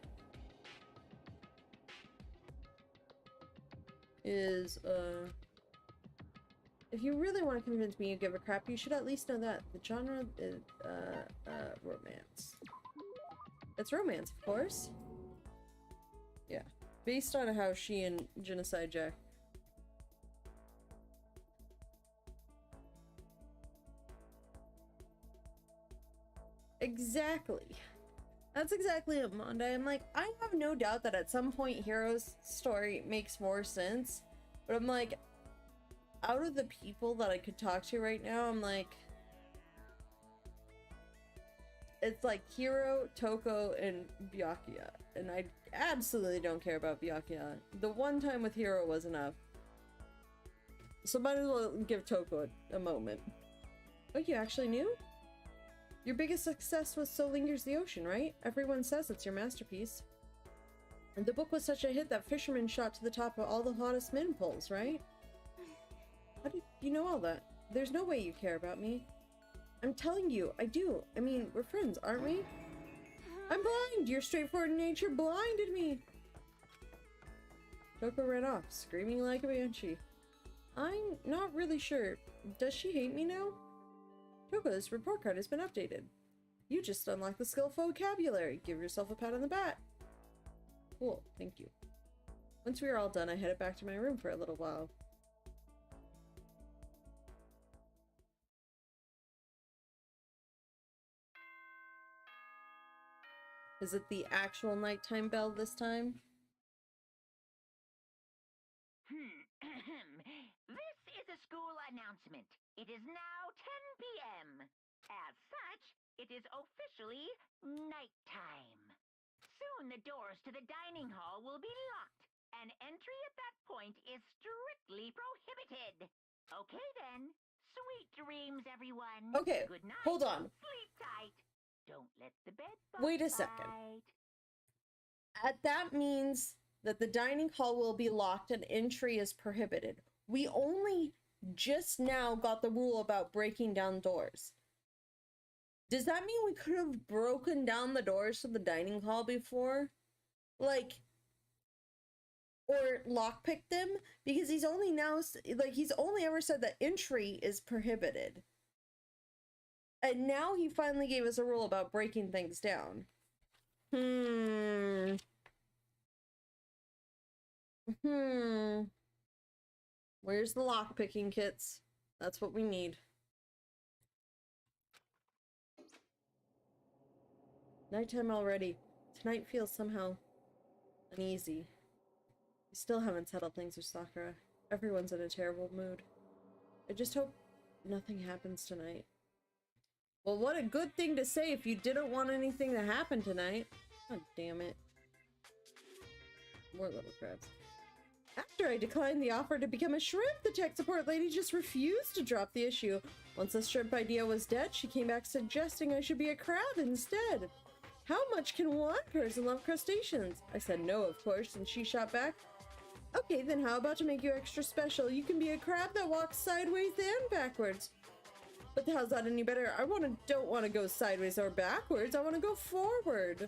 Is, if you really want to convince me you give a crap, you should at least know that. The genre is, romance. It's romance, of course. Yeah. Based on how she and Genocide Jack. Exactly. That's exactly it, Monday. I'm like, I have no doubt that at some point Hiro's story makes more sense. But I'm like, out of the people that I could talk to right now, I'm like, it's like Hiro, Toko, and Byakuya. And I absolutely don't care about Byakuya. The one time with Hiro was enough. So might as well give Toko a moment. Oh, you actually knew? Your biggest success was So Lingers the Ocean, right? Everyone says it's your masterpiece. And the book was such a hit that fishermen shot to the top of all the hottest men polls, right? How did you know all that? There's no way you care about me. I'm telling you, I do. I mean, we're friends, aren't we? I'm blind! Your straightforward nature blinded me! Toko ran off, screaming like a banshee. I'm not really sure. Does she hate me now? Toko's report card has been updated. You just unlocked the skill vocabulary. Give yourself a pat on the back. Cool, thank you. Once we were all done, I headed back to my room for a little while. Is it the actual nighttime bell this time? This is a school announcement. It is now 10 p.m. As such, it is officially nighttime. Soon the doors to the dining hall will be locked, and entry at that point is strictly prohibited. Okay then. Sweet dreams, everyone. Okay, Good night. hold on. Sleep tight. Don't let the bed Wait a second. That means that the dining hall will be locked and entry is prohibited. We only just now got the rule about breaking down doors. Does that mean we could have broken down the doors to the dining hall before? Like, or lockpicked them? Because he's only now, like, he's only ever said that entry is prohibited. And now he finally gave us a rule about breaking things down. Where's the lockpicking kits? That's what we need. Nighttime already. Tonight feels somehow uneasy. We still haven't settled things with Sakura. Everyone's in a terrible mood. I just hope nothing happens tonight. Well, what a good thing to say if you didn't want anything to happen tonight. God damn it. More little crabs. After I declined the offer to become a shrimp, the tech support lady just refused to drop the issue. Once the shrimp idea was dead, she came back suggesting I should be a crab instead. How much can one person love crustaceans? I said no, of course, and she shot back, okay, then how about to make you extra special? You can be a crab that walks sideways and backwards. But how's that any better? I don't want to go sideways or backwards. I want to go forward.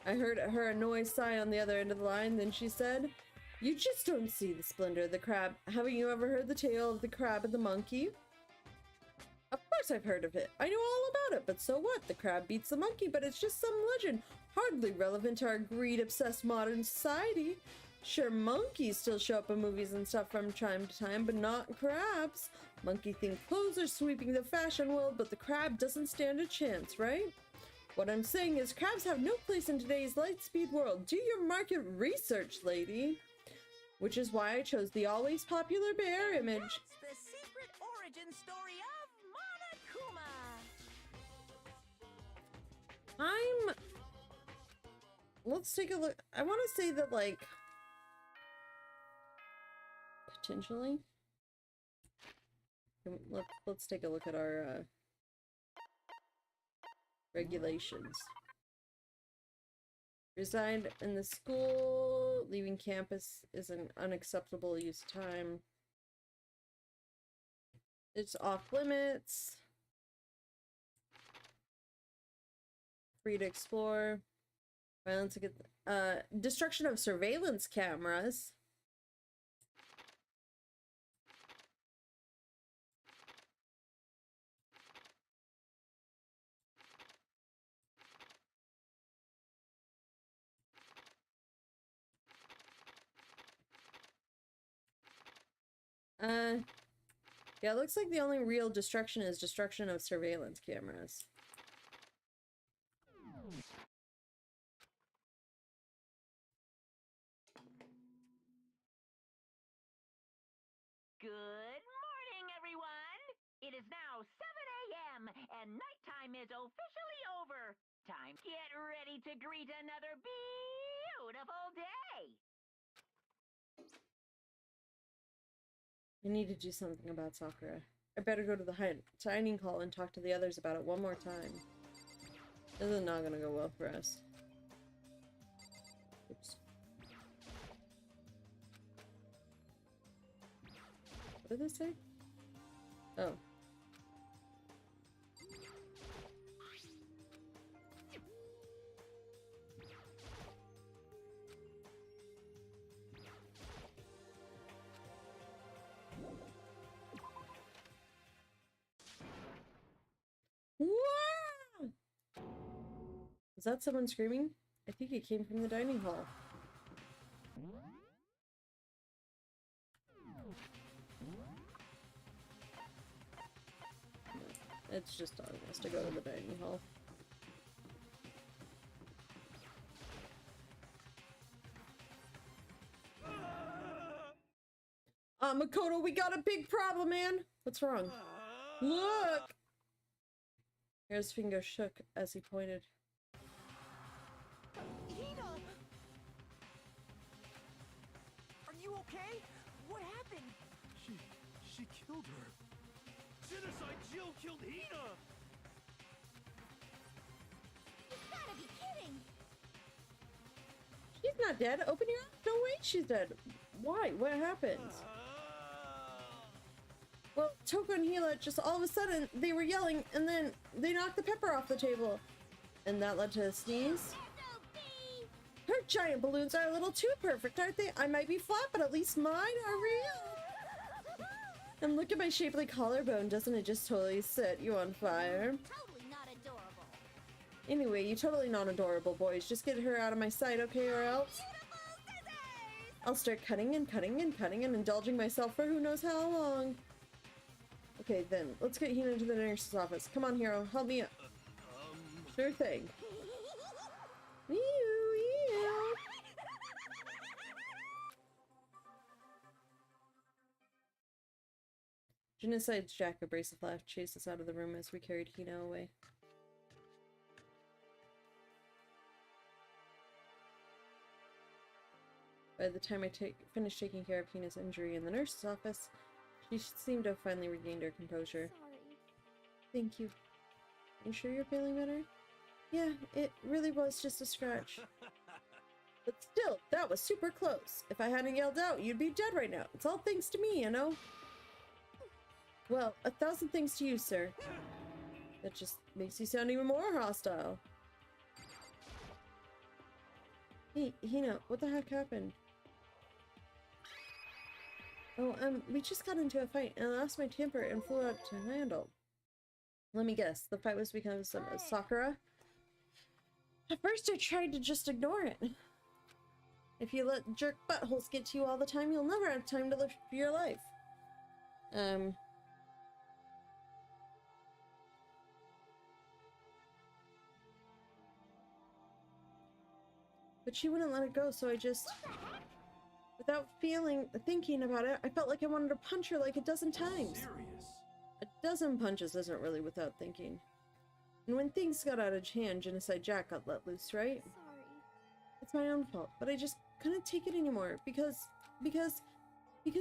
I heard her annoyed sigh on the other end of the line. Then she said, you just don't see the splendor of the crab. Haven't you ever heard the tale of the crab and the monkey? Of course I've heard of it. I know all about it, but so what? The crab beats the monkey, but it's just some legend, hardly relevant to our greed-obsessed modern society. Sure, monkeys still show up in movies and stuff from time to time, but not crabs. Monkey-themed clothes are sweeping the fashion world, but the crab doesn't stand a chance, right? What I'm saying is crabs have no place in today's light-speed world. Do your market research, lady. Which is why I chose the always popular bear image. That's the secret origin story of Monokuma. Let's take a look. I want to say that, like, potentially. Let's take a look at our regulations. Reside in the school. Leaving campus is an unacceptable use of time. It's off limits. Free to explore. Violence against destruction of surveillance cameras. Yeah, it looks like the only real destruction is destruction of surveillance cameras. Good morning, everyone! It is now 7 a.m. and nighttime is officially over. Time to get ready to greet another beautiful day. I need to do something about Sakura. I better go to the dining hall and talk to the others about it one more time. This is not gonna go well for us. Oops. What did this say? Oh. Whoa! Was that someone screaming? I think it came from the dining hall. It's just telling us to go to the dining hall. Makoto, we got a big problem, man! What's wrong? Look! His finger shook as he pointed. Hina! Are you okay? What happened? She killed her. Genocide Jill killed Hina! You've gotta be kidding! She's not dead. Open your eyes. No way she's dead. Why? What happens? Well, Toko and Hila just all of a sudden, they were yelling, and then they knocked the pepper off the table. And that led to a sneeze. Her giant balloons are a little too perfect, aren't they? I might be flat, but at least mine are real. And look at my shapely collarbone. Doesn't it just totally set you on fire? Totally not adorable. Anyway, you totally not adorable, boys. Just get her out of my sight, okay, or else I'll start cutting and cutting and cutting and indulging myself for who knows how long. Okay, then, let's get Hina to the nurse's office. Come on, hero, help me out. Sure thing. Ew. Genocide's Jack, abrasive laugh, chased us out of the room as we carried Hina away. By the time I finished taking care of Hina's injury in the nurse's office, she seemed to have finally regained her composure. Sorry. Thank you. You sure you're feeling better? Yeah, it really was just a scratch. But still, that was super close. If I hadn't yelled out, you'd be dead right now. It's all thanks to me, you know? Well, 1,000 thanks to you, sir. That just makes you sound even more hostile. Hey, Hina, what the heck happened? Oh, we just got into a fight and I lost my temper and flew out to handle. Let me guess, the fight was because of Sakura? At first I tried to just ignore it. If you let jerk buttholes get to you all the time, you'll never have time to live your life. But she wouldn't let it go, so I just... Without thinking about it, I felt like I wanted to punch her like a dozen times. Serious? A dozen punches isn't really without thinking. And when things got out of hand, Genocide Jack got let loose, right? Sorry. It's my own fault, but I just couldn't take it anymore because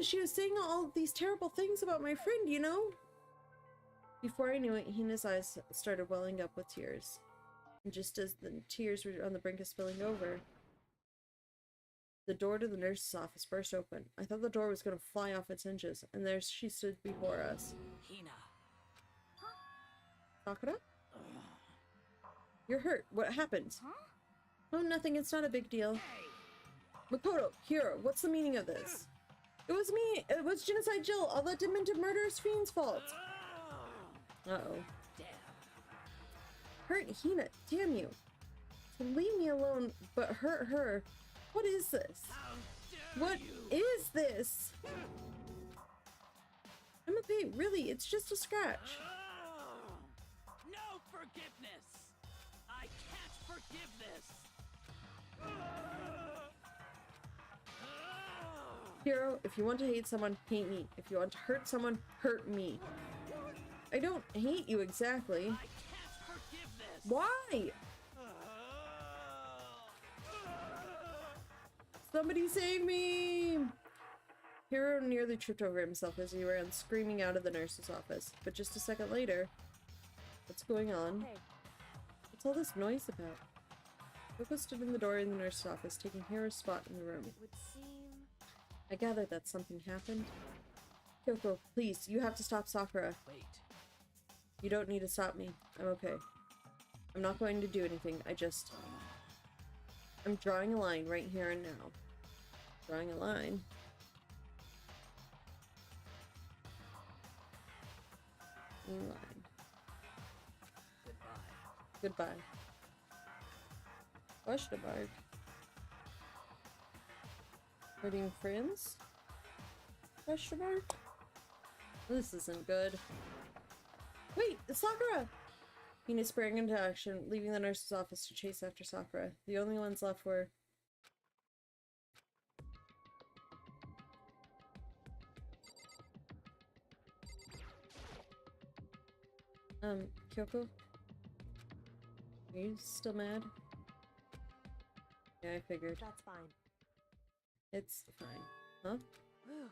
she was saying all these terrible things about my friend, you know? Before I knew it, Hina's eyes started welling up with tears. And just as the tears were on the brink of spilling over, The door to the nurse's office burst open. I thought the door was going to fly off its hinges, and there she stood before us. Hina. Sakura? You're hurt. What happened? Oh, nothing. It's not a big deal. Makoto, Hiro, what's the meaning of this? It was me. It was Genocide Jill, all that demented murderous fiend's fault. Uh-oh. Damn. Hurt Hina, damn you. To leave me alone, but hurt her. What is this? What is this? I'm okay, really, it's just a scratch. No forgiveness. I can't forgive this. Hiro, if you want to hate someone, hate me. If you want to hurt someone, hurt me. I don't hate you exactly. I can't forgive this. Why? Somebody save me! Hiro nearly tripped over himself as he ran screaming out of the nurse's office. But just a second later, what's going on? Hey, What's all this noise about? Yoko stood in the door in the nurse's office, taking Hiro's spot in the room. it would seem... I gathered that something happened. Kyoko, please, you have to stop Sakura. Wait. You don't need to stop me. I'm okay. I'm not going to do anything. I'm drawing a line right here and now. Drawing a line. Line. Goodbye. Goodbye. Question mark. Hurting friends? Question mark? This isn't good. Wait, it's Sakura! Hina sprang into action, leaving the nurse's office to chase after Sakura. The only ones left were... Kyoko? Are you still mad? Yeah, I figured. That's fine. It's fine. Huh? Whew.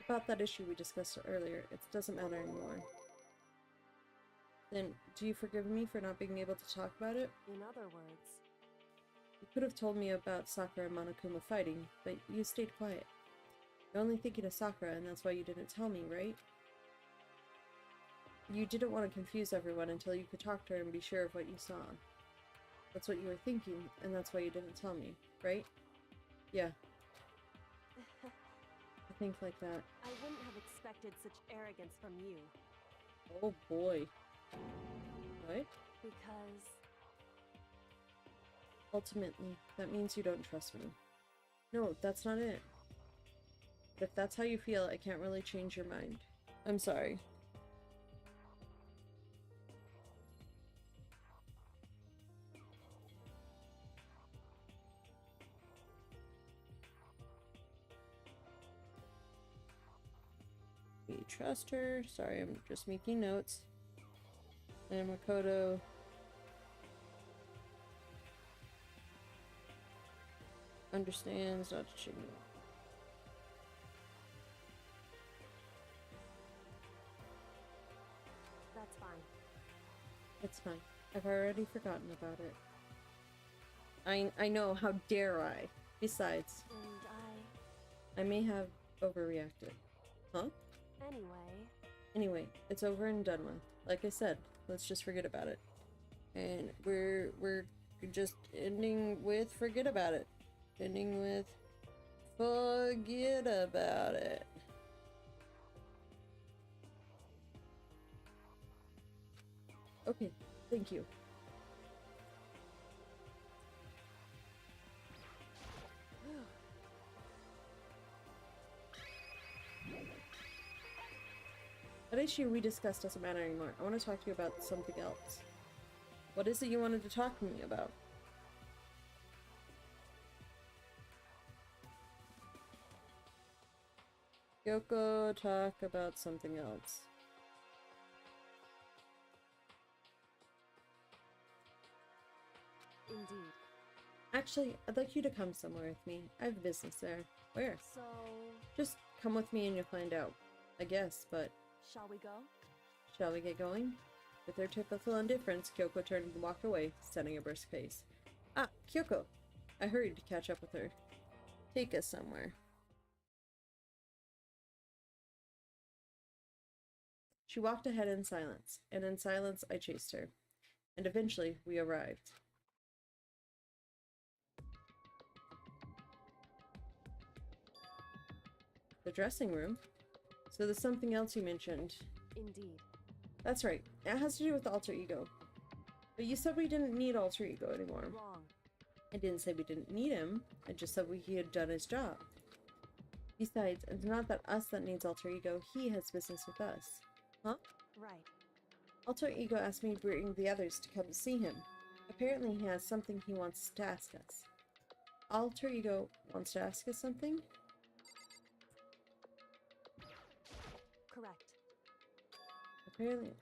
About that issue we discussed earlier, it doesn't matter anymore. Then, do you forgive me for not being able to talk about it? In other words, You could have told me about Sakura and Monokuma fighting, but you stayed quiet. You're only thinking of Sakura, and that's why you didn't tell me, right? You didn't want to confuse everyone until you could talk to her and be sure of what you saw. That's what you were thinking, and that's why you didn't tell me, right? Yeah. I think like that. I wouldn't have expected such arrogance from you. Oh boy. What? Because... Ultimately, that means you don't trust me. No, that's not it. But if that's how you feel, I can't really change your mind. I'm sorry. We trust her. Sorry, I'm just making notes. And Makoto. Understands not to cheat. that's fine. It's fine. I've already forgotten about it. I know, how dare I? Besides, And I may have overreacted. Huh? Anyway, It's over and done with. Like I said, let's just forget about it. And we're just ending with forget about it. Ending with forget about it. Okay, thank you. That issue we discussed doesn't matter anymore. I want to talk to you about something else. What is it you wanted to talk to me about? Yoko, talk about something else. indeed. Actually, I'd like you to come somewhere with me. I have business there. Where? So, Just come with me and you'll find out. I guess, but shall we go? shall we get going? With her typical indifference, Kyoko turned and walked away, setting a brisk pace. Ah, Kyoko! I hurried to catch up with her. Take us somewhere. She walked ahead in silence, and in silence I chased her. And eventually we arrived. The dressing room? So there's something else you mentioned. Indeed. That's right. It has to do with alter ego. But you said we didn't need alter ego anymore. Wrong. I didn't say we didn't need him. I just said he had done his job. Besides, it's not that us that needs alter ego. He has business with us. Huh? Right. Alter ego asked me to bring the others to come see him. Apparently he has something he wants to ask us. Alter ego wants to ask us something? Correct. Apparently.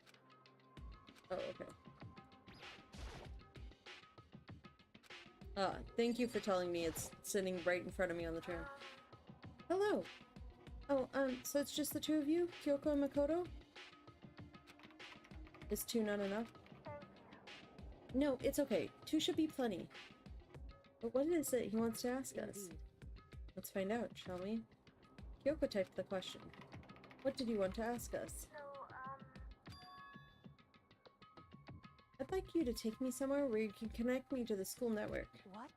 Oh, okay. Thank you for telling me it's sitting right in front of me on the chair. Hello! Oh, so it's just the two of you? Kyoko and Makoto? Is two not enough? No, it's okay. Two should be plenty. But what is it he wants to ask us? Indeed. Let's find out, shall we? Kyoko typed the question. What did he want to ask us? I'd like you to take me somewhere where you can connect me to the school network. What?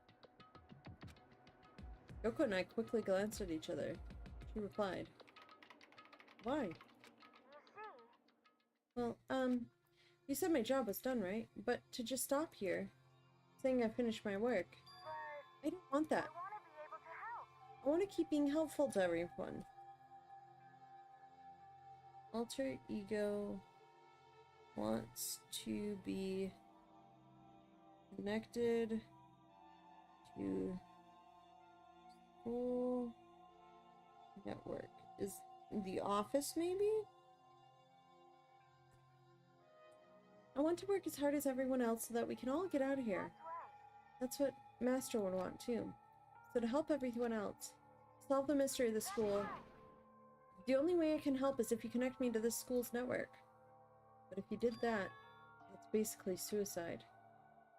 Kyoko and I quickly glanced at each other. She replied, Why? Well, you said my job was done, right? But to just stop here, saying I finished my work, I don't want that. I want to keep being helpful to everyone. Alter ego wants to be connected to school network. Is the office maybe? I want to work as hard as everyone else so that we can all get out of here. That's what Master would want too. So to help everyone else, solve the mystery of the school, the only way I can help is if you connect me to this school's network. But if you did that, it's basically suicide.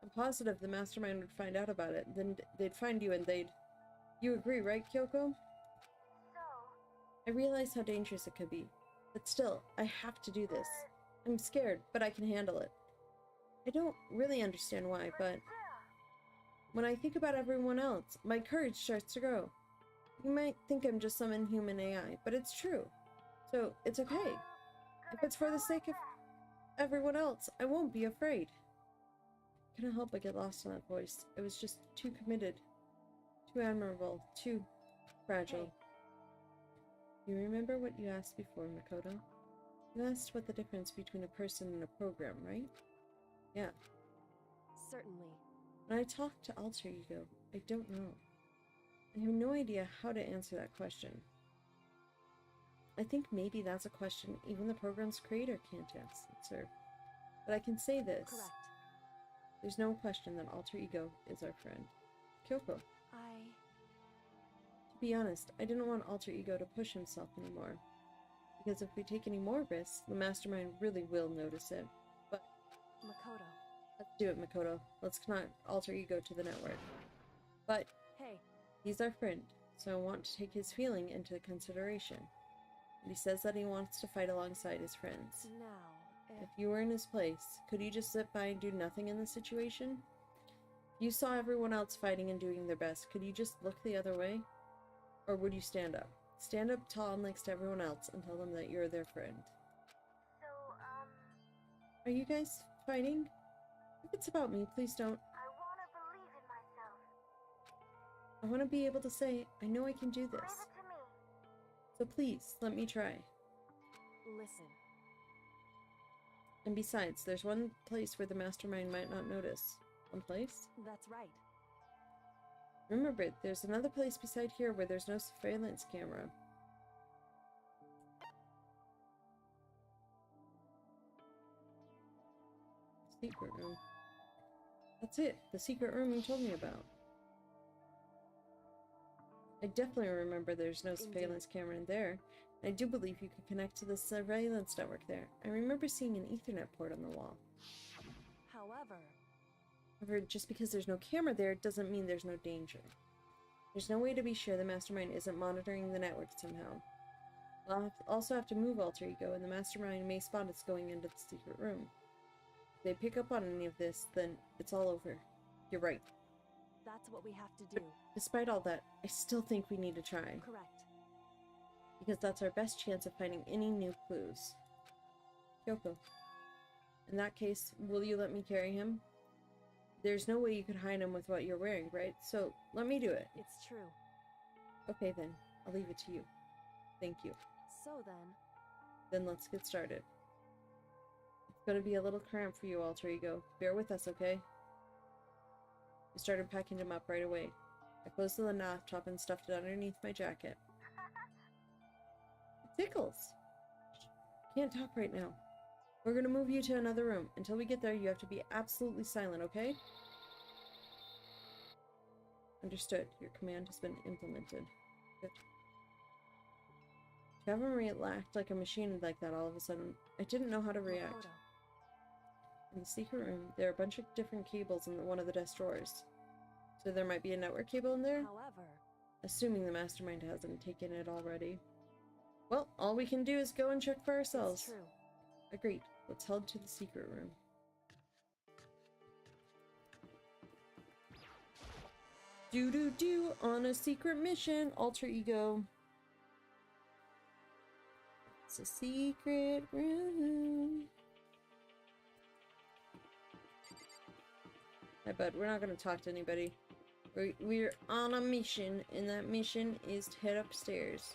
I'm positive the mastermind would find out about it, then they'd find you and they'd... You agree, right, Kyoko? I realize how dangerous it could be, but still, I have to do this. I'm scared, but I can handle it. I don't really understand why, but when I think about everyone else, my courage starts to grow. You might think I'm just some inhuman AI, but it's true. So, it's okay. If it's for the sake of everyone else, I won't be afraid. I couldn't help but get lost in that voice. It was just too committed, too admirable, too fragile. You remember what you asked before, Makoto? You asked what the difference between a person and a program, right? Yeah. Certainly. When I talk to alter ego, I don't know. I have no idea how to answer that question. I think maybe that's a question even the program's creator can't answer. But I can say this. Correct. There's no question that alter ego is our friend. Kyoko. To be honest, I didn't want alter ego to push himself anymore. Because if we take any more risks, the mastermind really will notice it. But Makoto. let's do it, Makoto. Let's connect alter ego to the network. But Hey. he's our friend, so I want to take his feeling into consideration. And he says that he wants to fight alongside his friends. Now, If you were in his place, could you just sit by and do nothing in this situation? If you saw everyone else fighting and doing their best, could you just look the other way? Or would you stand up? Stand up tall next to everyone else and tell them that you're their friend. Are you guys fighting? If it's about me, please don't. I want to be able to say, I know I can do this. So please, let me try. listen. And besides, there's one place where the mastermind might not notice. One place? That's right. Remember, there's another place beside here where there's no surveillance camera. Secret room. That's it, the secret room you told me about. I definitely remember there's no surveillance camera in there. I do believe you could connect to the surveillance network there. I remember seeing an Ethernet port on the wall. However, However, just because there's no camera there doesn't mean there's no danger. There's no way to be sure the mastermind isn't monitoring the network somehow. We'll also have to move Alter Ego, and the mastermind may spot us going into the secret room. If they pick up on any of this, then it's all over. You're right. That's what we have to do. But despite all that, I still think we need to try. Correct. Because that's our best chance of finding any new clues. Kyoko. In that case, will you let me carry him? There's no way you could hide him with what you're wearing, right? So, let me do it. It's true. Okay then, I'll leave it to you. Thank you. So then... Then let's get started. It's gonna be a little cramped for you, Alter Ego. Bear with us, okay? I started packing him up right away. I closed the laptop and stuffed it underneath my jacket. It tickles! Can't talk right now. We're gonna move you to another room. Until we get there, you have to be absolutely silent, okay? Understood. Your command has been implemented. Good. To have him react like a machine like that all of a sudden, I didn't know how to react. Makoto. In the secret room, there are a bunch of different cables in one of the desk drawers. So there might be a network cable in there? However... Assuming the mastermind hasn't taken it already. Well, all we can do is go and check for ourselves. It's true. Agreed. Let's head to the secret room. Do on a secret mission, Alter Ego. It's a secret room. Hi, bud. We're not gonna talk to anybody. We're on a mission, and that mission is to head upstairs.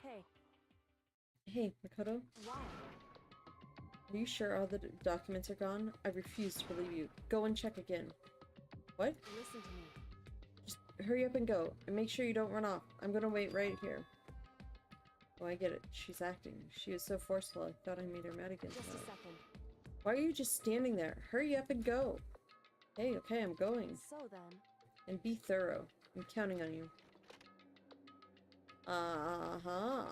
Hey, Hey, Makoto. why? Are you sure all the documents are gone? I refuse to believe you. Go and check again. What? Listen to me. Just hurry up and go, and make sure you don't run off. I'm gonna wait right here. Oh, I get it. She's acting. She was so forceful, I thought I made her mad against Just a that. second. Why are you just standing there? Hurry up and go! Hey, okay, I'm going. So then... And be thorough. I'm counting on you. Uh-huh.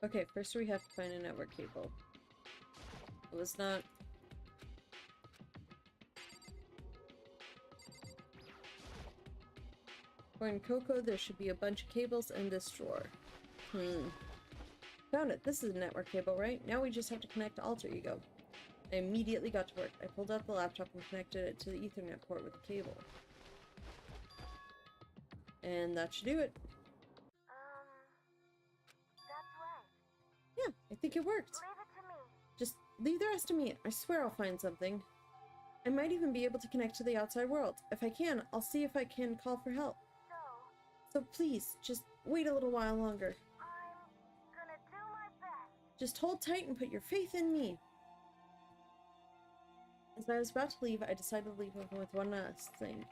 Okay, first we have to find a network cable. It was not... According to Coco, there should be a bunch of cables in this drawer. Found it. This is a network cable, right? Now we just have to connect to Alter Ego. I immediately got to work. I pulled out the laptop and connected it to the Ethernet port with the cable. And that should do it. That's right. Yeah, I think it worked. Leave it to me. Just leave the rest to me. I swear I'll find something. I might even be able to connect to the outside world. If I can, I'll see if I can call for help. So please, just wait a little while longer. I'm gonna do my best. Just hold tight and put your faith in me. As I was about to leave, I decided to leave with one last thing.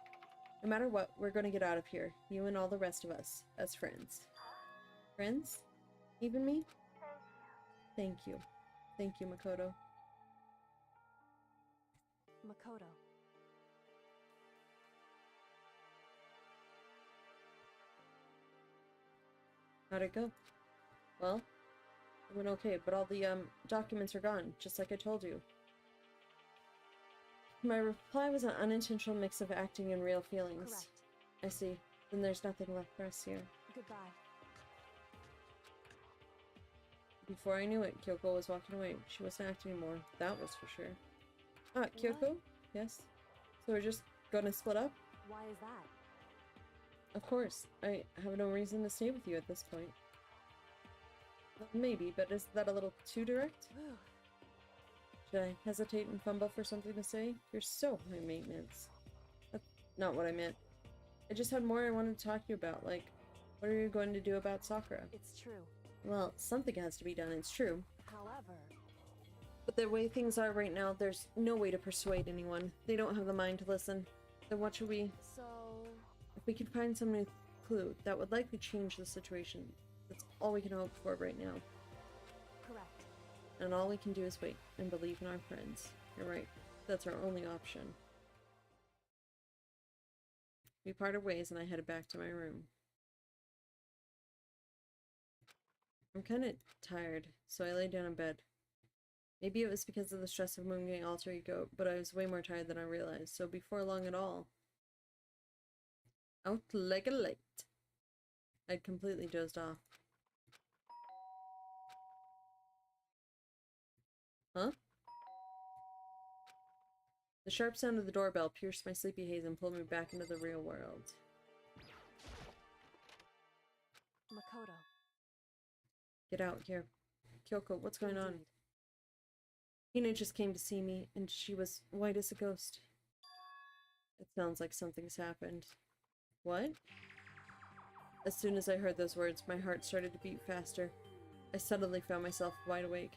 No matter what, we're gonna get out of here. You and all the rest of us. As friends. Friends? Even me? Thank you. Thank you. Thank you, Makoto. Makoto. How'd it go? Well, it went okay, but all the, documents are gone, just like I told you. My reply was an unintentional mix of acting and real feelings. Correct. I see. Then there's nothing left for us here. Goodbye. Before I knew it, Kyoko was walking away. She wasn't acting anymore. That was for sure. Ah, Kyoko? Yes? So we're just gonna split up? Why is that? Of course. I have no reason to stay with you at this point. Well, maybe, but is that a little too direct? Should I hesitate and fumble for something to say? You're so high maintenance. That's not what I meant. I just had more I wanted to talk to you about, like, what are you going to do about Sakura? It's true. Well, something has to be done, it's true. However... But the way things are right now, there's no way to persuade anyone. They don't have the mind to listen. Then what should we... So... If we could find some new clue, that would likely change the situation. That's all we can hope for right now. Correct. And all we can do is wait and believe in our friends. You're right. That's our only option. We parted ways and I headed back to my room. I'm kind of tired, so I lay down in bed. Maybe it was because of the stress of moving alter ego, but I was way more tired than I realized, so before long at all, out like a light. I'd completely dozed off. Huh? The sharp sound of the doorbell pierced my sleepy haze and pulled me back into the real world. Makoto. Get out here. Kyoko, what's going on? Hina just came to see me, and she was white as a ghost. It sounds like something's happened. What? As soon as I heard those words, my heart started to beat faster. I suddenly found myself wide awake.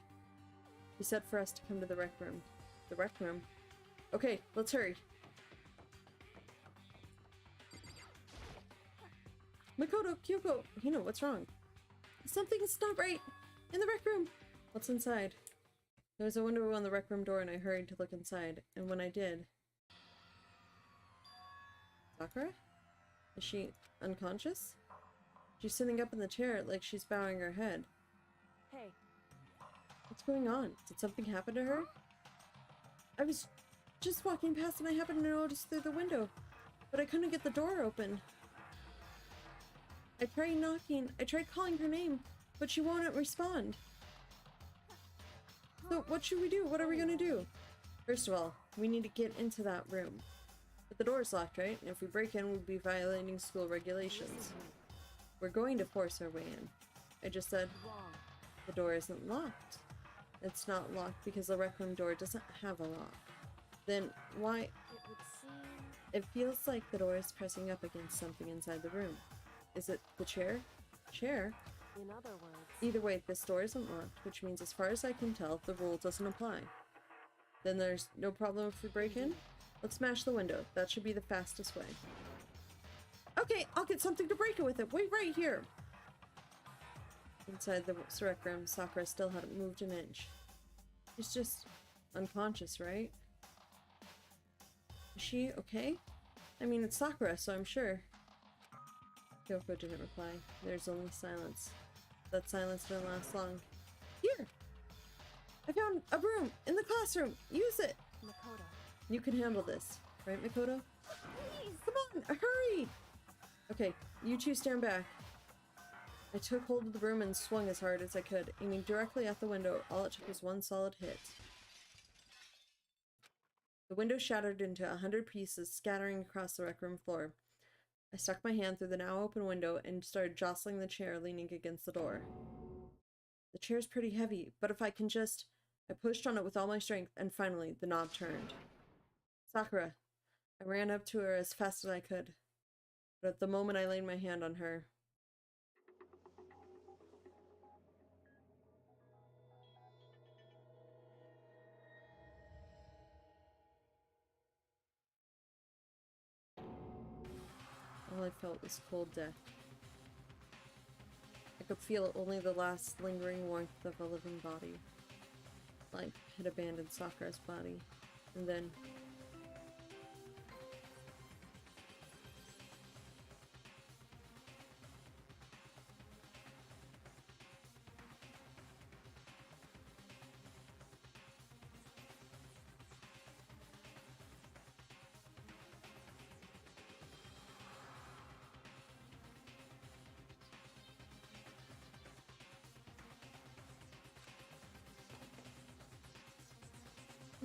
He said for us to come to the rec room. The rec room? Okay, let's hurry. Makoto, Kyoko, Hina, what's wrong? Something's not right! In the rec room! What's inside? There was a window on the rec room door and I hurried to look inside, and when I did... Sakura? Is she unconscious? She's sitting up in the chair like she's bowing her head. Hey. What's going on? Did something happen to her? I was just walking past and I happened to notice through the window, but I couldn't get the door open. I tried knocking, I tried calling her name, but she won't respond. So what should we do? What are we gonna do? First of all, we need to get into that room. But the door's locked, right? And if we break in, we'll be violating school regulations. We're going to force our way in. I just said, the door isn't locked. It's not locked because the rec room door doesn't have a lock. Then why? It would seem... It feels like the door is pressing up against something inside the room. Is it the chair? Chair? In other words... Either way, this door isn't locked, which means as far as I can tell, the rule doesn't apply. Then there's no problem if we break in? Let's smash the window. That should be the fastest way. Okay, I'll get something to break it with it. Wait right here. Inside the rec room, Sakura still hadn't moved an inch. She's just unconscious, right? Is she okay? I mean, it's Sakura, so I'm sure. Kyoko didn't reply. There's only silence. That silence didn't last long. Here! I found a broom in the classroom! Use it! Makoto. You can handle this. Right, Makoto? Please! Come on! Hurry! Okay, you two stand back. I took hold of the broom and swung as hard as I could, aiming directly at the window. All it took was one solid hit. The window shattered into 100 pieces, scattering across the rec room floor. I stuck my hand through the now open window and started jostling the chair leaning against the door. The chair's pretty heavy, but if I can just... I pushed on it with all my strength, and finally, the knob turned. Sakura. I ran up to her as fast as I could. But at the moment I laid my hand on her... all I felt was cold death. I could feel only the last lingering warmth of a living body. Life had abandoned Sakura's body, and then...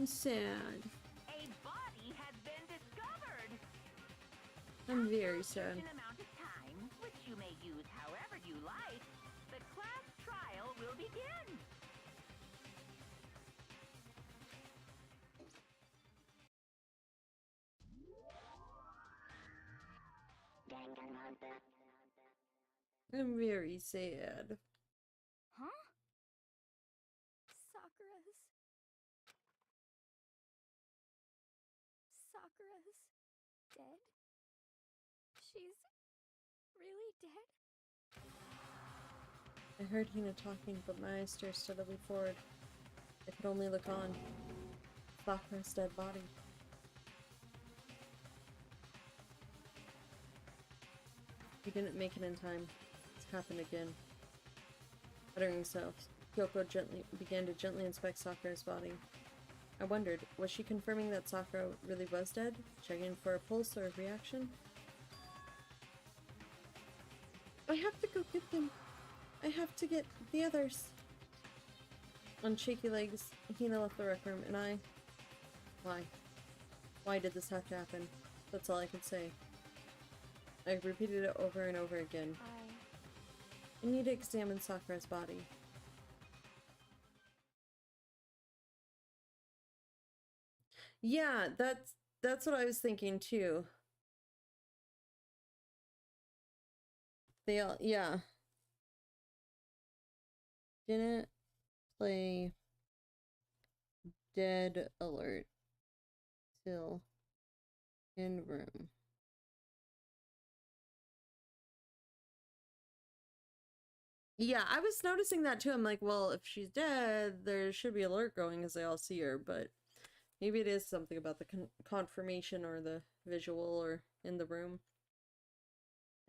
I'm sad. A body has been discovered. I'm very sad. An amount of time, which you may use however you like, the class trial will begin. Danganronpa. I'm very sad. Huh? Sakura's dead? She's really dead? I heard Hina talking, but my eyes stared steadily forward. I could only look on. Sakura's dead body. He didn't make it in time. It's happened again. Uttering himself, Kyoko began to gently inspect Sakura's body. I wondered, was she confirming that Sakura really was dead? Checking for a pulse or a reaction? I have to go get them. I have to get the others. On shaky legs, Hina left the rec room, and I... Why? Why did this have to happen? That's all I could say. I repeated it over and over again. I need to examine Sakura's body. Yeah, that's what I was thinking too. They all, yeah. Didn't play dead alert. Still in room. Yeah, I was noticing that too. I'm like, well, if she's dead, there should be alert going as they all see her, but maybe it is something about the confirmation or the visual or in the room.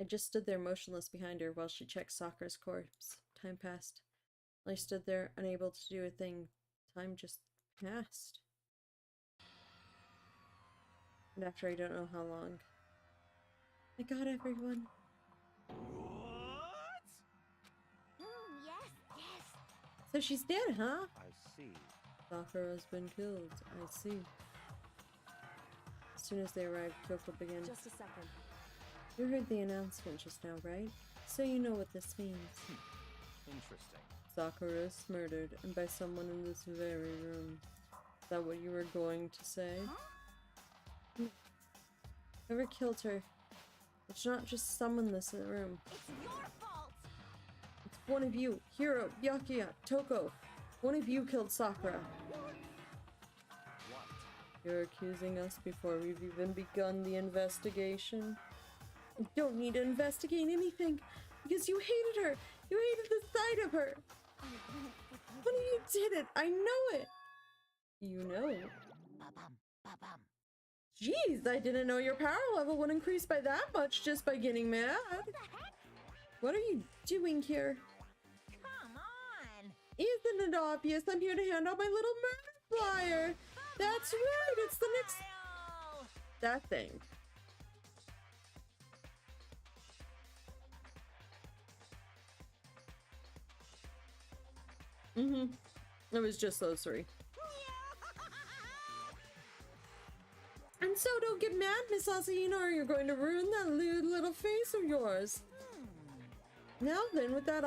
I just stood there motionless behind her while she checked Sakura's corpse. Time passed. I stood there, unable to do a thing. Time just passed. And after I don't know how long. I got everyone. What? Yes, yes. So she's dead, huh? I see. Sakura's been killed. I see. As soon as they arrived, Kyoko began. Just a second. You heard the announcement just now, right? So you know what this means. Interesting. Sakura is murdered, and by someone in this very room. Is that what you were going to say? Huh? Whoever killed her. It's not just someone in this room. It's your fault. It's one of you. Hiro, Byakuya, Toko. One of you killed Sakura. What? You're accusing us before we've even begun the investigation. I don't need to investigate anything, because you hated her. You hated the sight of her. I wouldn't forgive When you did it, I know it. You know. Ba-bum, ba-bum. Jeez, I didn't know your power level would increase by that much just by getting mad. What the heck? What are you doing here? Come on! Isn't it obvious? I'm here to hand out my little murder flyer. That's right, it's the next... Smile! That thing. It was just those three. And so don't get mad, Miss Asahino, or you're going to ruin that lewd little face of yours. Now then, with that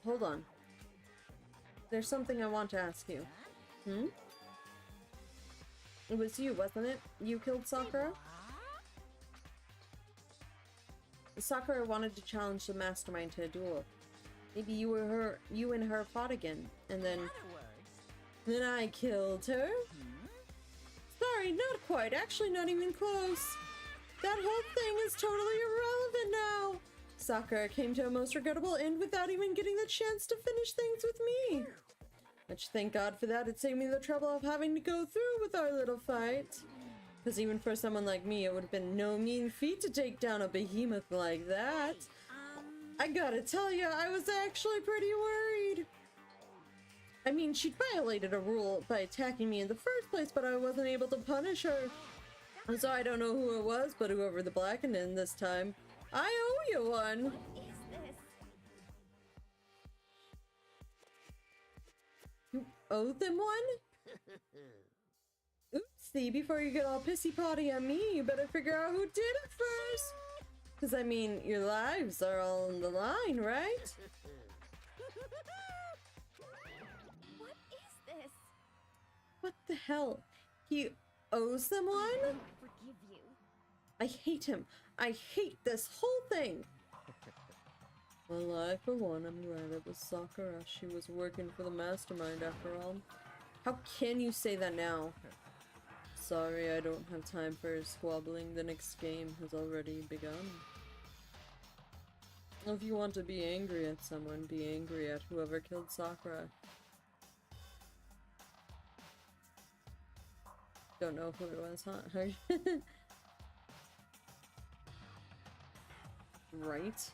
hold on. There's something I want to ask you. It was you, wasn't it? You killed Sakura? Sakura wanted to challenge the mastermind to a duel. Maybe you and her fought again, and then... In other words, Then I killed her? Sorry, not quite. Actually, not even close. That whole thing is totally irrelevant now. Sakura came to a most regrettable end without even getting the chance to finish things with me. Which, thank God for that, it saved me the trouble of having to go through with our little fight. Because even for someone like me, it would have been no mean feat to take down a behemoth like that. I gotta tell you, I was actually pretty worried. I mean, she'd violated a rule by attacking me in the first place, but I wasn't able to punish her. And so I don't know who it was, but whoever the blackened in this time, I owe you one. What is this? You owe them one? Oopsie, before you get all pissy-potty at me, you better figure out who did it first. Because, I mean, your lives are all on the line, right? What is this? What the hell? He owes them I one? won't forgive you. I hate him. I hate this whole thing. Well, I, for one, am glad it was Sakura. She was working for the mastermind after all. How can you say that now? Sorry, I don't have time for squabbling. The next game has already begun. If you want to be angry at someone, be angry at whoever killed Sakura. Don't know who it was, huh? Right?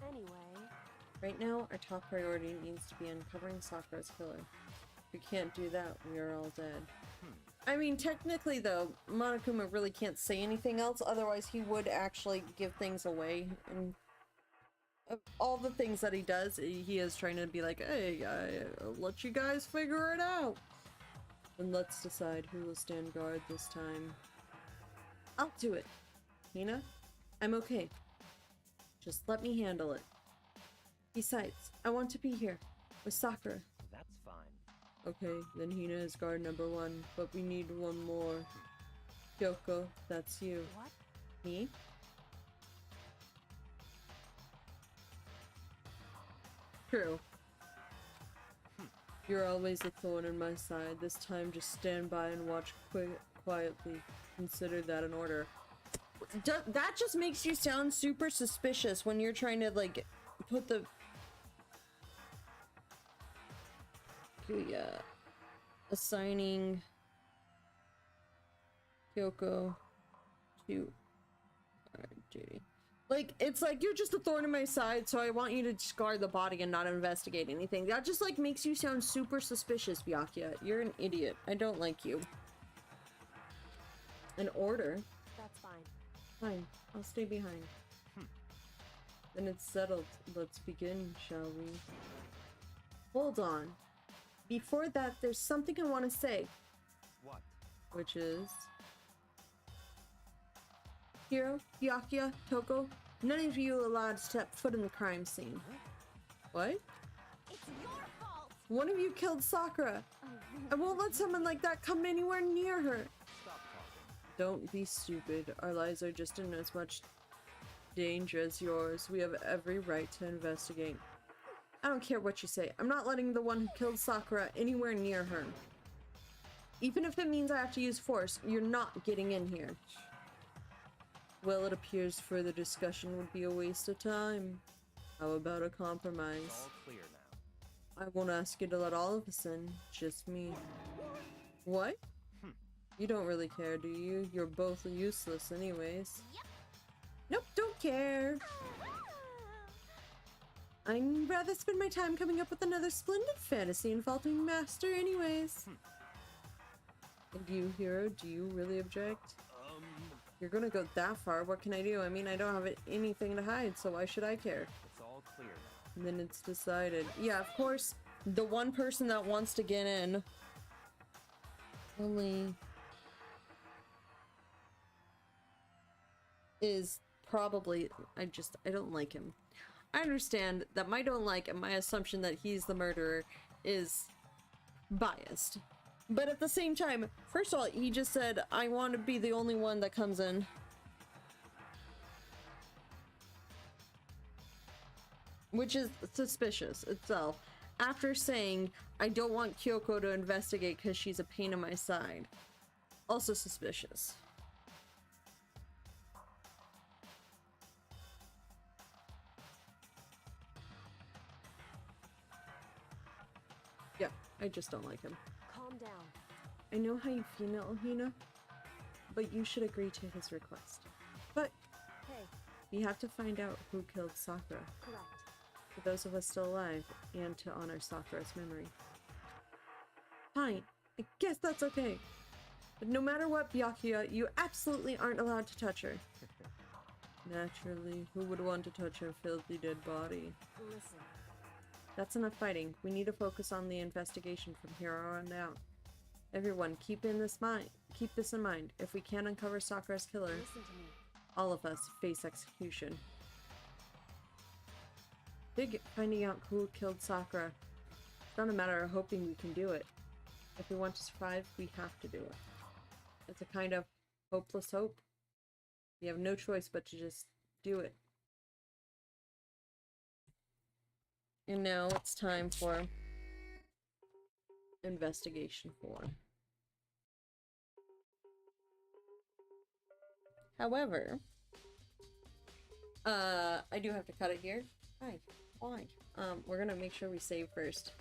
Anyway, Right now, our top priority needs to be uncovering Sakura's killer. If we can't do that, we are all dead. I mean, technically though, Monokuma really can't say anything else, otherwise he would actually give things away. And all the things that he does, he is trying to be like, hey, I'll let you guys figure it out. And let's decide who will stand guard this time. I'll do it. Hina, I'm okay. Just let me handle it. Besides, I want to be here with Sakura. That's fine. Okay, then Hina is guard number 1, but we need one more. Kyoko, that's you. what? Me? True. You're always a thorn in my side. This time just stand by and watch quietly. Consider that an order. That just makes you sound super suspicious when you're trying to, like, put the... Yeah. Assigning Kyoko to duty. Like, it's like, you're just a thorn in my side, so I want you to discard the body and not investigate anything. That just, like, makes you sound super suspicious, Byakuya. You're an idiot. I don't like you. An order? That's fine. Fine. I'll stay behind. Then it's settled. Let's begin, shall we? Hold on. Before that, there's something I want to say. What? Which is... Hiro, Byakuya, Toko, none of you allowed to step foot in the crime scene. What? It's your fault! One of you killed Sakura. I won't let someone like that come anywhere near her. Stop talking. Don't be stupid. Our lives are just in as much danger as yours. We have every right to investigate. I don't care what you say. I'm not letting the one who killed Sakura anywhere near her. Even if it means I have to use force, you're not getting in here. Well, it appears further discussion would be a waste of time. How about a compromise? It's all clear now. I won't ask you to let all of us in, just me. What? You don't really care, do you? You're both useless anyways. Nope, don't care. I'd rather spend my time coming up with another splendid fantasy involving Master anyways. And you, Hiro, do you really object? You're gonna go that far, what can I do? I mean, I don't have anything to hide, so why should I care? It's all clear now. And then it's decided. Yeah, of course, the one person that wants to get in only is probably, I don't like him. I understand that my don't like and my assumption that he's the murderer is biased. But at the same time, first of all, he just said, I want to be the only one that comes in. Which is suspicious itself. After saying, I don't want Kyoko to investigate because she's a pain in my side. Also suspicious. Yeah, I just don't like him. Calm down. I know how you feel, Hina, but you should agree to his request. But Hey, we have to find out who killed Sakura, correct. for those of us still alive, and to honor Sakura's memory. Fine, I guess that's okay. But no matter what, Byakuya, you absolutely aren't allowed to touch her. Naturally, who would want to touch her filthy dead body? Listen, That's enough fighting. We need to focus on the investigation from here on out. Everyone, keep this in mind. If we can't uncover Sakura's killer, listen to me. all of us face execution. Big finding out who killed Sakura. It's not a matter of hoping we can do it. If we want to survive, we have to do it. It's a kind of hopeless hope. We have no choice but to just do it. And now it's time for Investigation 4. However, I do have to cut it here. Why? We're gonna make sure we save first.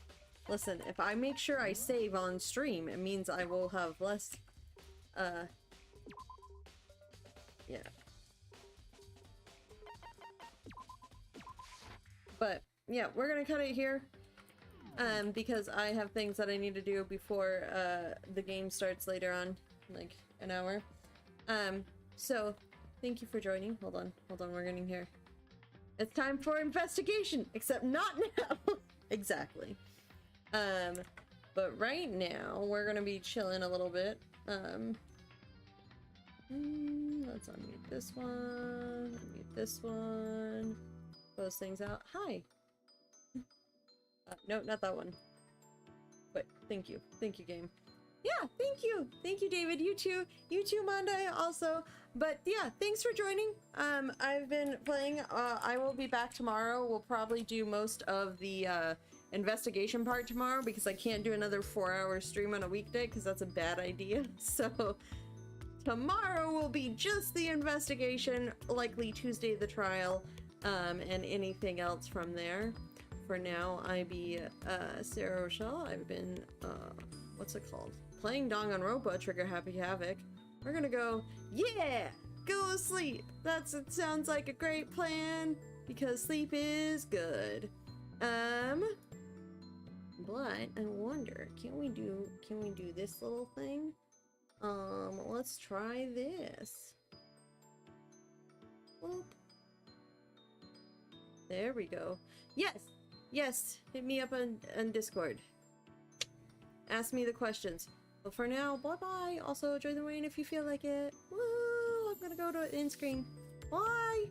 Listen, if I make sure I save on stream, it means I will have less, Yeah. But yeah, we're gonna cut it here. Because I have things that I need to do before the game starts later on, like an hour. So thank you for joining. Hold on, we're getting here. It's time for investigation, except not now. Exactly. But right now we're gonna be chilling a little bit. Let's unmute this one, unmute this one, close things out. Hi. No, not that one. But thank you, game. Yeah, thank you, David. You too, Monday also. But yeah, thanks for joining. I've been playing. I will be back tomorrow. We'll probably do most of the investigation part tomorrow because I can't do another 4-hour stream on a weekday because that's a bad idea. So tomorrow will be just the investigation, likely Tuesday the trial, and anything else from there. For now, I be Sarah Rochelle. I've been what's it called? Playing Danganronpa, Trigger Happy Havoc. We're gonna go, yeah, go to sleep. It sounds like a great plan because sleep is good. But I wonder, can we do this little thing? Let's try this. Boop. There we go. Yes, hit me up on Discord. Ask me the questions. But for now, bye-bye. Also, join the rain if you feel like it. Woo! I'm gonna go to in-screen. Bye!